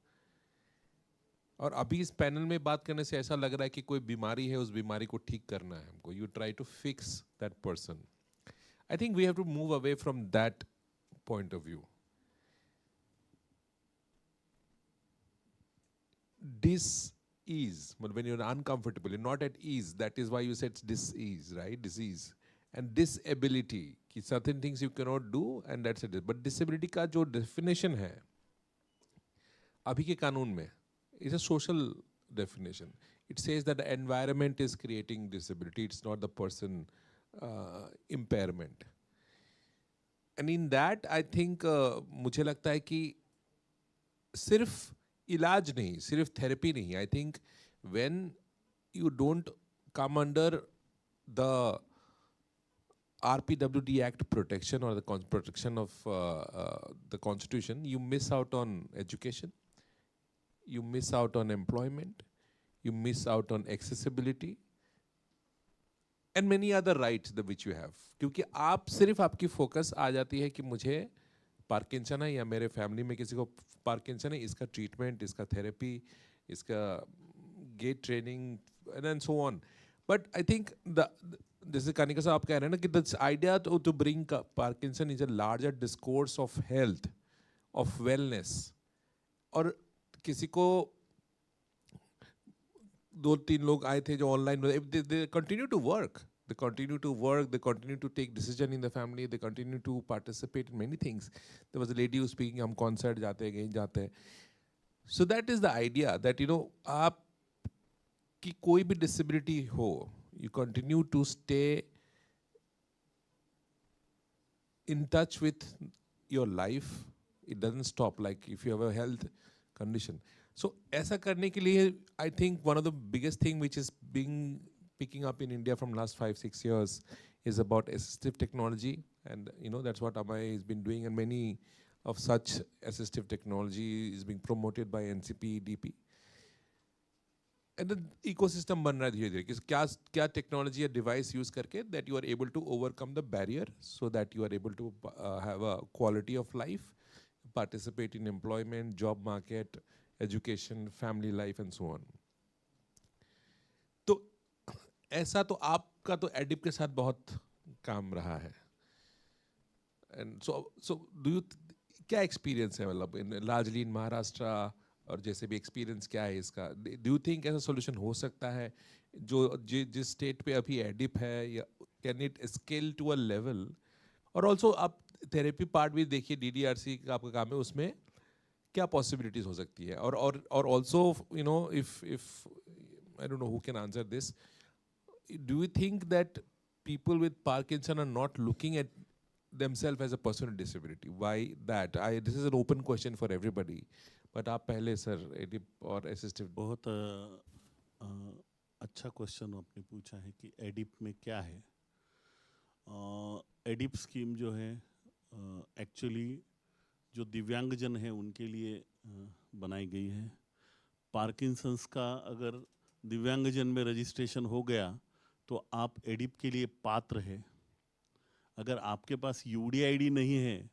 और अभी इस पैनल में बात करने से ऐसा लग रहा है कि कोई बीमारी है, उस बीमारी को ठीक करना है हमको, you try to fix that person. I think we have to move away from that point of view. Dis-ease, but when you're uncomfortable, you're not at ease. That is why you said dis-ease, right? Disease and disability. कि certain things you cannot do, and that's it. But disability का जो definition है अभी के कानून में, is a social definition. It says that the environment is creating disability. It's not the person impairment. And in that, I think मुझे लगता है कि सिर्फ इलाज नहीं, सिर्फ थेरेपी नहीं, I think when you don't come under the RPWD Act protection or the protection of the Constitution, you miss out on education, you miss out on employment, you miss out on accessibility and many other rights which you have. क्योंकि आप सिर्फ आपकी focus आ जाती है कि मुझे Parkinson है या मेरे फैमिली में किसी को पार्किंसन है, इसका ट्रीटमेंट, इसका थेरेपी, इसका gait training and so on. But I think जैसे कानिका साहब आप कह रहे हैं ना कि the idea to bring Parkinson is a larger discourse of health, of wellness. और किसी को 2-3 लोग आए थे जो online, they continue to work, they continue to work, they continue to take decision in the family, they continue to participate in many things. There was a lady who was speaking, हम concert जाते हैं, कहीं जाते हैं. So that is the idea that आप की कोई भी disability हो, you continue to stay in touch with your life. It doesn't stop like if you have a health condition. So ऐसा करने के लिए I think one of the biggest thing which is picking up in India from last 5-6 years is about assistive technology, and that's what Amay has been doing, and many of such assistive technology is being promoted by NCPEDP. And the ecosystem बन रहा है धीरे धीरे कि क्या technology या device use करके that you are able to overcome the barrier so that you are able to have a quality of life, participate in employment, job market, education, family life and so on. तो ऐसा तो आपका तो एडिप के साथ बहुत काम रहा है. And so do you क्या एक्सपीरियंस है मतलब इन लार्जली इन महाराष्ट्र, और जैसे भी एक्सपीरियंस क्या है इसका? डू यू थिंक ऐसा सॉल्यूशन हो सकता है जो जिस स्टेट पे अभी एडिप है, या can it scale to a level? और ऑल्सो आप थेरेपी पार्ट भी देखिए, DDRC का आपका काम है, उसमें क्या पॉसिबिलिटीज हो सकती है? और also if I don't know who can answer this, do you think that people with Parkinson are not looking at themselves as a person with disability? Why that? This is an open question for everybody. But आप पहले sir ADIP और assistive. बहुत अच्छा question आपने पूछा है कि एडिप में क्या है. एडिप स्कीम जो है एक्चुअली जो दिव्यांगजन है उनके लिए बनाई गई है. पार्किंसंस का अगर दिव्यांगजन में रजिस्ट्रेशन हो गया तो आप एडिप के लिए पात्र है. अगर आपके पास UDID नहीं है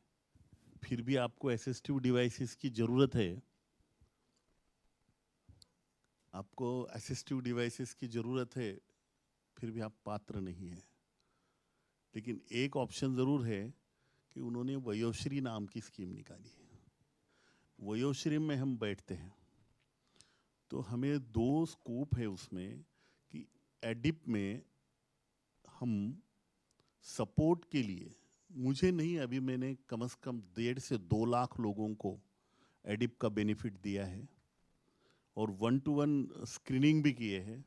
फिर भी आपको असिस्टिव डिवाइसेस की ज़रूरत है. आपको असिस्टिव डिवाइसेस की ज़रूरत है फिर भी आप पात्र नहीं है. लेकिन एक ऑप्शन ज़रूर है कि उन्होंने वयोश्री नाम की स्कीम निकाली है. वयोश्री में हम बैठते हैं तो हमें 2 स्कोप है उसमें कि एडिप में हम सपोर्ट के लिए, मुझे नहीं, अभी मैंने कम से कम 1.5 से 2 लाख लोगों को एडिप का बेनिफिट दिया है और 1-to-1 स्क्रीनिंग भी किए हैं,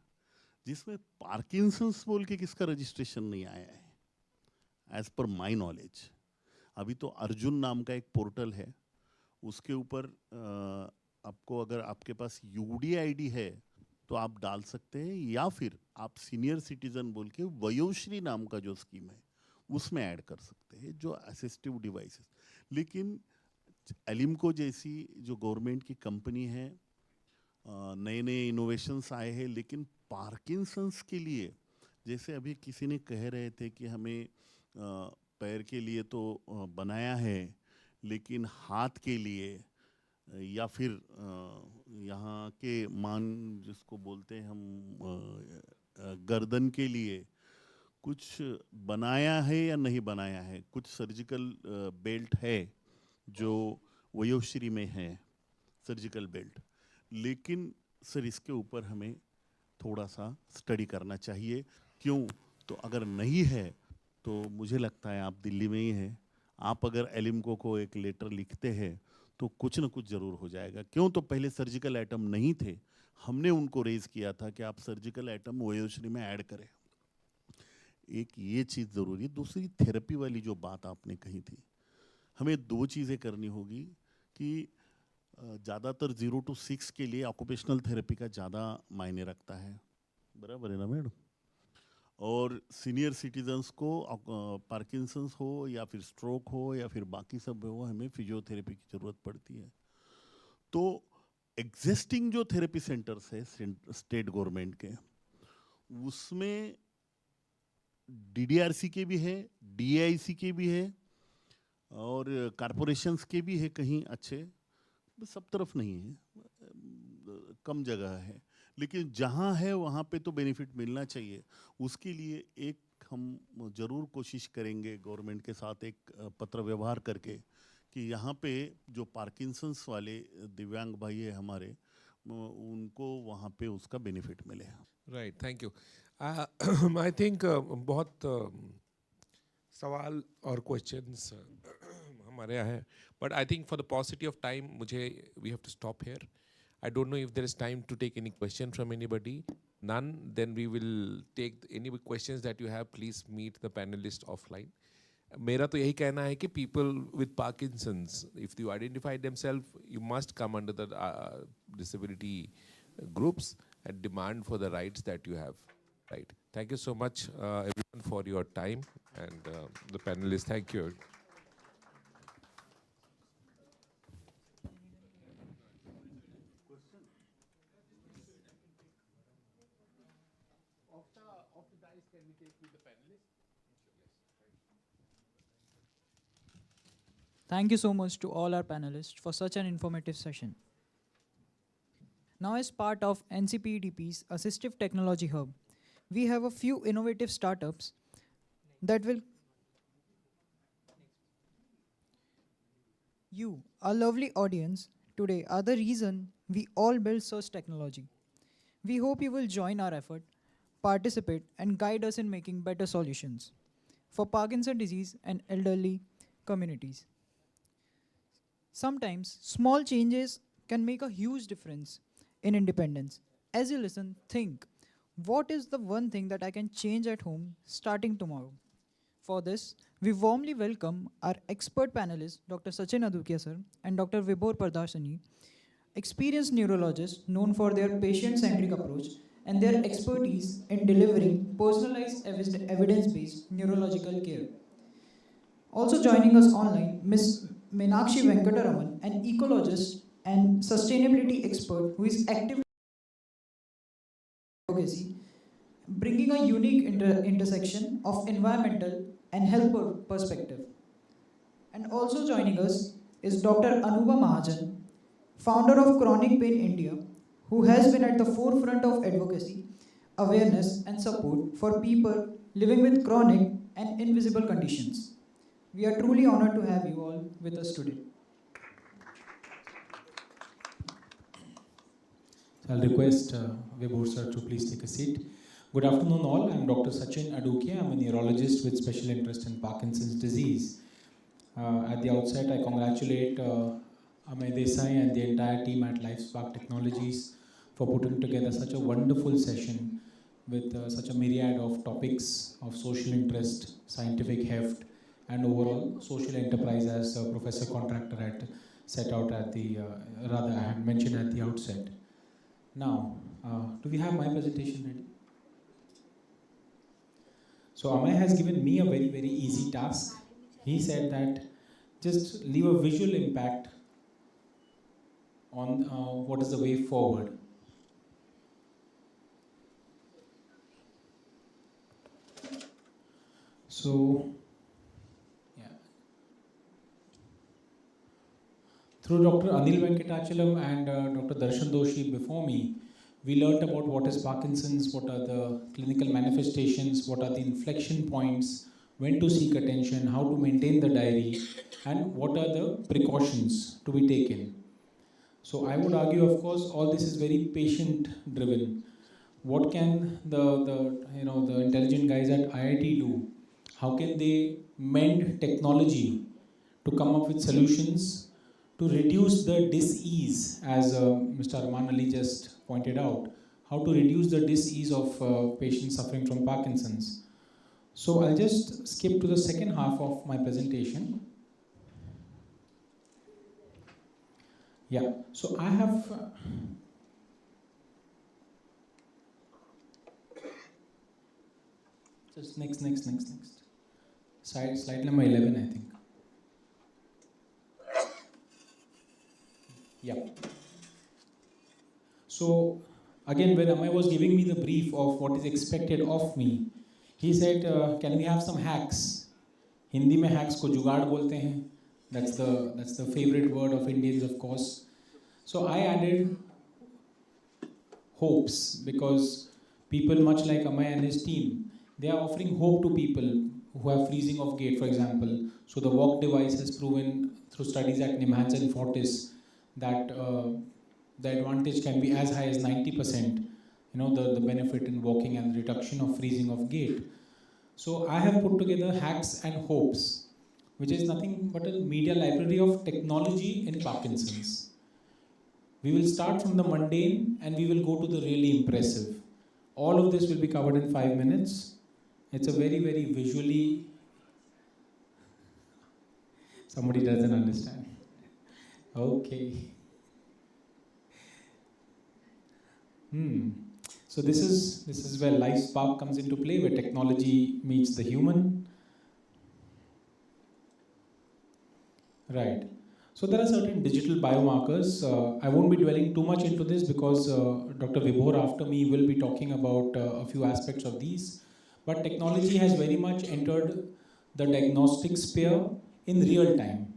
जिसमें पार्किंसंस बोल के किसका रजिस्ट्रेशन नहीं आया है एज पर माई नॉलेज. अभी तो अर्जुन नाम का एक पोर्टल है, उसके ऊपर आपको अगर आपके पास UDID है तो आप डाल सकते हैं, या फिर आप सीनियर सिटीजन बोल के वयोश्री नाम का जो स्कीम है उसमें ऐड कर सकते हैं जो असिस्टिव डिवाइसेस. लेकिन एलिमको जैसी जो गवर्नमेंट की कंपनी है, नए नए इनोवेशंस आए हैं, लेकिन पार्किंसंस के लिए जैसे अभी किसी ने कह रहे थे कि हमें पैर के लिए तो बनाया है, लेकिन हाथ के लिए या फिर यहाँ के मान जिसको बोलते हैं हम गर्दन के लिए कुछ बनाया है या नहीं बनाया है. कुछ सर्जिकल बेल्ट है जो वयोश्री में है, सर्जिकल बेल्ट. लेकिन सर इसके ऊपर हमें थोड़ा सा स्टडी करना चाहिए. क्यों? तो अगर नहीं है तो मुझे लगता है आप दिल्ली में ही हैं, आप अगर एलिमको को एक लेटर लिखते हैं तो कुछ न कुछ ज़रूर हो जाएगा. क्यों? तो पहले सर्जिकल आइटम नहीं थे, हमने उनको रेज किया था कि आप सर्जिकल आइटम वयोश्री में ऐड करें. एक ये चीज़ ज़रूरी है. दूसरी थेरेपी वाली जो बात आपने कही थी, हमें 2 चीज़ें करनी होगी कि ज़्यादातर 0 to 6 के लिए ऑक्यूपेशनल थेरेपी का ज़्यादा मायने रखता है. बराबर है ना मैडम? और सीनियर सिटीजन्स को पार्किंसंस हो या फिर स्ट्रोक हो या फिर बाकी सब हो, हमें फिजियोथेरेपी की ज़रूरत पड़ती है. तो एग्जिस्टिंग जो थेरेपी सेंटर्स है स्टेट गवर्नमेंट के, उसमें DDRC के भी है, DIC के भी है, और कारपोरेशंस के भी है कहीं अच्छे, सब तरफ नहीं है, कम जगह है, लेकिन जहाँ है वहाँ पे तो बेनिफिट मिलना चाहिए। उसके लिए एक हम ज़रूर कोशिश करेंगे गवर्नमेंट के साथ एक पत्र व्यवहार करके कि यहाँ पे जो पार्किंसंस वाले दिव्यांग भाई है हमारे, उनको वहाँ पे उसका बेनिफिट मिले। Right, thank you. I think बहुत सवाल और क्वेश्चंस हमारे यहाँ है, but I think for the paucity of time मुझे we have to stop here. I don't know if there is time to take any question from anybody. None, then we will take any questions that you have. Please meet the panelists offline. मेरा तो यही कहना है कि people with Parkinson's, if you identify themselves, you must come under the disability groups and demand for the rights that you have. Right. Thank you so much, everyone, for your time, and the panelists. Thank you. Thank you so much to all our panelists for such an informative session. Now, as part of NCPEDP's Assistive Technology Hub, we have a few innovative startups that will. You, our lovely audience, today are the reason we all build such technology. We hope you will join our effort, participate, and guide us in making better solutions for Parkinson's disease and elderly communities. Sometimes small changes can make a huge difference in independence. As you listen, think, what is the one thing that I can change at home starting tomorrow? For this, we warmly welcome our expert panelists, Dr. Sachin Adukia sir and Dr. Vibhor Pardashani, experienced neurologists known for their patient-centric approach and their expertise in delivering personalized evidence-based neurological care. Also joining us online, Ms. Meenakshi Venkataraman, an ecologist and sustainability expert who is actively advocacy, bringing a unique intersection of environmental and health perspective. And also joining us is Dr. Anuba Mahajan, founder of Chronic Pain India, who has been at the forefront of advocacy, awareness and support for people living with chronic and invisible conditions. We are truly honored to have you all with us today. I'll request Vibhor sir to please take a seat. Good afternoon all, I'm Dr. Sachin Adukia. I'm a neurologist with special interest in Parkinson's disease. At the outset, I congratulate Amay Desai and the entire team at Lifespark Technologies for putting together such a wonderful session with such a myriad of topics of social interest, scientific heft, and overall social enterprise, as Professor Contractor had set out at the, rather I had mentioned at the outset. Now, do we have my presentation ready? So Amay has given me a very, very easy task. He said that just leave a visual impact on what is the way forward. So, yeah. Through Dr. Anil Venkatachalam and Dr. Darshan Doshi before me, we learnt about what is Parkinson's, what are the clinical manifestations, what are the inflection points, when to seek attention, how to maintain the diary, and what are the precautions to be taken. So I would argue, of course, all this is very patient-driven. What can the intelligent guys at IIT do? How can they mend technology to come up with solutions to reduce the dis-ease, as Mr. Arman Ali just pointed out, how to reduce the dis-ease of patients suffering from Parkinson's. So I'll just skip to the second half of my presentation. Yeah, so I have just next. Slide number 11, I think. Yeah. So again, when Amay was giving me the brief of what is expected of me, he said, can we have some hacks? Hindi mein hacks ko jugaad bolte hain. That's the favorite word of Indians, of course. So I added hopes, because people much like Amay and his team, they are offering hope to people who have freezing of gait, for example. So the walk device has proven through studies at Mphasis Foundation that the advantage can be as high as 90%, the benefit in walking and reduction of freezing of gait. So I have put together hacks and hopes, which is nothing but a media library of technology in Parkinson's. We will start from the mundane and we will go to the really impressive. All of this will be covered in 5 minutes. It's a very, very visually... Somebody doesn't understand. Okay. So this is where Lifespark comes into play, where technology meets the human. Right. So there are certain digital biomarkers. I won't be dwelling too much into this because Dr. Vibhor after me will be talking about a few aspects of these. But technology has very much entered the diagnostic sphere in real time.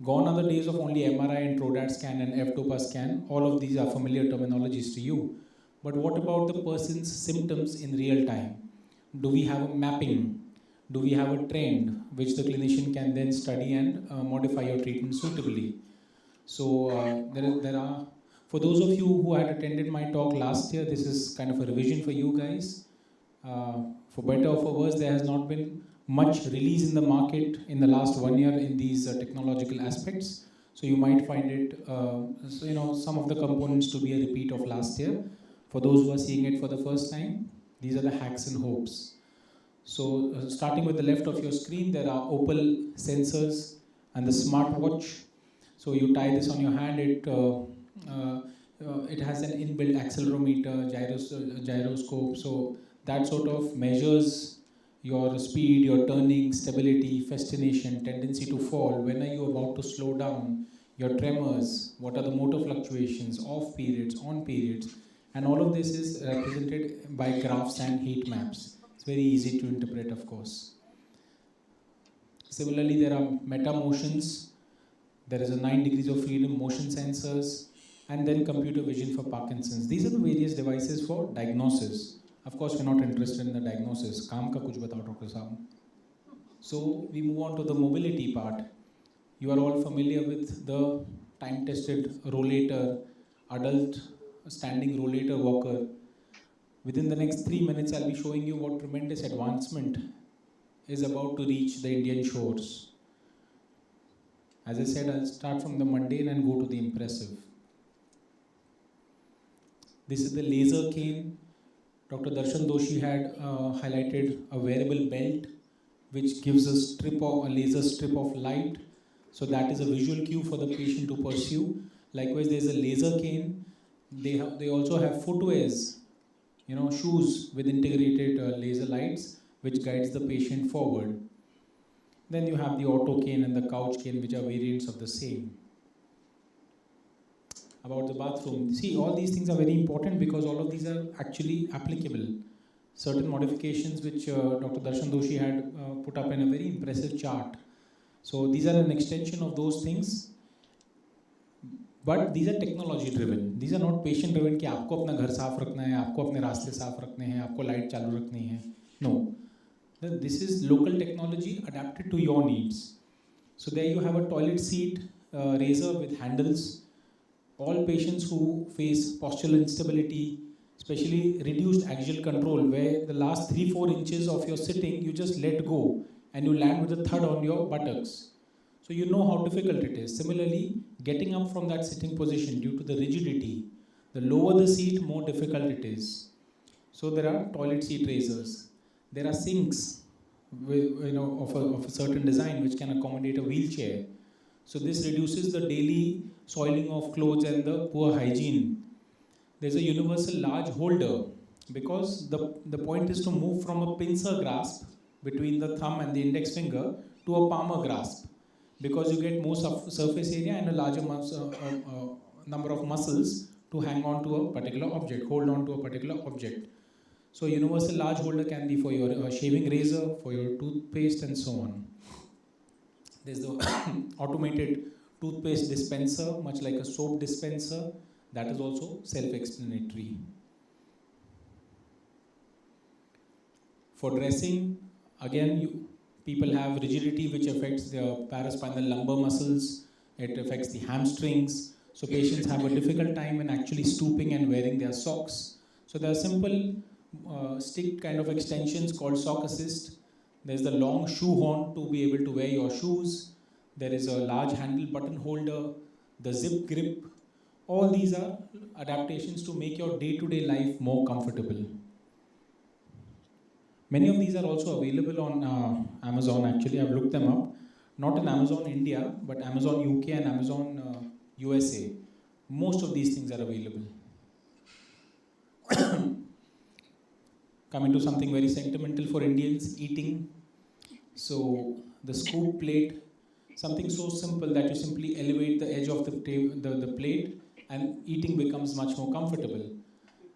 Gone are the days of only MRI and Trodat scan and F-DOPA scan. All of these are familiar terminologies to you. But what about the person's symptoms in real time? Do we have a mapping? Do we have a trend which the clinician can then study and modify your treatment suitably? So there are, for those of you who had attended my talk last year, this is kind of a revision for you guys. For better or for worse, there has not been much release in the market in the last 1 year in these technological aspects. So you might find it, some of the components to be a repeat of last year. For those who are seeing it for the first time, these are the hacks and hopes. So starting with the left of your screen, there are Opal sensors and the smartwatch. So you tie this on your hand, it has an inbuilt accelerometer, gyroscope. So that sort of measures your speed, your turning, stability, fascination, tendency to fall. When are you about to slow down? Your tremors, what are the motor fluctuations, off periods, on periods. And all of this is represented by graphs and heat maps. It's very easy to interpret, of course. Similarly, there are meta motions. There is a 9 degrees of freedom motion sensors, and then computer vision for Parkinson's. These are the various devices for diagnosis. Of course, we're not interested in the diagnosis. Kaam ka kuch batao, Dr. Saab. So we move on to the mobility part. You are all familiar with the time-tested rollator, adult standing rollator walker. Within the next 3 minutes, I'll be showing you what tremendous advancement is about to reach the Indian shores. As I said, I'll start from the mundane and go to the impressive. This is the laser cane. Dr. Darshan Doshi had highlighted a wearable belt which gives a laser strip of light. So that is a visual cue for the patient to pursue. Likewise, there's a laser cane. They also have footwears, shoes with integrated laser lights which guides the patient forward. Then you have the auto cane and the couch cane, which are variants of the same. About the bathroom, see, all these things are very important because all of these are actually applicable. Certain modifications which Dr. Darshan Doshi had put up in a very impressive chart. So these are an extension of those things, but these are technology driven. These are not patient driven कि आपको अपना घर साफ रखना है, आपको अपने रास्ते साफ रखने हैं, आपको लाइट चालू रखनी है. No. This is local technology adapted to your needs. So there you have a toilet seat razor with handles. All patients who face postural instability, especially reduced axial control, where the last 3-4 inches of your sitting, you just let go and you land with a thud on your buttocks. So you know how difficult it is. Similarly, getting up from that sitting position due to the rigidity, the lower the seat, more difficult it is. So there are toilet seat razors. There are sinks of a certain design which can accommodate a wheelchair. So this reduces the daily soiling of clothes and the poor hygiene. There's a universal large holder because the point is to move from a pincer grasp between the thumb and the index finger to a palmar grasp, because you get more surface area and a larger number of muscles to hang on to a particular object, hold on to a particular object. So universal large holder can be for your shaving razor, for your toothpaste and so on. There's the automated toothpaste dispenser, much like a soap dispenser. That is also self-explanatory. For dressing, again, people have rigidity which affects their paraspinal lumbar muscles. It affects the hamstrings. So patients have a difficult time in actually stooping and wearing their socks. So there are simple stick kind of extensions called sock assist. There's the long shoe horn to be able to wear your shoes. There is a large handle button holder, the zip grip. All these are adaptations to make your day-to-day life more comfortable. Many of these are also available on Amazon. Actually, I've looked them up. Not in Amazon India, but Amazon UK and Amazon USA. Most of these things are available. Coming to something very sentimental for Indians, eating. So the scoop plate, something so simple that you simply elevate the edge of the plate and eating becomes much more comfortable.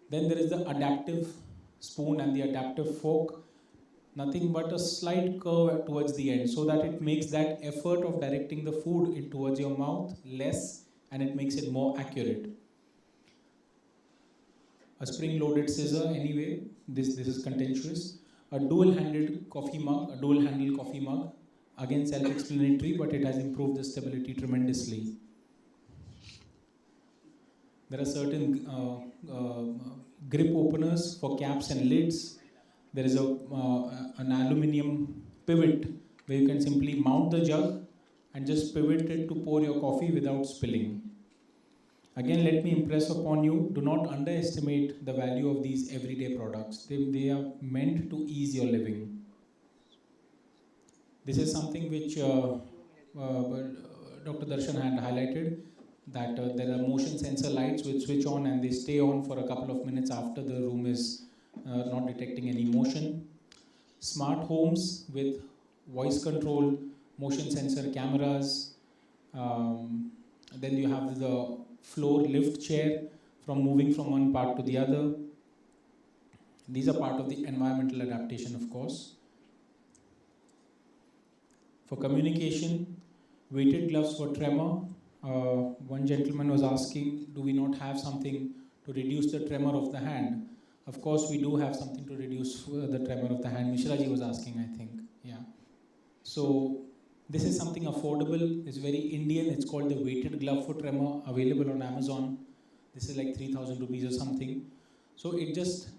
Then there is the adaptive spoon and the adaptive fork. Nothing but a slight curve towards the end so that it makes that effort of directing the food in towards your mouth less and it makes it more accurate. A spring-loaded scissor anyway, this is contentious. A dual-handled coffee mug, again self-explanatory, but it has improved the stability tremendously. There are certain grip openers for caps and lids. There is an aluminium pivot where you can simply mount the jug and just pivot it to pour your coffee without spilling. Again, let me impress upon you, do not underestimate the value of these everyday products. They are meant to ease your living. This is something which Dr. Darshan had highlighted, that there are motion sensor lights which switch on and they stay on for a couple of minutes after the room is not detecting any motion. Smart homes with voice control, motion sensor cameras. Then you have the floor lift chair from moving from one part to the other. These are part of the environmental adaptation, of course. For communication, weighted gloves for tremor. One gentleman was asking, do we not have something to reduce the tremor of the hand? Of course, we do have something to reduce the tremor of the hand. Mishraji was asking, I think. Yeah. So this is something affordable. It's very Indian. It's called the weighted glove for tremor, available on Amazon. This is like 3,000 rupees or something. So it just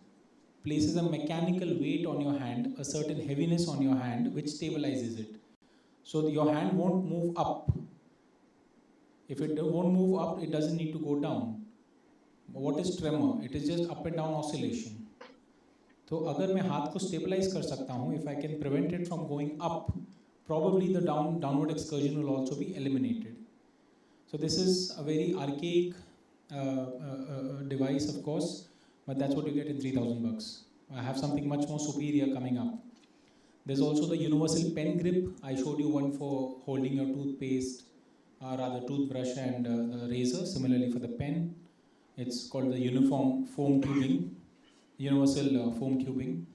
places a mechanical weight on your hand, a certain heaviness on your hand, which stabilizes it. So your hand won't move up. If it won't move up, it doesn't need to go down. What is tremor? It is just up and down oscillation. So अगर मैं हाथ को stabilize कर सकता हूँ, if I can prevent it from going up, probably the downward excursion will also be eliminated. So this is a very archaic device, of course, but that's what you get in 3,000 bucks. I have something much more superior coming up. There's also the universal pen grip. I showed you one for holding your toothpaste, rather toothbrush and the razor. Similarly for the pen, it's called the universal foam tubing.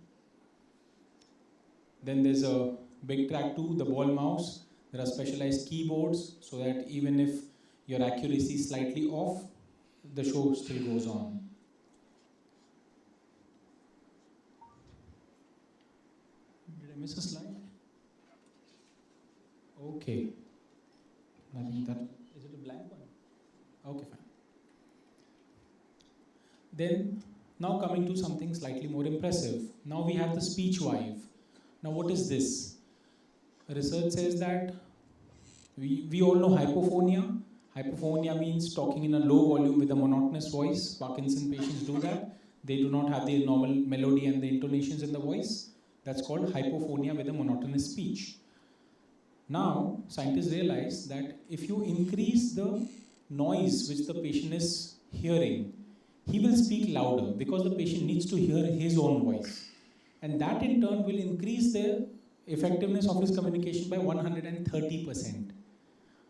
Then there's a big track 2, the ball mouse. There are specialized keyboards so that even if your accuracy is slightly off, the show still goes on. Did I miss a slide? Okay. Nothing that. Is it a blank one? Okay, fine. Then, now coming to something slightly more impressive. Now we have the speech vive. Now what is this? Research says that we all know hypophonia. Hypophonia means talking in a low volume with a monotonous voice. Parkinson patients do that. They do not have the normal melody and the intonations in the voice. That's called hypophonia with a monotonous speech. Now, scientists realize that if you increase the noise which the patient is hearing, he will speak louder because the patient needs to hear his own voice. And that in turn will increase the effectiveness of his communication by 130%.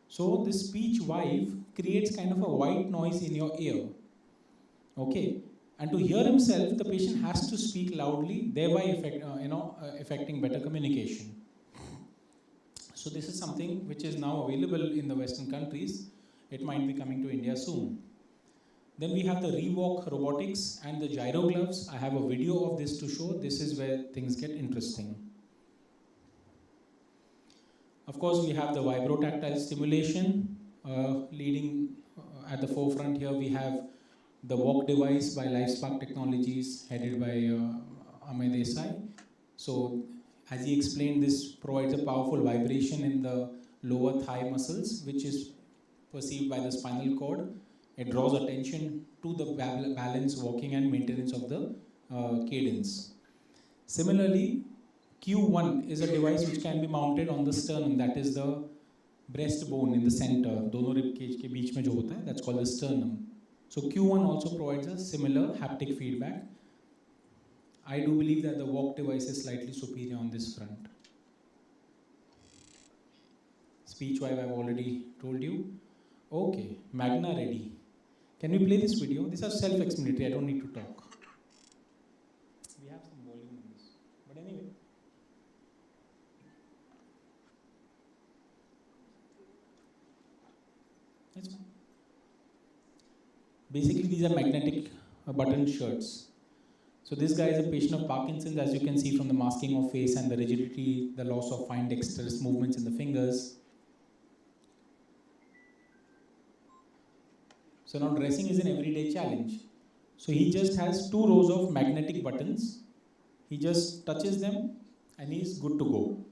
So this speech vive creates kind of a white noise in your ear. Okay. And to hear himself, the patient has to speak loudly, thereby affecting better communication. So this is something which is now available in the Western countries. It might be coming to India soon. Then we have the Rewalk robotics and the gyro gloves. I have a video of this to show. This is where things get interesting. Of course, we have the vibrotactile stimulation. Leading at the forefront here, we have the walk device by Lifespark Technologies, headed by Amay Desai. So, as he explained, this provides a powerful vibration in the lower thigh muscles, which is perceived by the spinal cord. It draws attention to the balance, walking, and maintenance of the cadence. Similarly, Q1 is a device which can be mounted on the sternum, that is the breastbone in the center, dono rib cage ke beech mein jo hota hai, that's called the sternum. So Q1 also provides a similar haptic feedback. I do believe that the walk device is slightly superior on this front. Speech vibe I've already told you. Okay, Magna ready. Can we play this video? These are self-explanatory, I don't need to talk. We have some volume in this. But anyway. That's fine. Basically, these are magnetic button shirts. So this guy is a patient of Parkinson's, as you can see from the masking of face and the rigidity, the loss of fine dexterous movements in the fingers. So now dressing is an everyday challenge. So he just has 2 rows of magnetic buttons. He just touches them and he's good to go.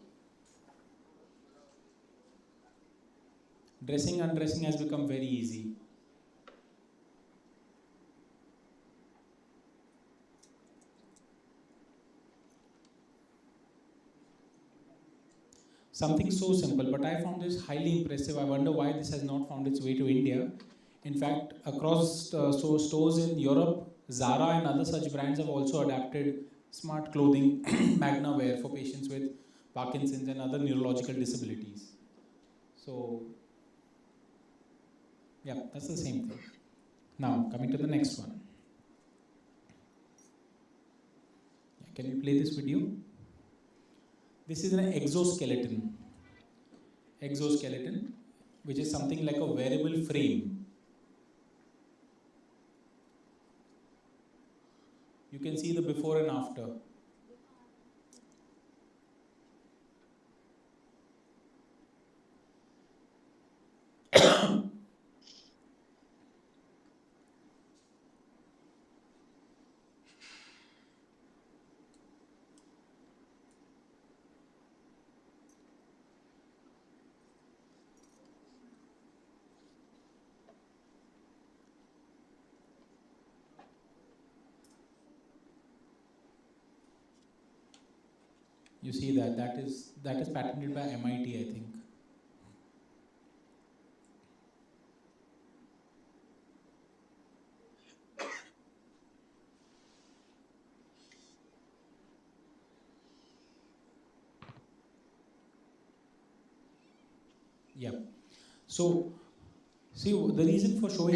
Dressing and undressing has become very easy. Something so simple, but I found this highly impressive. I wonder why this has not found its way to India. In fact, across stores in Europe, Zara and other such brands have also adapted smart clothing, Magna wear for patients with Parkinson's and other neurological disabilities. So, yeah, that's the same thing. Now, coming to the next one. Can you play this video? This is an exoskeleton. Exoskeleton, which is something like a wearable frame. You can see the before and after. You see that is patented by MIT, I think. Yeah. So, see, the reason for showing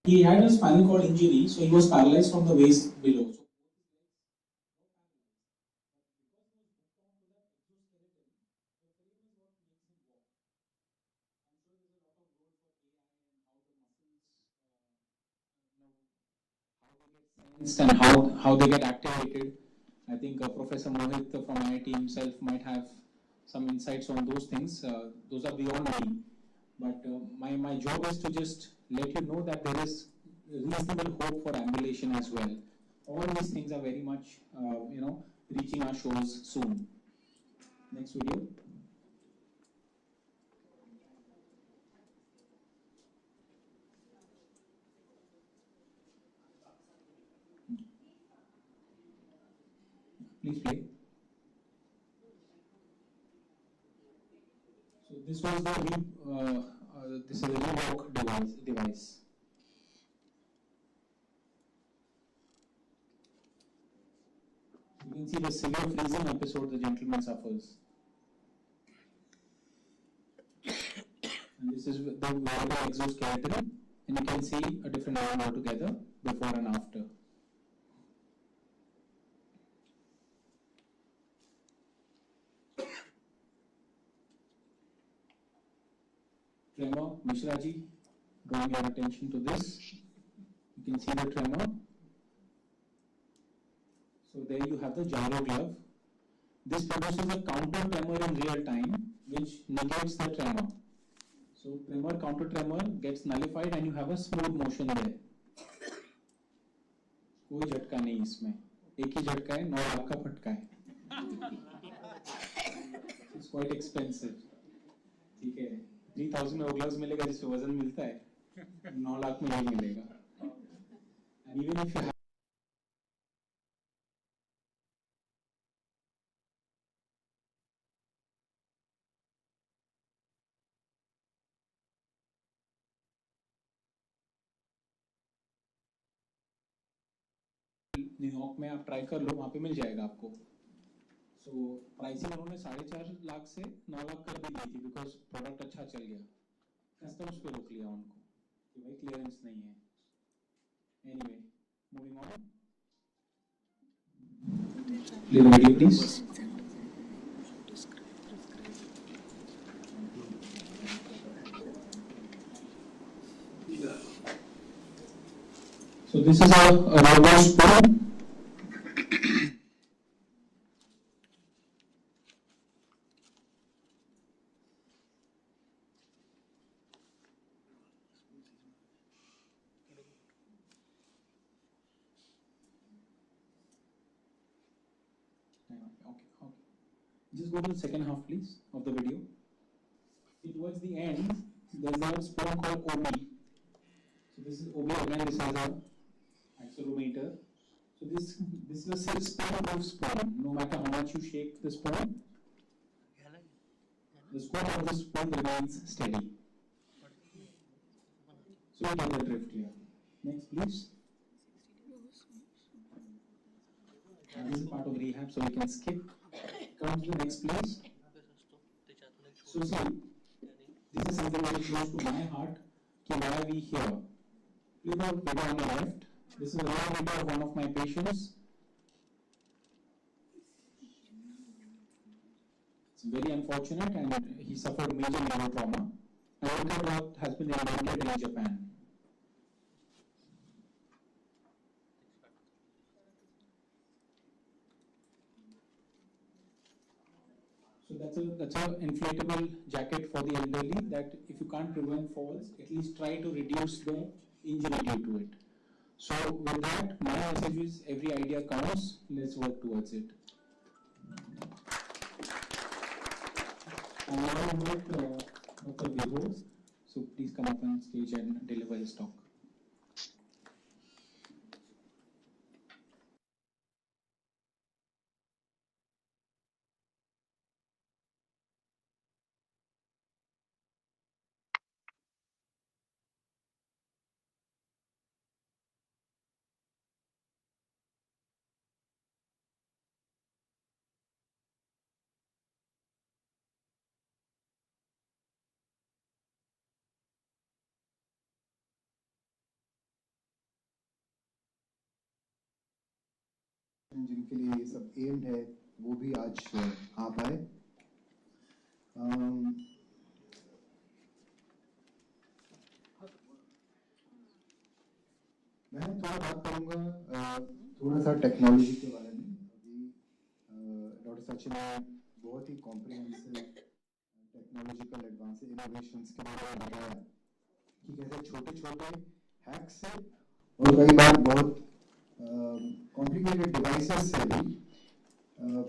he had a spinal cord injury, so he was paralyzed from the waist below. And how they get activated. I think Professor Mohit from IIT himself might have some insights on those things. Those are beyond me. But my job is to just let you know that there is reasonable hope for ambulation as well. All these things are very much, reaching our shores soon. Next video. Please play. So this was this is a Rewalk device. You can see the severe freezing episode the gentleman suffers. And this is the wearable exoskeleton, and you can see a different arm altogether before and after. Tremor, Mishra ji, drawing your attention to this. You can see the tremor. So there you have the gyro glove. This produces a counter tremor in real time, which negates the tremor. So tremor, counter tremor gets nullified and you have a smooth motion there. कोई झटका नहीं इसमें, एक ही झटका है, 9 लाख का फटका है. It's quite expensive. ठीक है, 3000 में वो ग्लव्स मिलेगा जिससे वजन मिलता है, 9 लाख में नहीं मिलेगा. And even if you have New York में आप ट्राई कर लो, वहाँ पे मिल जाएगा आपको. सो प्राइसिंग उन्होंने 4.5 लाख से 9 लाख कर भी दी थी, बिकॉज प्रोडक्ट अच्छा चल गया. कस्टमर्स पे रोक लिया उनको कि भाई क्लियरेंस नहीं है. Anyway, moving on. Play the video please. So this is a rubber spoon. Okay. Just go to the second half, please, of the video. Towards the end, there's a spoon called OB. So this is OB again. This has a accelerometer. So this is a spoon-proof spoon. No matter how much you shake the spoon, the scope of the spoon remains steady. So you get the drift here. Next, please. This is part of rehab, so we can skip. Come to the next place. So see, this is something very close to my heart. Why are we here? Look at the video on the left. This is a raw video of one of my patients. It's very unfortunate, and he suffered major neuro trauma. And look at what has been invented in Japan. So that's a inflatable jacket for the elderly, that if you can't prevent falls, at least try to reduce the injury due to it. So with that, my message is every idea counts. Let's work towards it. And now I invite Dr. Vibhor. So please come up on stage and deliver his talk. जिनके लिए ये सब aimed है, वो भी आज आ पाए. मैं थोड़ा बात करूँगा थोड़ा सा टेक्नोलॉजी के बारे में. अभी डॉक्टर सचिन ने बहुत ही कॉम्प्रिहेंसिव टेक्नोलॉजिकल एडवांस इनोवेशंस के बारे में बताया कि कैसे छोटे-छोटे हैक्स से और कई बार बहुत कॉम्प्लिकेटेड डिवाइसेस से भी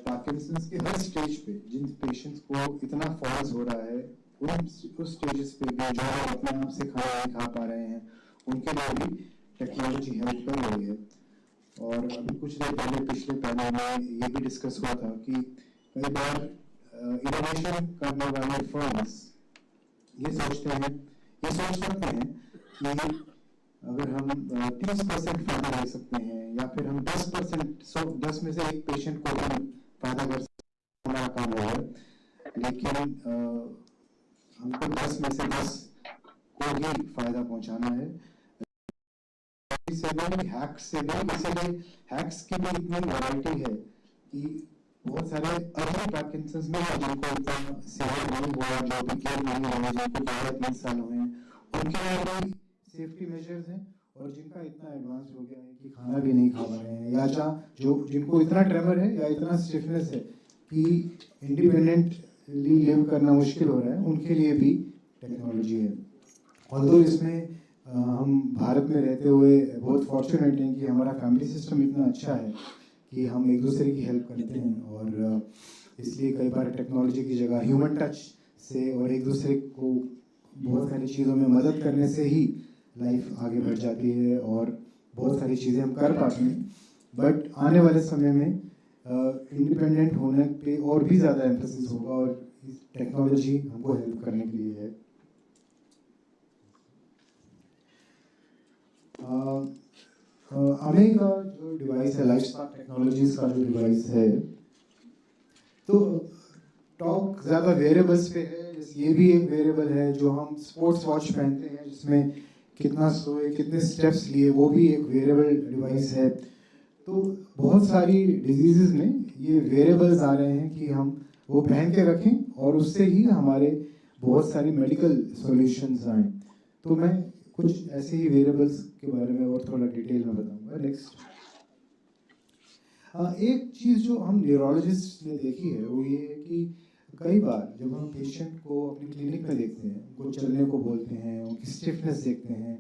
पार्किंसंस के हर स्टेज पे जिन पेशेंट्स को इतना फॉल्स हो रहा है, उस स्टेजेस पे भी जो अपने आप से खाना नहीं खा पा रहे हैं, उनके लिए भी टेक्नोलॉजी हेल्प कर रही है. और अभी कुछ देर पहले पिछले पैनल में ये भी डिस्कस हुआ था कि कई बार इनोवेशन करने वाले फर्म्स ये सोच सकते हैं कि अगर हम 30% फायदा ले सकते हैं या फिर हम 10%, 10 में से एक पेशेंट को हम फायदा कर सकते हैं, हमारा काम होगा। लेकिन हमको 10 में से 10 को ही फायदा पहुंचाना है। हैक्स से भी, इसीलिए हैक्स की भी इतनी वैरायटी है कि बहुत सारे अर्ली पार्किंसंस में जिनको इतना सेहत नहीं हुआ, जो भी केयर नहीं हुआ, जिनको 3 साल हुए हैं, उनके लिए भी सेफ्टी मेजर्स हैं। और जिनका इतना एडवांस हो गया है कि खाना भी नहीं खा पा रहे हैं, या जो जिनको इतना ट्रेमर है या इतना स्टिफनेस है कि इंडिपेंडेंटली लिव करना मुश्किल हो रहा है, उनके लिए भी टेक्नोलॉजी है। ऑल्दो इसमें हम भारत में रहते हुए बहुत फॉर्चुनेट हैं कि हमारा फैमिली सिस्टम इतना अच्छा है कि हम एक दूसरे की हेल्प करते हैं, और इसलिए कई बार टेक्नोलॉजी की जगह ह्यूमन टच से और एक दूसरे को बहुत सारी चीज़ों में मदद करने से ही लाइफ आगे बढ़ जाती है और बहुत सारी चीज़ें हम कर पाते हैं। बट आने वाले समय में इंडिपेंडेंट होने पे और भी ज़्यादा एम्फेसिस होगा, और टेक्नोलॉजी हमको हेल्प करने के लिए है। अमे का जो डिवाइस है, लाइफस्पार्क टेक्नोलॉजीज का जो डिवाइस है, तो टॉक ज़्यादा वेरिएबल्स पे है। ये भी एक वेरिएबल है जो हम स्पोर्ट्स वॉच पहनते हैं, जिसमें कितना सोए, कितने स्टेप्स लिए, वो भी एक वेरिएबल डिवाइस है। तो बहुत सारी डिजीज़ में ये वेरिएबल्स आ रहे हैं कि हम वो पहन के रखें और उससे ही हमारे बहुत सारी मेडिकल सॉल्यूशंस आएँ। तो मैं कुछ ऐसे ही वेरिएबल्स के बारे में और थोड़ा डिटेल में बताऊंगा। नेक्स्ट, एक चीज़ जो हम न्यूरोलॉजिस्ट ने देखी है वो ये है कि कई बार जब हम पेशेंट को अपनी क्लिनिक में देखते हैं, उनको चलने को बोलते हैं, उनकी स्टिफनेस देखते हैं,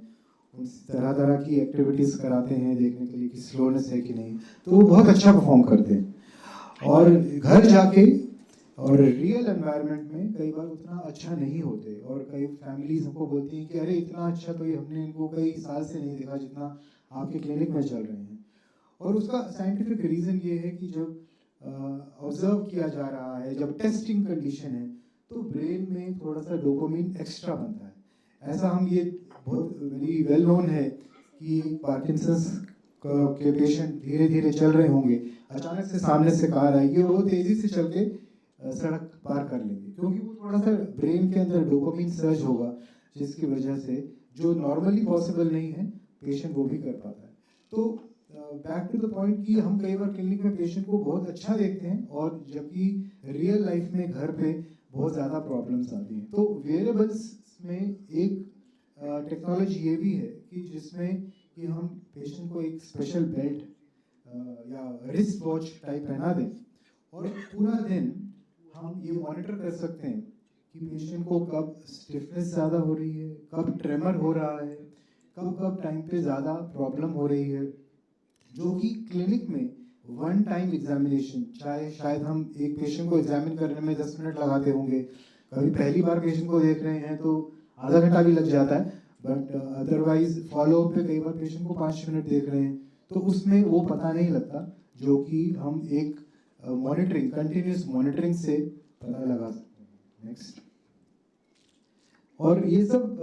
उनसे तरह तरह की एक्टिविटीज़ कराते हैं देखने के लिए कि स्लोनेस है कि नहीं, तो वो बहुत अच्छा परफॉर्म करते हैं। और घर जाके और रियल एनवायरनमेंट में कई बार उतना अच्छा नहीं होते, और कई फैमिलीज हमको बोलती हैं कि अरे इतना अच्छा तो ये हमने इनको कई साल से नहीं देखा जितना आपके क्लिनिक में चल रहे हैं। और उसका साइंटिफिक रीज़न ये है कि जब ऑब्जर्व किया जा रहा है, जब टेस्टिंग कंडीशन है, तो ब्रेन में थोड़ा सा डोपामिन एक्स्ट्रा बनता है। ऐसा हम ये बहुत वेरी वेल नोन है कि पार्किंसंस के पेशेंट धीरे धीरे चल रहे होंगे, अचानक से सामने से कार आएगी और वो तेज़ी से चल के सड़क पार कर लेंगे, क्योंकि वो थोड़ा सा ब्रेन के अंदर डोपामिन सर्ज होगा, जिसकी वजह से जो नॉर्मली पॉसिबल नहीं है पेशेंट वो भी कर पाता है। तो बैक टू द पॉइंट कि हम कई बार क्लिनिक में पेशेंट को बहुत अच्छा देखते हैं, और जबकि रियल लाइफ में घर पे बहुत ज़्यादा प्रॉब्लम्स आती हैं। तो वेरिएबल्स में एक टेक्नोलॉजी ये भी है कि जिसमें कि हम पेशेंट को एक स्पेशल बेल्ट या रिस्ट वॉच टाइप पहना दें, और पूरा दिन हम ये मॉनिटर कर सकते हैं कि पेशेंट को कब स्टिफनेस ज़्यादा हो रही है, कब ट्रेमर हो रहा है, कब कब टाइम पे ज़्यादा प्रॉब्लम हो रही है, जो कि क्लिनिक में वन टाइम एग्जामिनेशन, चाहे शायद हम एक पेशेंट को एग्जामिन करने में 10 मिनट लगाते होंगे, कभी पहली बार पेशेंट को देख रहे हैं तो आधा घंटा भी लग जाता है, बट अदरवाइज फॉलोअप पे कई बार पेशेंट को 5 मिनट देख रहे हैं, तो उसमें वो पता नहीं लगता, जो कि हम एक मॉनिटरिंग, कंटिन्यूस मॉनिटरिंग से पता लगा सकते हैं। नेक्स्ट, और ये सब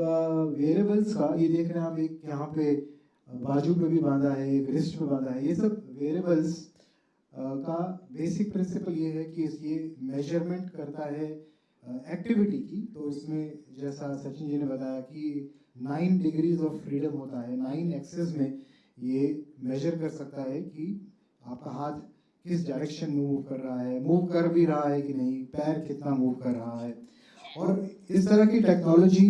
वेरिएबल्स का ये देख रहे हैं आप, एक यहाँ पे बाजू पे भी बांधा है, एक रिस्ट पे बांधा है। ये सब वेरिएबल्स का बेसिक प्रिंसिपल ये है कि ये मेजरमेंट करता है एक्टिविटी की। तो इसमें जैसा सचिन जी ने बताया कि 9 डिग्रीज ऑफ फ्रीडम होता है, 9 एक्सेस में ये मेजर कर सकता है कि आपका हाथ किस डायरेक्शन में मूव कर रहा है, मूव कर भी रहा है कि नहीं, पैर कितना मूव कर रहा है। और इस तरह की टेक्नोलॉजी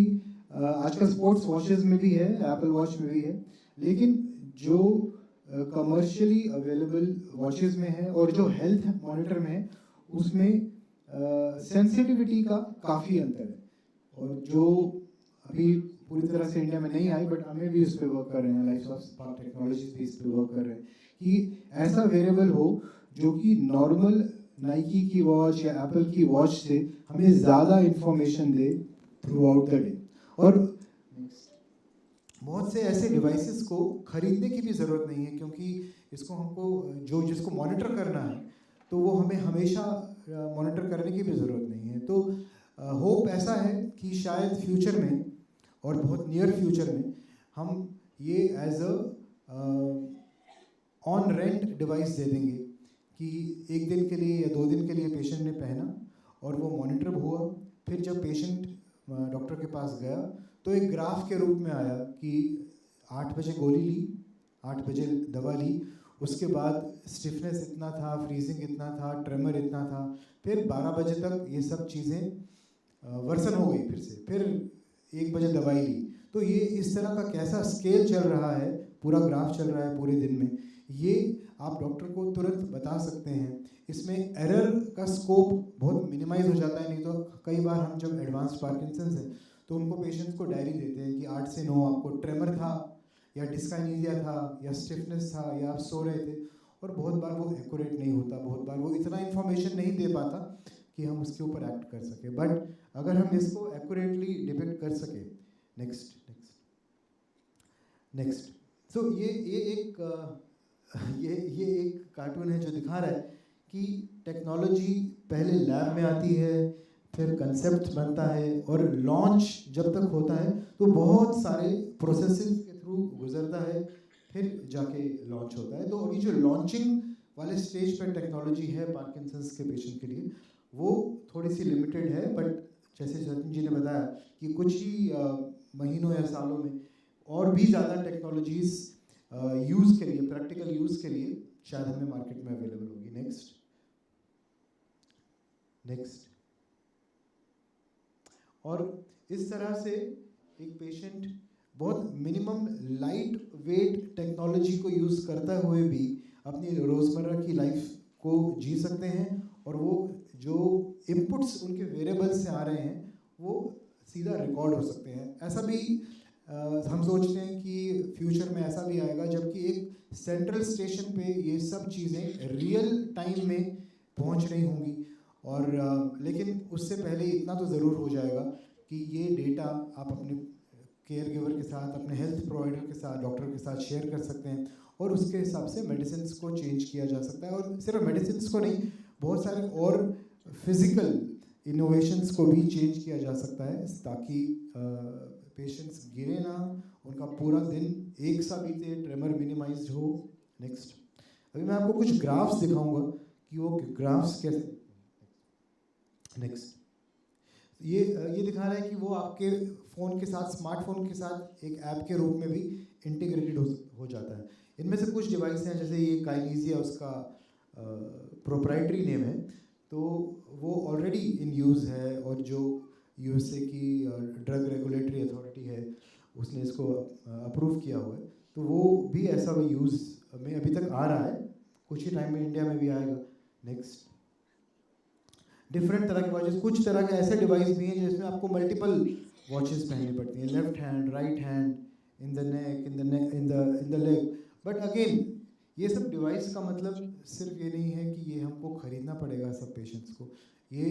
आजकल स्पोर्ट्स वॉचेस में भी है, एप्पल वॉच में भी है, लेकिन जो कमर्शियली अवेलेबल वॉचेस में है और जो हेल्थ मॉनिटर में है, उसमें सेंसिटिविटी का काफ़ी अंतर है। और जो अभी पूरी तरह से इंडिया में नहीं आई, बट हमें भी उस पर वर्क कर रहे हैं, लाइफस्पार्क टेक्नोलॉजीज भी इस पर वर्क कर रहे हैं कि ऐसा वेरिएबल हो जो कि नॉर्मल नाइकी की वॉच या एप्पल की वॉच से हमें ज़्यादा information they through out the day. और बहुत से ऐसे डिवाइसेस को खरीदने की भी ज़रूरत नहीं है, क्योंकि इसको हमको जिसको मॉनिटर करना है तो वो हमें हमेशा मॉनिटर करने की भी ज़रूरत नहीं है। तो होप ऐसा है कि शायद फ्यूचर में और बहुत नियर फ्यूचर में हम ये as a on rent device दे देंगे कि 1 दिन के लिए या 2 दिन के लिए पेशेंट ने पहना और वो मॉनिटर हुआ। फिर जब पेशेंट डॉक्टर के पास गया तो एक ग्राफ के रूप में आया कि 8 बजे गोली ली, 8 बजे दवा ली, उसके बाद स्टिफनेस इतना था, फ्रीजिंग इतना था, ट्रेमर इतना था, फिर 12 बजे तक ये सब चीज़ें वर्सन हो गई फिर 1 बजे दवाई ली। तो ये इस तरह का कैसा स्केल चल रहा है, पूरा ग्राफ चल रहा है पूरे दिन में, ये आप डॉक्टर को तुरंत बता सकते हैं। इसमें एरर का स्कोप बहुत मिनिमाइज हो जाता है। नहीं तो कई बार हम जब एडवांस्ड पार्किंसंस है तो उनको पेशेंट्स को डायरी देते हैं कि 8 से 9 आपको ट्रेमर था या डिस्काइनेसिया था या स्टिफनेस था या आप सो रहे थे, और बहुत बार वो एक्यूरेट नहीं होता, बहुत बार वो इतना इन्फॉर्मेशन नहीं दे पाता कि हम उसके ऊपर एक्ट कर सके। बट अगर हम इसको एक्यूरेटली डिपिक्ट कर सके। नेक्स्ट सो ये एक कार्टून है जो दिखा रहा है कि टेक्नोलॉजी पहले लैब में आती है, फिर कंसेप्ट बनता है और लॉन्च जब तक होता है तो बहुत सारे प्रोसेसेस के थ्रू गुजरता है, फिर जाके लॉन्च होता है। तो अभी जो लॉन्चिंग वाले स्टेज पर टेक्नोलॉजी है पार्किंसंस के पेशेंट के लिए वो थोड़ी सी लिमिटेड है, बट जैसे सचिन जी ने बताया कि कुछ ही महीनों या सालों में और भी ज़्यादा टेक्नोलॉजीज़ यूज़ के लिए, प्रैक्टिकल यूज़ के लिए शायद हमें मार्केट में अवेलेबल होगी। नेक्स्ट और इस तरह से एक पेशेंट बहुत मिनिमम लाइट वेट टेक्नोलॉजी को यूज़ करते हुए भी अपनी रोज़मर्रा की लाइफ को जी सकते हैं, और वो जो इनपुट्स उनके वेरिएबल्स से आ रहे हैं वो सीधा रिकॉर्ड हो सकते हैं। ऐसा भी हम सोचते हैं कि फ्यूचर में ऐसा भी आएगा जबकि एक सेंट्रल स्टेशन पे ये सब चीज़ें रियल टाइम में पहुंच रही होंगी, और लेकिन उससे पहले इतना तो ज़रूर हो जाएगा कि ये डेटा आप अपने केयर गिवर के साथ, अपने हेल्थ प्रोवाइडर के साथ, डॉक्टर के साथ शेयर कर सकते हैं, और उसके हिसाब से मेडिसिन को चेंज किया जा सकता है। और सिर्फ मेडिसिन को नहीं, बहुत सारे और फिजिकल इनोवेशंस को भी चेंज किया जा सकता है ताकि पेशेंट्स गिरे ना, उनका पूरा दिन एक सा बीते, ट्रेमर मिनिमाइज्ड हो। नेक्स्ट अभी मैं आपको कुछ ग्राफ्स दिखाऊंगा कि वो ग्राफ्स कैसे। नेक्स्ट ये दिखा रहा है कि वो आपके फ़ोन के साथ, स्मार्टफोन के साथ एक ऐप के रूप में भी इंटीग्रेटेड हो जाता है। इनमें से कुछ डिवाइस हैं, जैसे ये काइनेसिया उसका प्रोप्राइटरी नेम है, तो वो ऑलरेडी इन यूज़ है, और जो यूएसए की ड्रग रेगुलेटरी अथॉरिटी है उसने इसको अप्रूव किया हुआ है, तो वो भी ऐसा वो यूज़ में अभी तक आ रहा है, कुछ ही टाइम में इंडिया में भी आएगा। नेक्स्ट डिफरेंट तरह के वॉचेस, कुछ तरह के ऐसे डिवाइस भी हैं जिसमें आपको मल्टीपल वॉचेस पहननी पड़ती हैं, left hand, right hand, in the neck, in the leg. But again ये सब डिवाइस का मतलब सिर्फ ये नहीं है कि ये हमको खरीदना पड़ेगा सब पेशेंट्स को, ये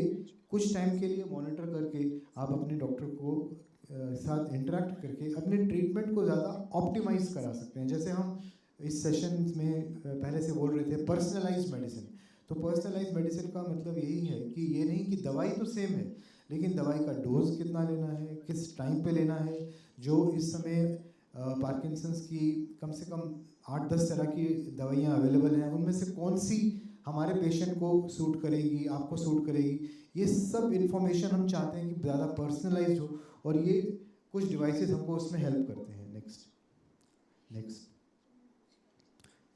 कुछ टाइम के लिए मॉनिटर करके आप अपने डॉक्टर को साथ इंटरेक्ट करके अपने ट्रीटमेंट को ज़्यादा ऑप्टिमाइज करा सकते हैं। जैसे हम इस सेशन में पहले से बोल रहे थे पर्सनलाइज्ड मेडिसिन, तो पर्सनलाइज्ड मेडिसिन का मतलब यही है कि ये नहीं कि दवाई तो सेम है, लेकिन दवाई का डोज कितना लेना है, किस टाइम पे लेना है। जो इस समय पार्किंसंस की कम से कम 8-10 तरह की दवाइयाँ अवेलेबल हैं, उनमें से कौन सी हमारे पेशेंट को सूट करेगी, आपको सूट करेगी, ये सब इन्फॉर्मेशन हम चाहते हैं कि ज़्यादा पर्सनलाइज हो, और ये कुछ डिवाइसेस हमको उसमें हेल्प करते हैं। नेक्स्ट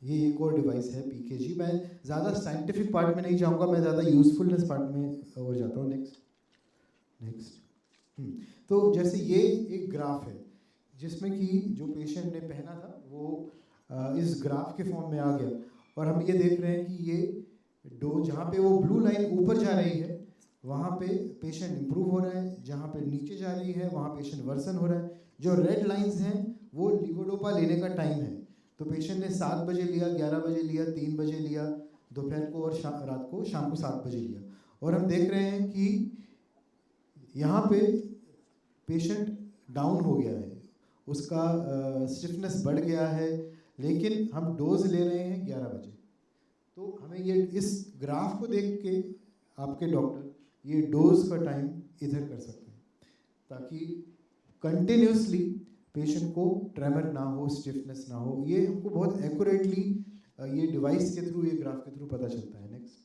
ये एक और डिवाइस है पीकेजी। मैं ज़्यादा साइंटिफिक पार्ट में नहीं जाऊँगा, मैं ज़्यादा यूज़फुलनेस पार्ट में हो जाता हूँ। नेक्स्ट तो जैसे ये एक ग्राफ है जिसमें कि जो पेशेंट ने पहना था वो इस ग्राफ के फॉर्म में आ गया, और हम ये देख रहे हैं कि ये जहाँ पे वो ब्लू लाइन ऊपर जा रही है वहाँ पे पेशेंट इंप्रूव हो रहा है, जहाँ पे नीचे जा रही है वहाँ पेशेंट वर्सन हो रहा है। जो रेड लाइंस हैं वो लीवोडोपा लेने का टाइम है, तो पेशेंट ने 7 बजे लिया, 11 बजे लिया, 3 बजे लिया, दोपहर को और रात को, शाम को 7 बजे लिया, और हम देख रहे हैं कि यहाँ पे पेशेंट डाउन हो गया है, उसका स्टिफनेस बढ़ गया है, लेकिन हम डोज ले रहे हैं 11 बजे। तो हमें ये इस ग्राफ को देख के आपके डॉक्टर ये डोज का टाइम इधर कर सकते हैं ताकि कंटिन्यूसली पेशेंट को ट्रेमर ना हो, स्टिफनेस ना हो। ये हमको बहुत एक्यूरेटली ये डिवाइस के थ्रू, ये ग्राफ के थ्रू पता चलता है। नेक्स्ट।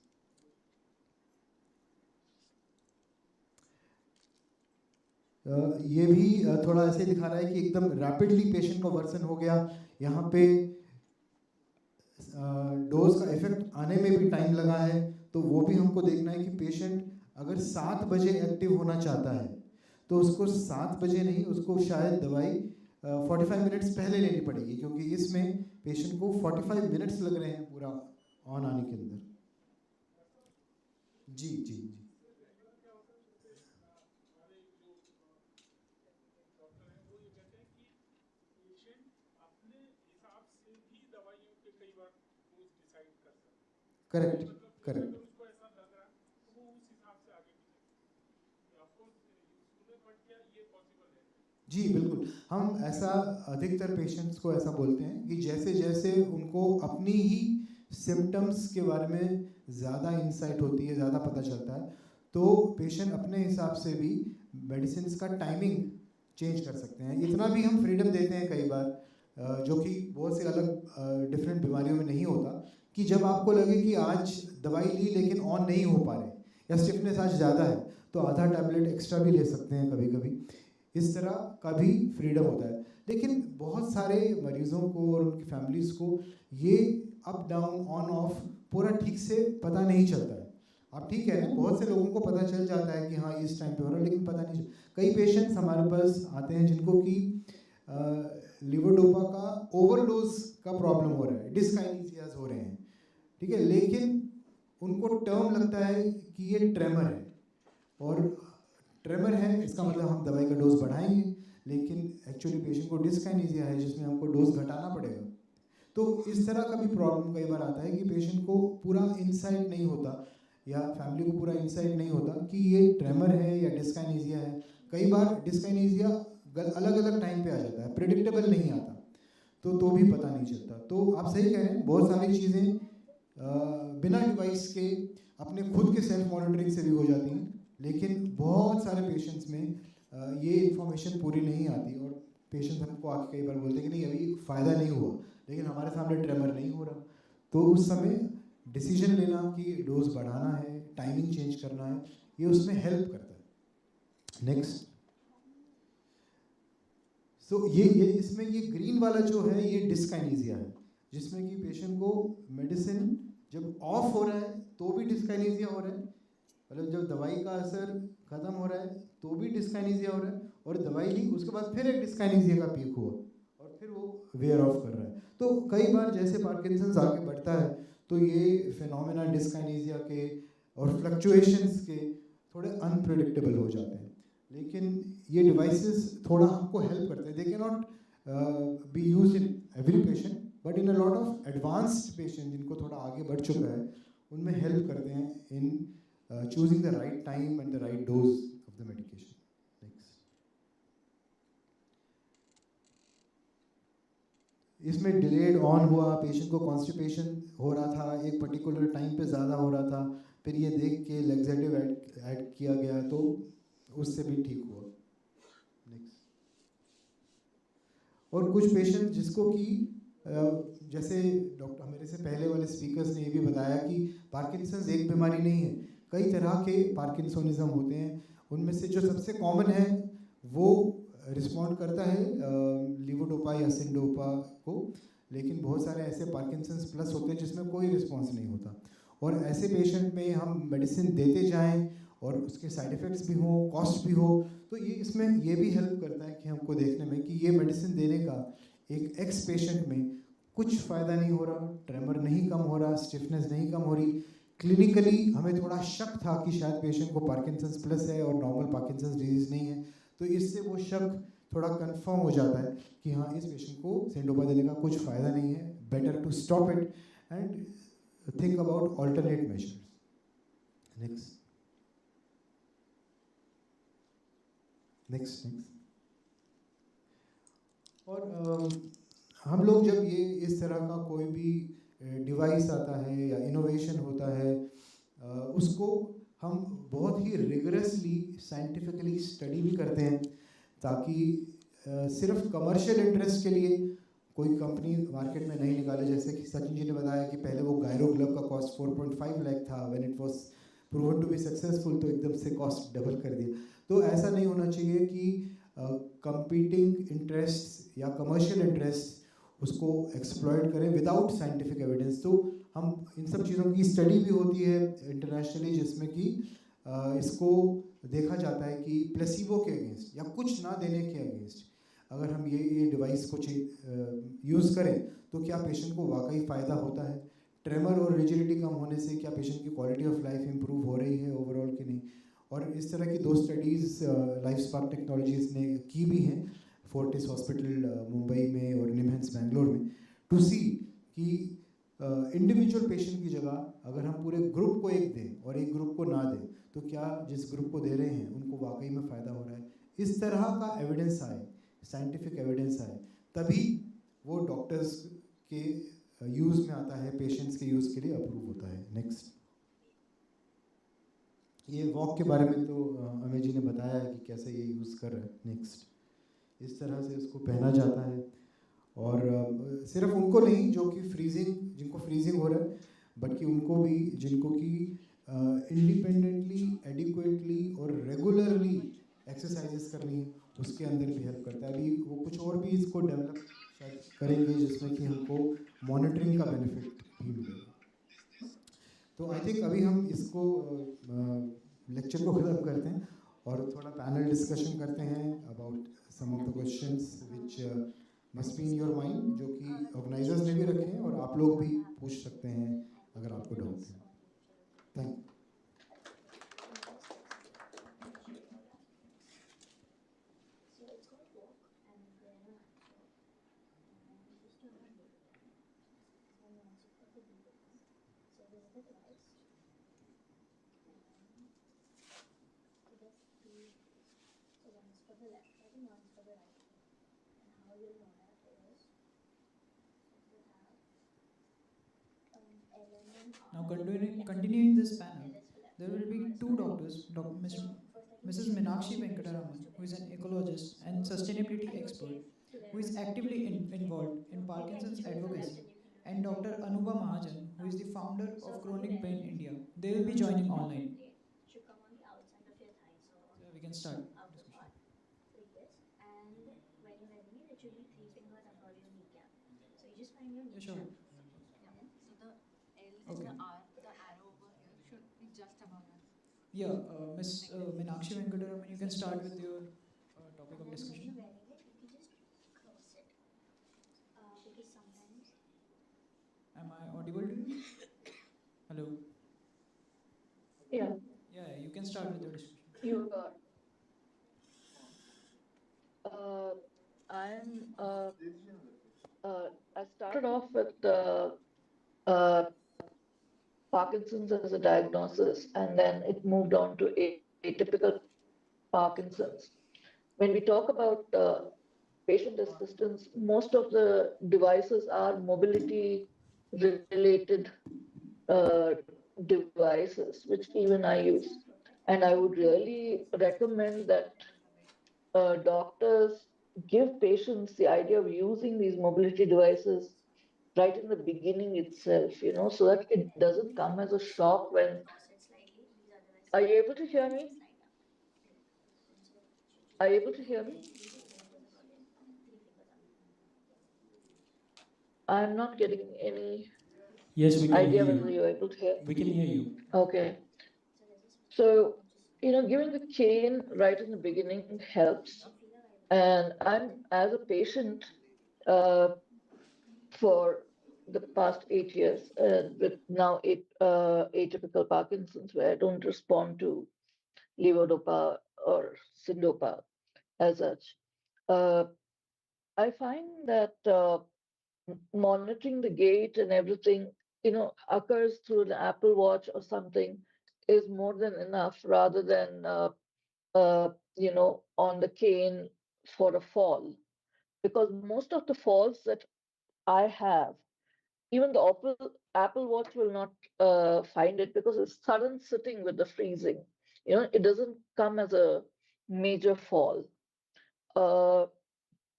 ये भी थोड़ा ऐसे दिखा रहा है कि एकदम रैपिडली पेशेंट का वर्सन हो गया। यहाँ पे डोज का इफेक्ट आने में भी टाइम लगा है, तो वो भी हमको देखना है कि पेशेंट अगर 7 बजे एक्टिव होना चाहता है तो उसको 7 बजे नहीं, उसको शायद दवाई 45 मिनट्स पहले लेनी पड़ेगी, क्योंकि इसमें पेशेंट को 45 मिनट्स लग रहे हैं पूरा ऑन आने के अंदर। जी जी जी। Correct correct. जी बिल्कुल, हम ऐसा अधिकतर पेशेंट्स को ऐसा बोलते हैं कि जैसे जैसे उनको अपनी ही सिम्टम्स के बारे में ज़्यादा इंसाइट होती है, ज़्यादा पता चलता है, तो पेशेंट अपने हिसाब से भी मेडिसिन का टाइमिंग चेंज कर सकते हैं। इतना भी हम फ्रीडम देते हैं कई बार, जो कि बहुत से अलग डिफरेंट बीमारियों में नहीं होता, कि जब आपको लगे कि आज दवाई ली लेकिन ऑन नहीं हो पा रहे या स्टिफनेस आज ज़्यादा है, तो आधा टैबलेट एक्स्ट्रा भी ले सकते हैं कभी कभी। इस तरह का भी फ्रीडम होता है। लेकिन बहुत सारे मरीजों को और उनकी फैमिलीज़ को ये अप डाउन ऑन ऑफ पूरा ठीक से पता नहीं चलता है। आप ठीक है ना, बहुत से लोगों को पता चल जाता है कि हाँ इस टाइम पे हो रहा है, लेकिन पता नहीं चलता। कई पेशेंट्स हमारे पास आते हैं जिनको कि लिवोडोपा का ओवरडोज का प्रॉब्लम हो रहा है, डिस्काइनेसियाज हो रहे हैं, ठीक है, लेकिन उनको टर्म लगता है कि ये ट्रेमर है, और ट्रेमर है इसका मतलब हम दवाई का डोज बढ़ाएंगे, लेकिन एक्चुअली पेशेंट को डिस्काइनेसिया है जिसमें हमको डोज घटाना पड़ेगा। तो इस तरह का भी प्रॉब्लम कई बार आता है कि पेशेंट को पूरा इंसाइट नहीं होता या फैमिली को पूरा इंसाइट नहीं होता कि ये ट्रेमर है या डिस्काइनेसिया है। कई बार डिस्काइनेसिया अलग अलग टाइम पे आ जाता है, प्रेडिक्टेबल नहीं आता, तो भी पता नहीं चलता। तो आप सही कह रहे हैं, बहुत सारी चीज़ें बिना डिवाइस के अपने खुद के सेल्फ मॉनिटरिंग से भी हो जाती हैं, लेकिन बहुत सारे पेशेंट्स में ये इन्फॉर्मेशन पूरी नहीं आती, और पेशेंट हमको आके कई बार बोलते हैं कि नहीं अभी फ़ायदा नहीं हुआ, लेकिन हमारे सामने ट्रेमर नहीं हो रहा। तो उस समय डिसीजन लेना कि डोज बढ़ाना है, टाइमिंग चेंज करना है, ये उसमें हेल्प करता है। नेक्स्ट। तो ये इसमें ये ग्रीन वाला जो है ये डिस्काइनेसिया है, जिसमें कि पेशेंट को मेडिसिन जब ऑफ हो रहा है तो भी डिस्काइनेसिया हो रहा है, मतलब जब दवाई का असर खत्म हो रहा है तो भी डिस्काइनेसिया हो रहा है, और दवाई ली उसके बाद फिर एक डिस्काइनेसिया का पीक हुआ और फिर वो वेयर ऑफ कर रहा है। तो कई बार जैसे पार्किंसंस आगे बढ़ता है तो ये फिनोमेना डिस्काइनेसिया के और फ्लक्चुएशंस के थोड़े अनप्रेडिक्टेबल हो जाते हैं, लेकिन ये डिवाइसेस थोड़ा हमको हेल्प करते हैं। They can not be used in every patient, but in a lot of advanced patient जिनको थोड़ा आगे बढ़ चुका है, उनमें हेल्प करते हैं इन choosing the right time and the right dose of the medication. Next. इसमें delayed on हुआ, पेशेंट को constipation हो रहा था, एक पर्टिकुलर टाइम पे ज़्यादा हो रहा था, फिर ये देख के लैक्सेटिव ऐड किया गया तो उससे भी ठीक हुआ। नेक्स्ट। और कुछ पेशेंट जिसको कि जैसे डॉक्टर मेरे से पहले वाले स्पीकर्स ने ये भी बताया कि पार्किंसंस एक बीमारी नहीं है, कई तरह के पार्किंसोनिज्म होते हैं। उनमें से जो सबसे कॉमन है वो रिस्पॉन्ड करता है लिवोडोपा या सिंडोपा को, लेकिन बहुत सारे ऐसे पार्किंसंस प्लस होते हैं जिसमें कोई रिस्पॉन्स नहीं होता, और ऐसे पेशेंट में हम मेडिसिन देते जाएं और उसके साइड इफ़ेक्ट्स भी हों, कॉस्ट भी हो, तो ये इसमें ये भी हेल्प करता है कि हमको देखने में कि ये मेडिसिन देने का एक एक्स पेशेंट में कुछ फ़ायदा नहीं हो रहा, ट्रेमर नहीं कम हो रहा, स्टिफनेस नहीं कम हो रही। क्लिनिकली हमें थोड़ा शक था कि शायद पेशेंट को पार्किंसंस प्लस है और नॉर्मल पार्किंसंस डिजीज़ नहीं है, तो इससे वो शक थोड़ा कंफर्म हो जाता है कि हाँ इस पेशेंट को सिंडोपा देने का कुछ फ़ायदा नहीं है, better to stop it and think about alternate measures. Next next next. और हम लोग जब ये इस तरह का कोई भी डिवाइस आता है या इनोवेशन होता है, उसको हम बहुत ही रिगरसली साइंटिफिकली स्टडी भी करते हैं, ताकि सिर्फ कमर्शियल इंटरेस्ट के लिए कोई कंपनी मार्केट में नहीं निकाले, जैसे कि सचिन जी ने बताया कि पहले वो गायरो ग्लव का कॉस्ट 4.5 लाख था, when it was proven to be successful तो एकदम से कॉस्ट डबल कर दिया। तो ऐसा नहीं होना चाहिए कि कंपीटिंग इंटरेस्ट या कमर्शियल इंटरेस्ट उसको एक्सप्लॉइट करें विदाउट साइंटिफिक एविडेंस। तो हम इन सब चीज़ों की स्टडी भी होती है इंटरनेशनली, जिसमें कि इसको देखा जाता है कि प्लेसिबो के अगेंस्ट या कुछ ना देने के अगेंस्ट अगर हम ये डिवाइस को यूज़ करें तो क्या पेशेंट को वाकई फ़ायदा होता है, ट्रेमर और रिजिडिटी कम होने से क्या पेशेंट की क्वालिटी ऑफ लाइफ इंप्रूव हो रही है ओवरऑल कि नहीं। और इस तरह की 2 स्टडीज़ लाइफस्पार्क टेक्नोलॉजीज़ ने की भी हैं, फोर्टिस हॉस्पिटल मुंबई में और निमहंस बैंगलोर में, टू सी कि इंडिविजुअल पेशेंट की जगह अगर हम पूरे ग्रुप को एक दें और एक ग्रुप को ना दें तो क्या जिस ग्रुप को दे रहे हैं उनको वाकई में फ़ायदा हो रहा है। इस तरह का एविडेंस आए, साइंटिफिक एविडेंस आए, तभी वो डॉक्टर्स के यूज़ में आता है, पेशेंट्स के यूज़ के लिए अप्रूव होता है। नेक्स्ट, ये वॉक के बारे में तो अमेय जी ने बताया है कि कैसे ये यूज़ कर रहे हैं। नेक्स्ट, इस तरह से इसको पहना जाता है और सिर्फ उनको नहीं जो कि जिनको फ्रीजिंग हो रहा है, बल्कि उनको भी जिनको कि इंडिपेंडेंटली, एडिक्वेटली और रेगुलरली एक्सरसाइजेस करनी है, उसके अंदर भी हेल्प करता है। अभी वो कुछ और भी इसको डेवलप शायद करेंगे जिसमें कि हमको मॉनिटरिंग का बेनिफिट भी मिलेगा। तो आई थिंक अभी हम इसको लेक्चर को ख़त्म करते हैं और थोड़ा पैनल डिस्कशन करते हैं about some of the questions which must be in your mind, जो कि ऑर्गेनाइजर्स ने भी रखे हैं और आप लोग भी पूछ सकते हैं अगर आपको डाउट है। Thank you. Now, continuing this panel, there will be 2 doctors, Mrs. Meenakshi Venkataraman, who is an ecologist and sustainability expert, who is actively involved in Parkinson's advocacy, and Dr. Anuba Mahajan, who is the founder of Chronic Pain India. They will be joining online. So we can start discussion. Yeah, sure. Okay. Yeah, Miss Meenakshi Venkataraman, you can start with your topic of discussion. Am I audible to you? Hello? Yeah. Yeah, you can start with your discussion. You got. I started off with uh, Parkinson's as a diagnosis, and then it moved on to atypical Parkinson's. When we talk about patient assistance, most of the devices are mobility related uh, devices, which even I use. And I would really recommend that doctors give patients the idea of using these mobility devices right in the beginning itself, so that it doesn't come as a shock when. Are you able to hear me? Are you able to hear me? I'm not getting any Yes, we can idea hear whether you. you're able to hear. We can hear you. Okay. So, giving the cane right in the beginning helps. And I'm, as a patient, for the past 8 years, with now atypical Parkinson's, where I don't respond to levodopa or syndopa as such. I find that monitoring the gait and everything, occurs through an Apple Watch or something is more than enough, rather than, on the cane for a fall. Because most of the falls that I have, even the Apple Watch will not find it, because it's sudden sitting with the freezing. It doesn't come as a major fall.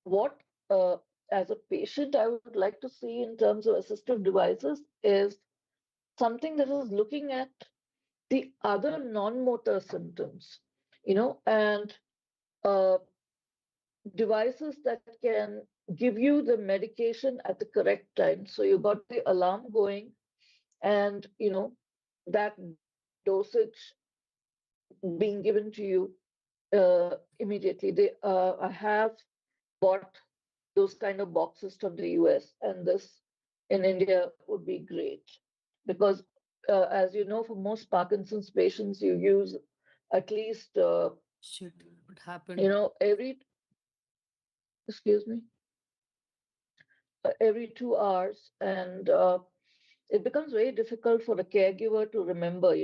what, as a patient, I would like to see in terms of assistive devices is something that is looking at the other non-motor symptoms, and uh, devices that can give you the medication at the correct time. So you got the alarm going, and that dosage being given to you immediately. I have bought those kind of boxes from the US, and this in India would be great because, as you know, for most Parkinson's patients, you use at least, Shit, what happened? excuse me, every 2 hours, and it becomes very difficult for the caregiver to remember.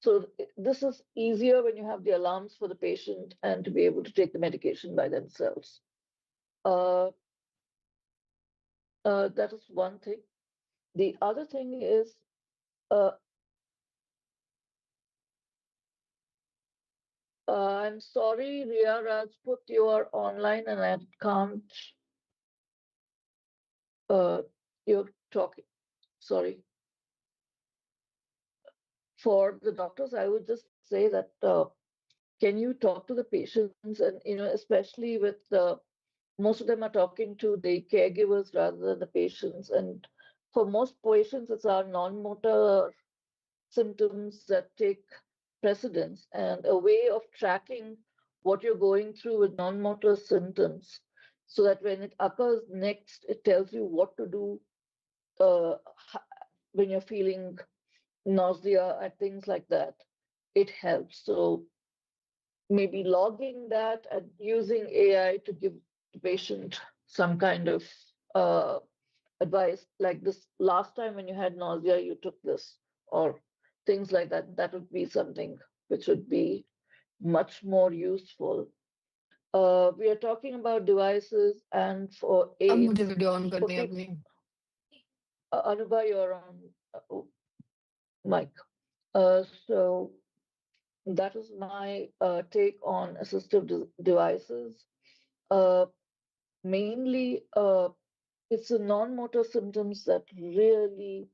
So this is easier when you have the alarms for the patient and to be able to take the medication by themselves. Uh, that is one thing. The other thing is, I'm sorry, Ria Rajput, you are online and I can't. You're talking. Sorry. For the doctors, I would just say that can you talk to the patients, and especially with most of them are talking to the caregivers rather than the patients, and for most patients it's our non-motor symptoms that take precedence, and a way of tracking what you're going through with non-motor symptoms so that when it occurs next it tells you what to do uh, when you're feeling nausea and things like that. It helps. So maybe logging that and using AI to give the patient some kind of uh, advice, like this last time when you had nausea, you took this, or things like that. That would be something which would be much more useful. We are talking about devices, and for अब aids, मुझे video on for करनी है people, अपनी Anubha, you're on mic. So that is my take on assistive devices. Mainly, it's the non-motor symptoms that really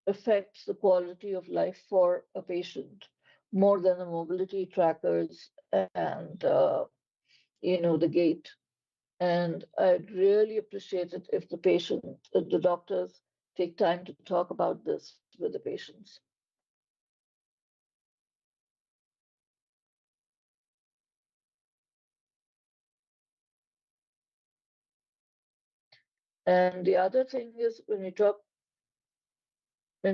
affects the quality of life for a patient more than the mobility trackers and the gait. And I'd really appreciate it if the doctors take time to talk about this with the patients. And the other thing is when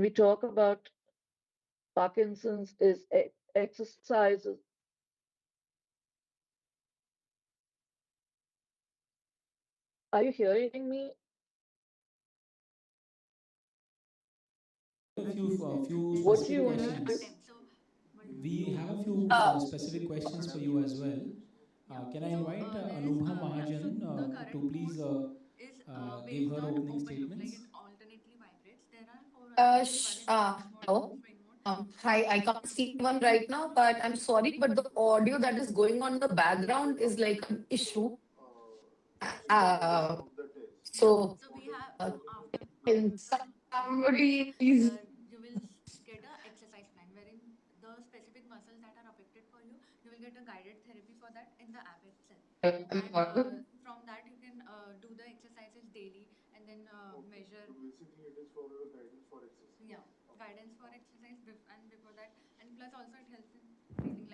we talk about Parkinson's is exercises. Are you hearing me? A few What do specific you need to? questions. We have a few specific questions for you as well. Can I invite Anubha Mahajan to please give her opening statements? Hello. Hi, I can't see anyone right now, but I'm sorry, but the audio that is going on in the background is like an issue. So, can somebody please? Am I audible? Basically, it is for a guidance for exercise. Hello. Can she?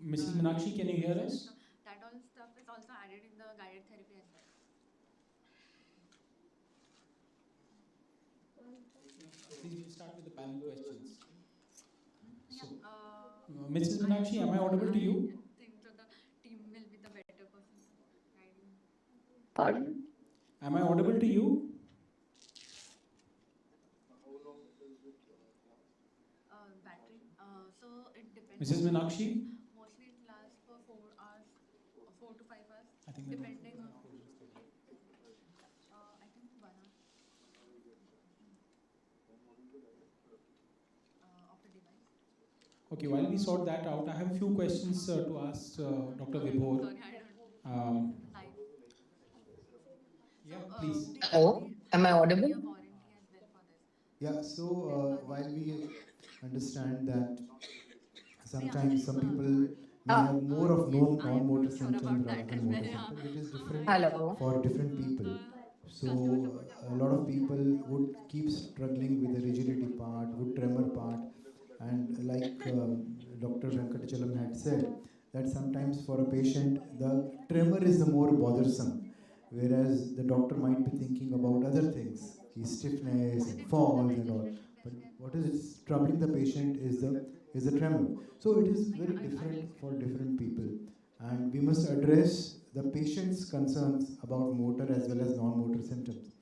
Mrs. Meenakshi, can you hear us? Please, we'll start with the panel questions. So, Mrs. Meenakshi, am I audible to you? Pardon? Am I audible to you? Mrs. Meenakshi? I think the network is not holding steady. Okay, while we sort that out, I have a few questions to ask Dr. Vibhor. Um, yeah, please. Hello, am I audible? Yeah, so while we understand that sometimes some people may Ah, have more of non-motor symptoms rather than motor symptoms. It is different hello. for different people. So a lot of people would keep struggling with the rigidity part, would tremor part, and like Dr. Venkatachalam had said, that sometimes for a patient the tremor is the more bothersome, whereas the doctor might be thinking about other things, his stiffness and falls and all. But what is troubling the patient is the tremor. So it is very different for different people, and we must address the patient's concerns about motor as well as non-motor symptoms.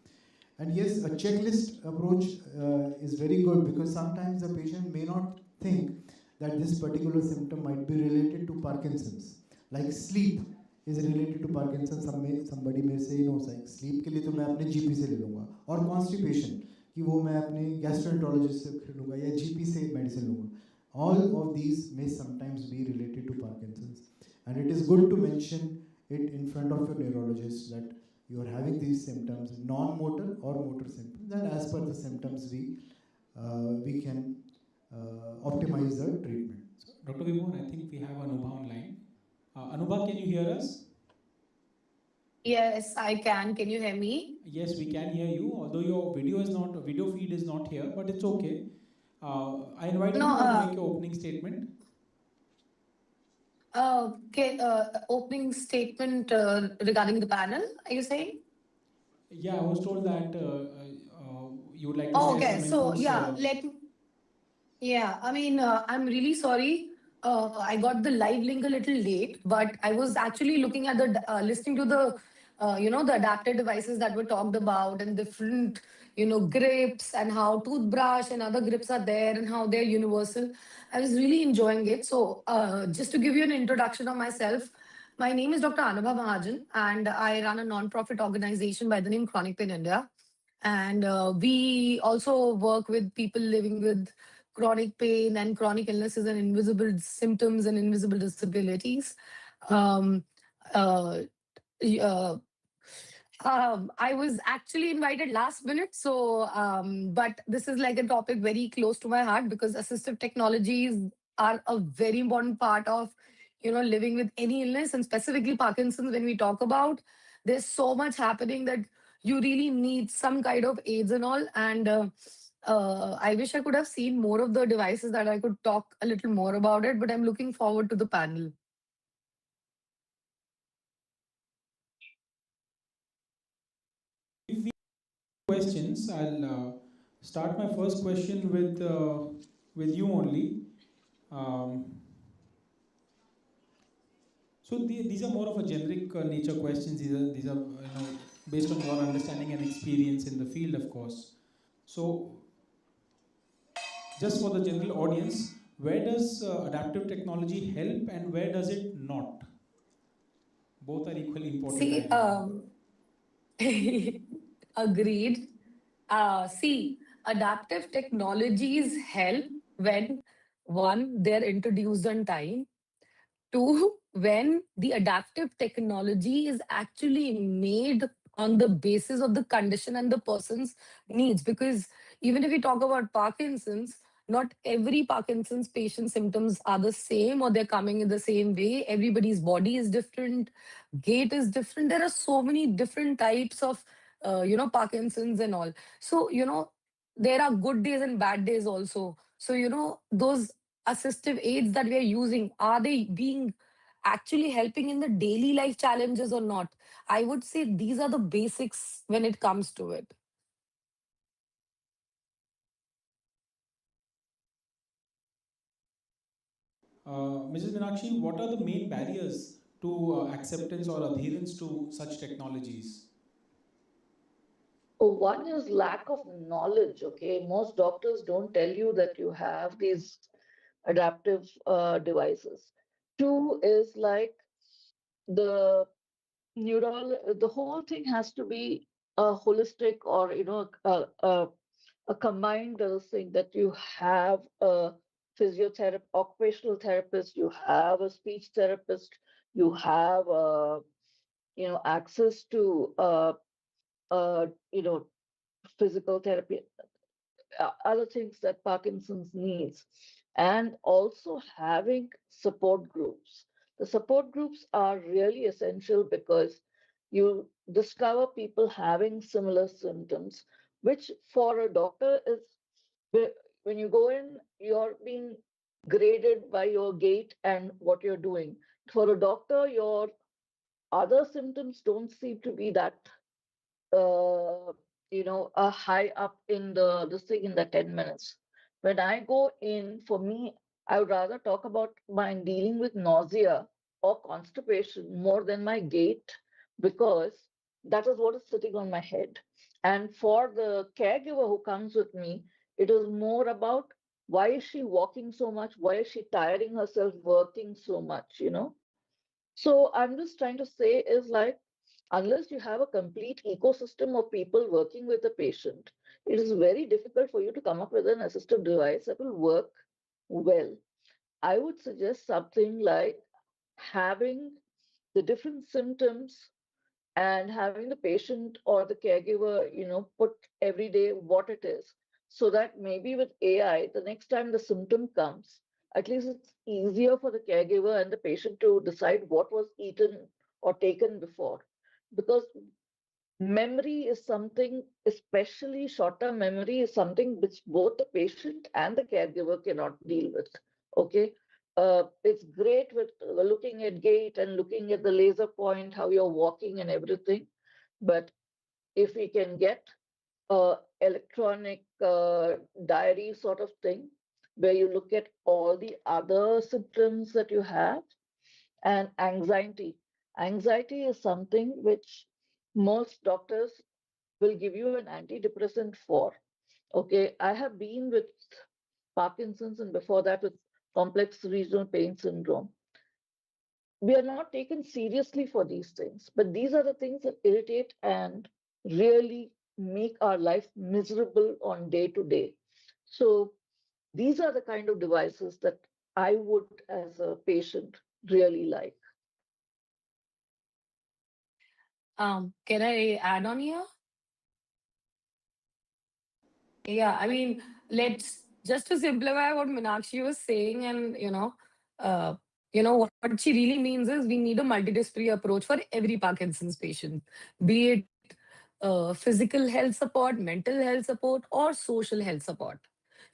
And yes, a checklist approach is very good, because sometimes the patient may not think that this particular symptom might be related to Parkinson's. Like sleep is related to Parkinson's. Somebody may say, no, sleep के लिए तो मैं अपने GP से ले लूँगा. Or constipation, कि वो मैं अपने gastroenterologist से लूँगा या GP से medicine लूँगा. All of these may sometimes be related to Parkinson's. And it is good to mention it in front of your neurologist that you are having these symptoms, non-motor or motor symptoms, and as per the symptoms we can optimize the treatment. Dr. Vibhor, I think we have Anubha online. Anubha, can you hear us? Yes, I can. Can you hear me? Yes, we can hear you, although your video feed is not here, but it's okay. I invite you to make your opening statement. Okay, opening statement regarding the panel, are you saying? Yeah, I was told that you would like to Oh, share okay. some So, inputs. I mean, I'm really sorry. I got the live link a little late, but I was actually looking at listening to the adapted devices that were talked about and different, grips and how toothbrush and other grips are there and how they're universal. I was really enjoying it. So, just to give you an introduction of myself, my name is Dr. Anubha Mahajan, and I run a non-profit organization by the name Chronic Pain India. And we also work with people living with chronic pain and chronic illnesses and invisible symptoms and invisible disabilities. Um, uh, uh, I was actually invited last minute, but this is like a topic very close to my heart because assistive technologies are a very important part of, living with any illness, and specifically Parkinson's. When we talk about, there's so much happening that you really need some kind of aids and all. And I wish I could have seen more of the devices that I could talk a little more about it, but I'm looking forward to the panel. Questions. I'll start my first question with you only. So these are more of a generic nature questions. These are based on your understanding and experience in the field, of course. So just for the general audience, where does adaptive technology help and where does it not? Both are equally important. See, agreed. See, adaptive technologies help when one, they're introduced on time. Two, when the adaptive technology is actually made on the basis of the condition and the person's needs. Because even if we talk about Parkinson's, not every Parkinson's patient symptoms are the same or they're coming in the same way. Everybody's body is different, gait is different. There are so many different types of, Parkinson's and all. So, there are good days and bad days also. So, those assistive aids that we are using, are they being actually helping in the daily life challenges or not? I would say these are the basics when it comes to it. Mrs. Meenakshi, what are the main barriers to acceptance or adherence to such technologies? One is lack of knowledge. Okay, most doctors don't tell you that you have these adaptive devices. Two is like the the whole thing has to be a holistic, or a combined thing, that you have a physiotherapist, occupational therapist, you have a speech therapist, you have access to physical therapy, other things that Parkinson's needs, and also having support groups. The support groups are really essential because you discover people having similar symptoms, which for a doctor is when you go in, you're being graded by your gait and what you're doing. For a doctor, your other symptoms don't seem to be that high up in the this thing in the 10 minutes. When I go in, for me, I would rather talk about my dealing with nausea or constipation more than my gait, because that is what is sitting on my head. And for the caregiver who comes with me, it is more about why is she walking so much? Why is she tiring herself working so much? So I'm just trying to say is like, unless you have a complete ecosystem of people working with a patient, it is very difficult for you to come up with an assistive device that will work well. I would suggest something like having the different symptoms and having the patient or the caregiver, put every day what it is, so that maybe with AI, the next time the symptom comes, at least it's easier for the caregiver and the patient to decide what was eaten or taken before. Because memory is something, especially short-term memory, is something which both the patient and the caregiver cannot deal with. Okay. It's great with looking at gait and looking at the laser point, how you're walking and everything. But if we can get electronic diary sort of thing, where you look at all the other symptoms that you have, and anxiety. Anxiety is something which most doctors will give you an antidepressant for. Okay, I have been with Parkinson's and before that with complex regional pain syndrome. We are not taken seriously for these things, but these are the things that irritate and really make our life miserable on day to day. So these are the kind of devices that I would, as a patient, really like. Can I add on here? Yeah, I mean, let's just to simplify what Meenakshi was saying, and what she really means is we need a multidisciplinary approach for every Parkinson's patient, be it physical health support, mental health support, or social health support.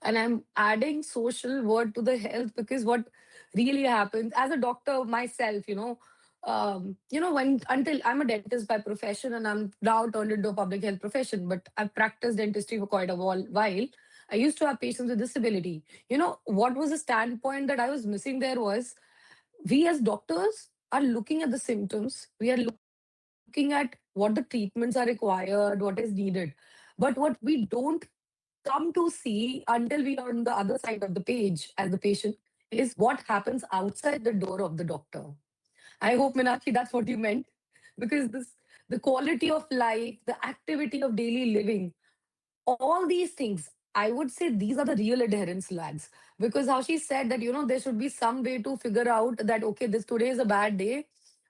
And I'm adding social word to the health because what really happens as a doctor myself, when until I'm a dentist by profession and I'm now turned into a public health profession, but I've practiced dentistry for quite a while. I used to have patients with disability. What was the standpoint that I was missing there was we as doctors are looking at the symptoms, we are looking at what the treatments are required, what is needed. But what we don't come to see until we are on the other side of the page as the patient is what happens outside the door of the doctor. I hope, Meenakshi, that's what you meant. Because the quality of life, the activity of daily living, all these things, I would say these are the real adherence lags. Because how she said that, there should be some way to figure out that, okay, this today is a bad day.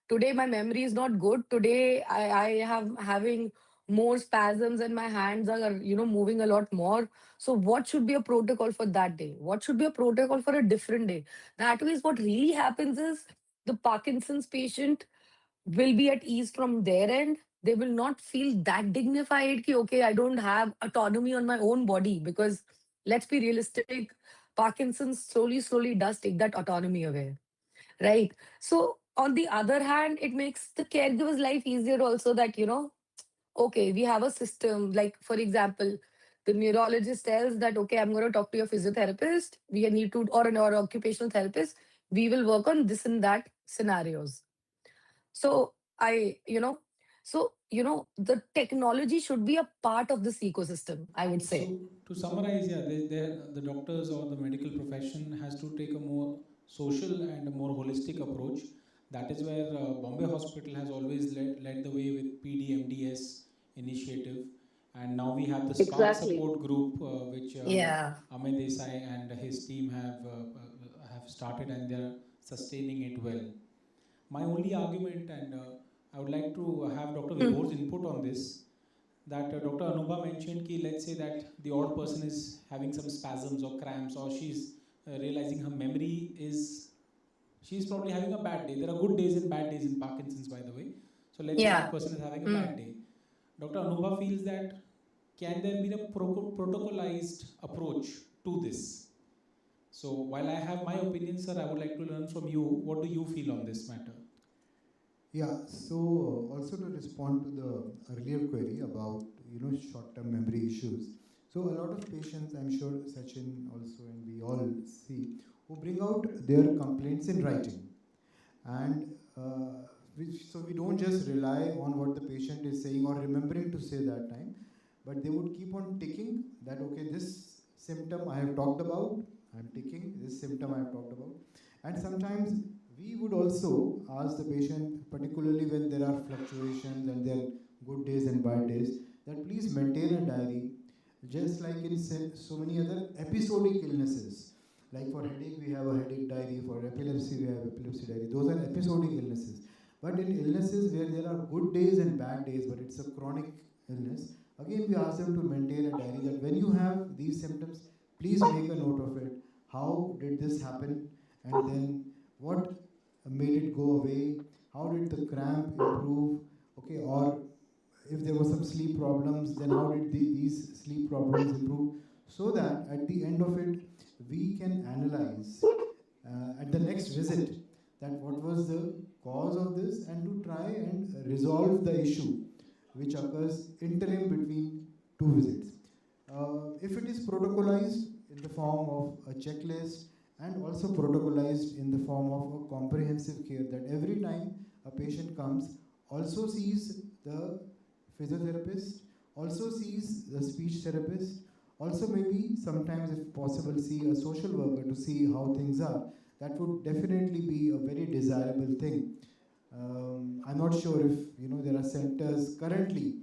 Today my memory is not good. Today I have having more spasms and my hands are, moving a lot more. So what should be a protocol for that day? What should be a protocol for a different day? That is what really happens is the Parkinson's patient will be at ease from their end. They will not feel that dignified ki, okay, I don't have autonomy on my own body, because let's be realistic, Parkinson's slowly does take that autonomy away, right? So on the other hand, it makes the caregiver's life easier also that, okay, we have a system. Like, for example, the neurologist tells that, okay, I'm going to talk to your physiotherapist. We need to, or occupational therapist. We will work on this and that scenarios. So the technology should be a part of this ecosystem, I would say. So to summarize, yeah, the doctors or the medical profession has to take a more social and a more holistic approach. That is where Bombay Hospital has always led the way with PDMDS initiative, And now we have the Spark Exactly. support group, which Yeah. Amit Desai and his team have started, and they're sustaining it well. My only argument, and I would like to have Dr. Vibhor's input on this, that Dr. Anubha mentioned ki, let's say that the odd person is having some spasms or cramps, or she's realizing her memory is, she's probably having a bad day. There are good days and bad days in Parkinson's, by the way. So let's say Yeah. that person is having a bad day. Dr. Anubha feels that can there be a protocolized approach to this? So while I have my opinion, sir, I would like to learn from you. What do you feel on this matter? Yeah, so also to respond to the earlier query about short-term memory issues. So a lot of patients, I'm sure Sachin also and we all see, who bring out their complaints in writing, and so we don't just rely on what the patient is saying or remembering to say that time, but they would keep on ticking that okay, this symptom I have talked about, I'm ticking this symptom I have talked about, and sometimes we would also ask the patient, particularly when there are fluctuations and there are good days and bad days, that please maintain a diary, just like in so many other episodic illnesses. Like for headache, we have a headache diary. For epilepsy, we have epilepsy diary. Those are episodic illnesses. But in illnesses where there are good days and bad days, but it's a chronic illness, again we ask them to maintain a diary that when you have these symptoms, please make a note of it. How did this happen? And then what made it go away? How did the cramp improve? Okay, or if there were some sleep problems, then how did these sleep problems improve? So that at the end of it, we can analyze at the next visit that what was the cause of this and to try and resolve the issue which occurs interim between two visits. If it is protocolized in the form of a checklist and also protocolized in the form of a comprehensive care, that every time a patient comes, also sees the physiotherapist, also sees the speech therapist, also maybe sometimes if possible see a social worker to see how things are, that would definitely be a very desirable thing. I'm not sure if there are centers currently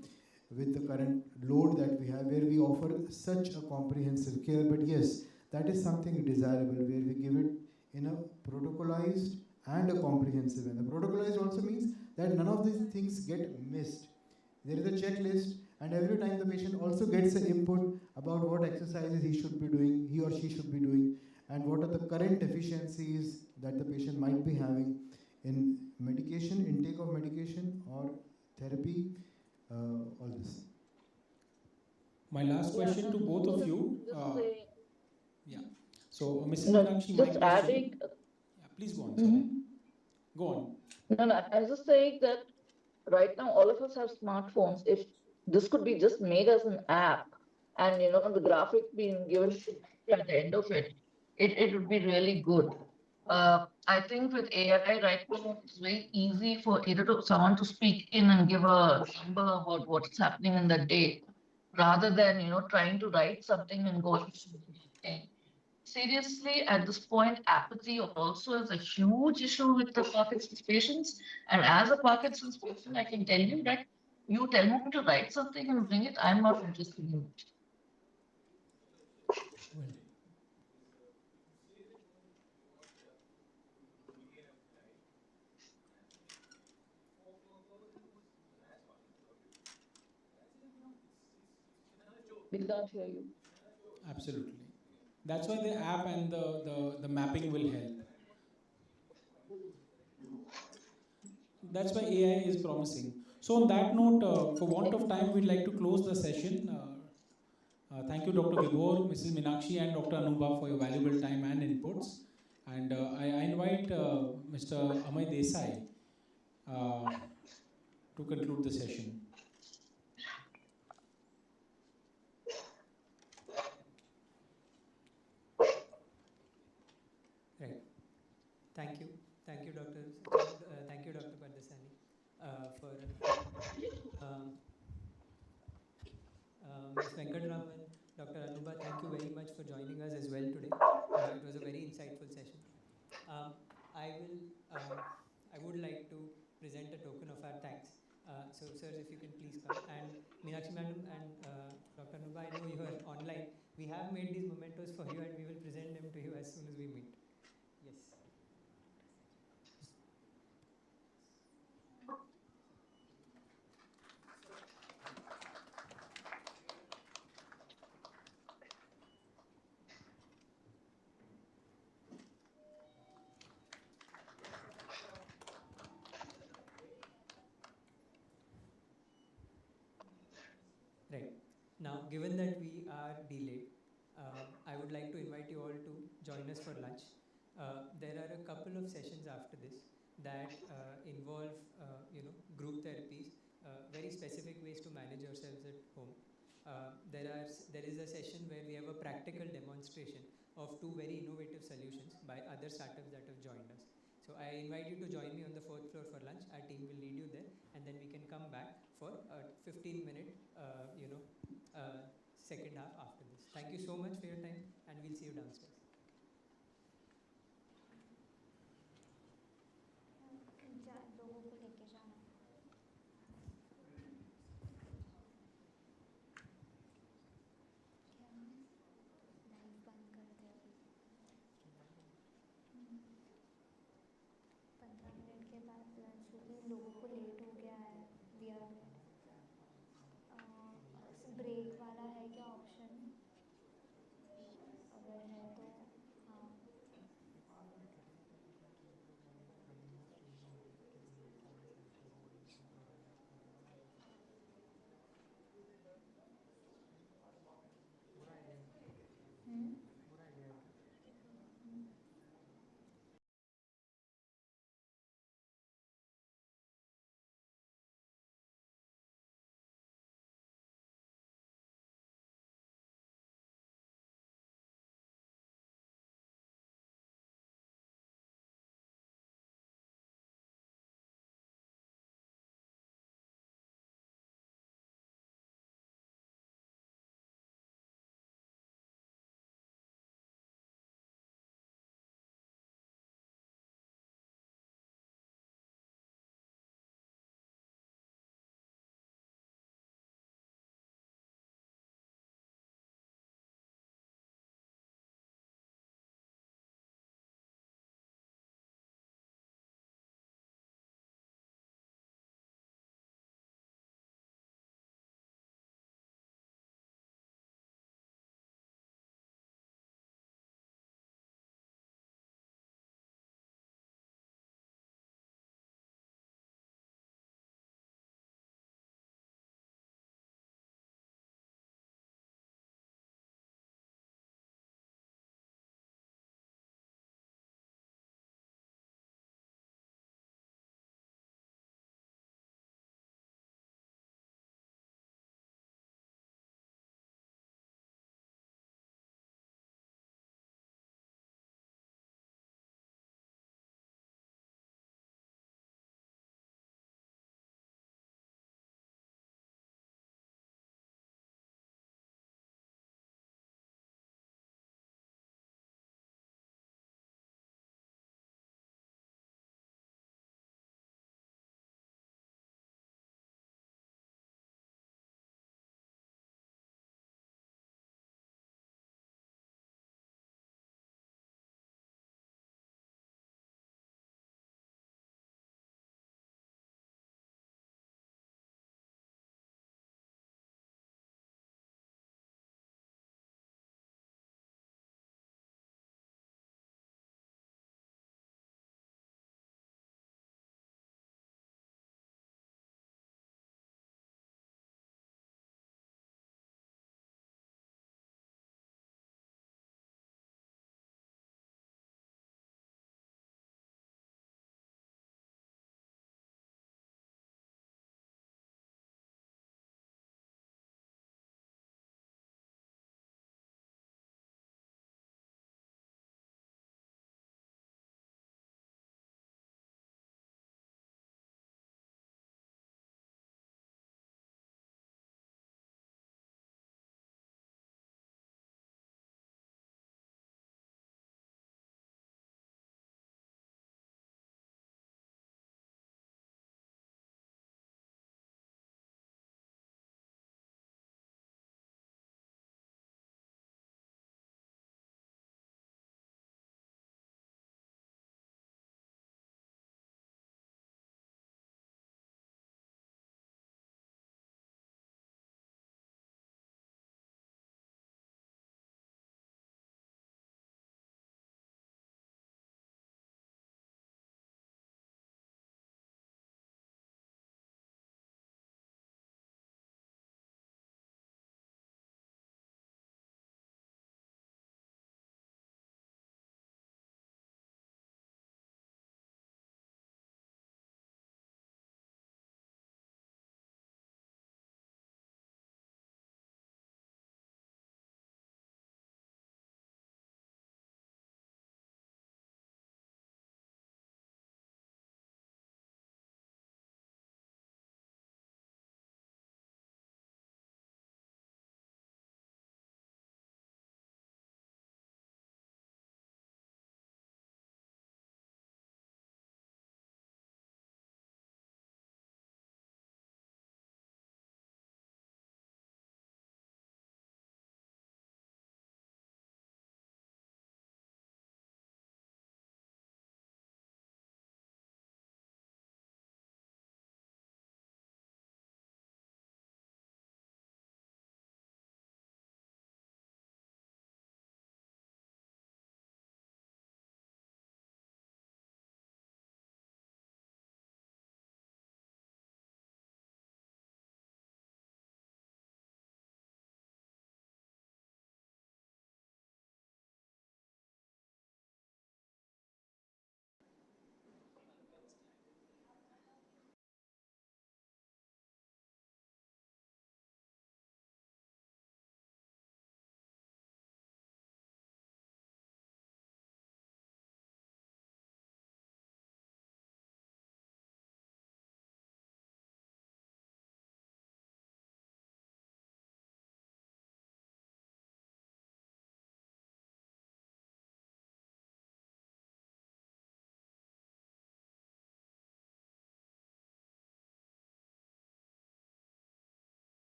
with the current load that we have where we offer such a comprehensive care, but yes, that is something desirable where we give it in a protocolized and a comprehensive. And the protocolized also means that none of these things get missed. There is a checklist, and every time the patient also gets an input about what exercises he should be doing, he or she should be doing, and what are the current deficiencies that the patient might be having in medication, intake of medication or therapy, all this. My last question to both of you. Yeah. So, Mrs. No, Meenakshi, my just question. adding. Yeah, please go on. Sorry. Go on. No, I was just saying that right now all of us have smartphones. If this could be just made as an app and the graphic being given at the end of it, it would be really good. I think with AI right now it's very easy for either someone to speak in and give a number about what's happening in the day, rather than trying to write something and go and seriously, at this point, apathy also is a huge issue with the Parkinson's patients. And as a Parkinson's patient, I can tell you that you tell me to write something and bring it, I'm not interested in it. We can't hear you. Absolutely. That's why the app and the mapping will help. That's why AI is promising. So on that note, for want of time, we'd like to close the session. Thank you, Dr. Vibhor, Mrs. Meenakshi, and Dr. Anubha for your valuable time and inputs. And I invite Mr. Amay Desai to conclude the session. Right. Thank you, Dr. Thank you, Dr. Pardesani, for Ms. Venkatraman, Dr. Anubha. Thank you very much for joining us as well today. It was a very insightful session. I would like to present a token of our thanks So sirs, if you can please come. And Meenakshi madam and Dr. Nuba, I know you are online. We have made these mementos for you and we will present them to you as soon as we meet. Yes. Right. Now, given that we are delayed, I would like to invite you all to join us for lunch. There are a couple of sessions after this that involve, group therapies, very specific ways to manage yourselves at home. There is a session where we have a practical demonstration of two very innovative solutions by other startups that have joined us. So I invite you to join me on the 4th floor for lunch. Our team will lead you there, and then we can come back for a 15-minute, second half after this. Thank you so much for your time, and we'll see you downstairs. लोगों को लेके जाना live बंद कर दे अभी 15 minute के बाद lunch क्योंकि लोगों को लेट हो गया है वी आर ब्रेक वाला है क्या ऑप्शन अगर है तो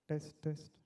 Test, test.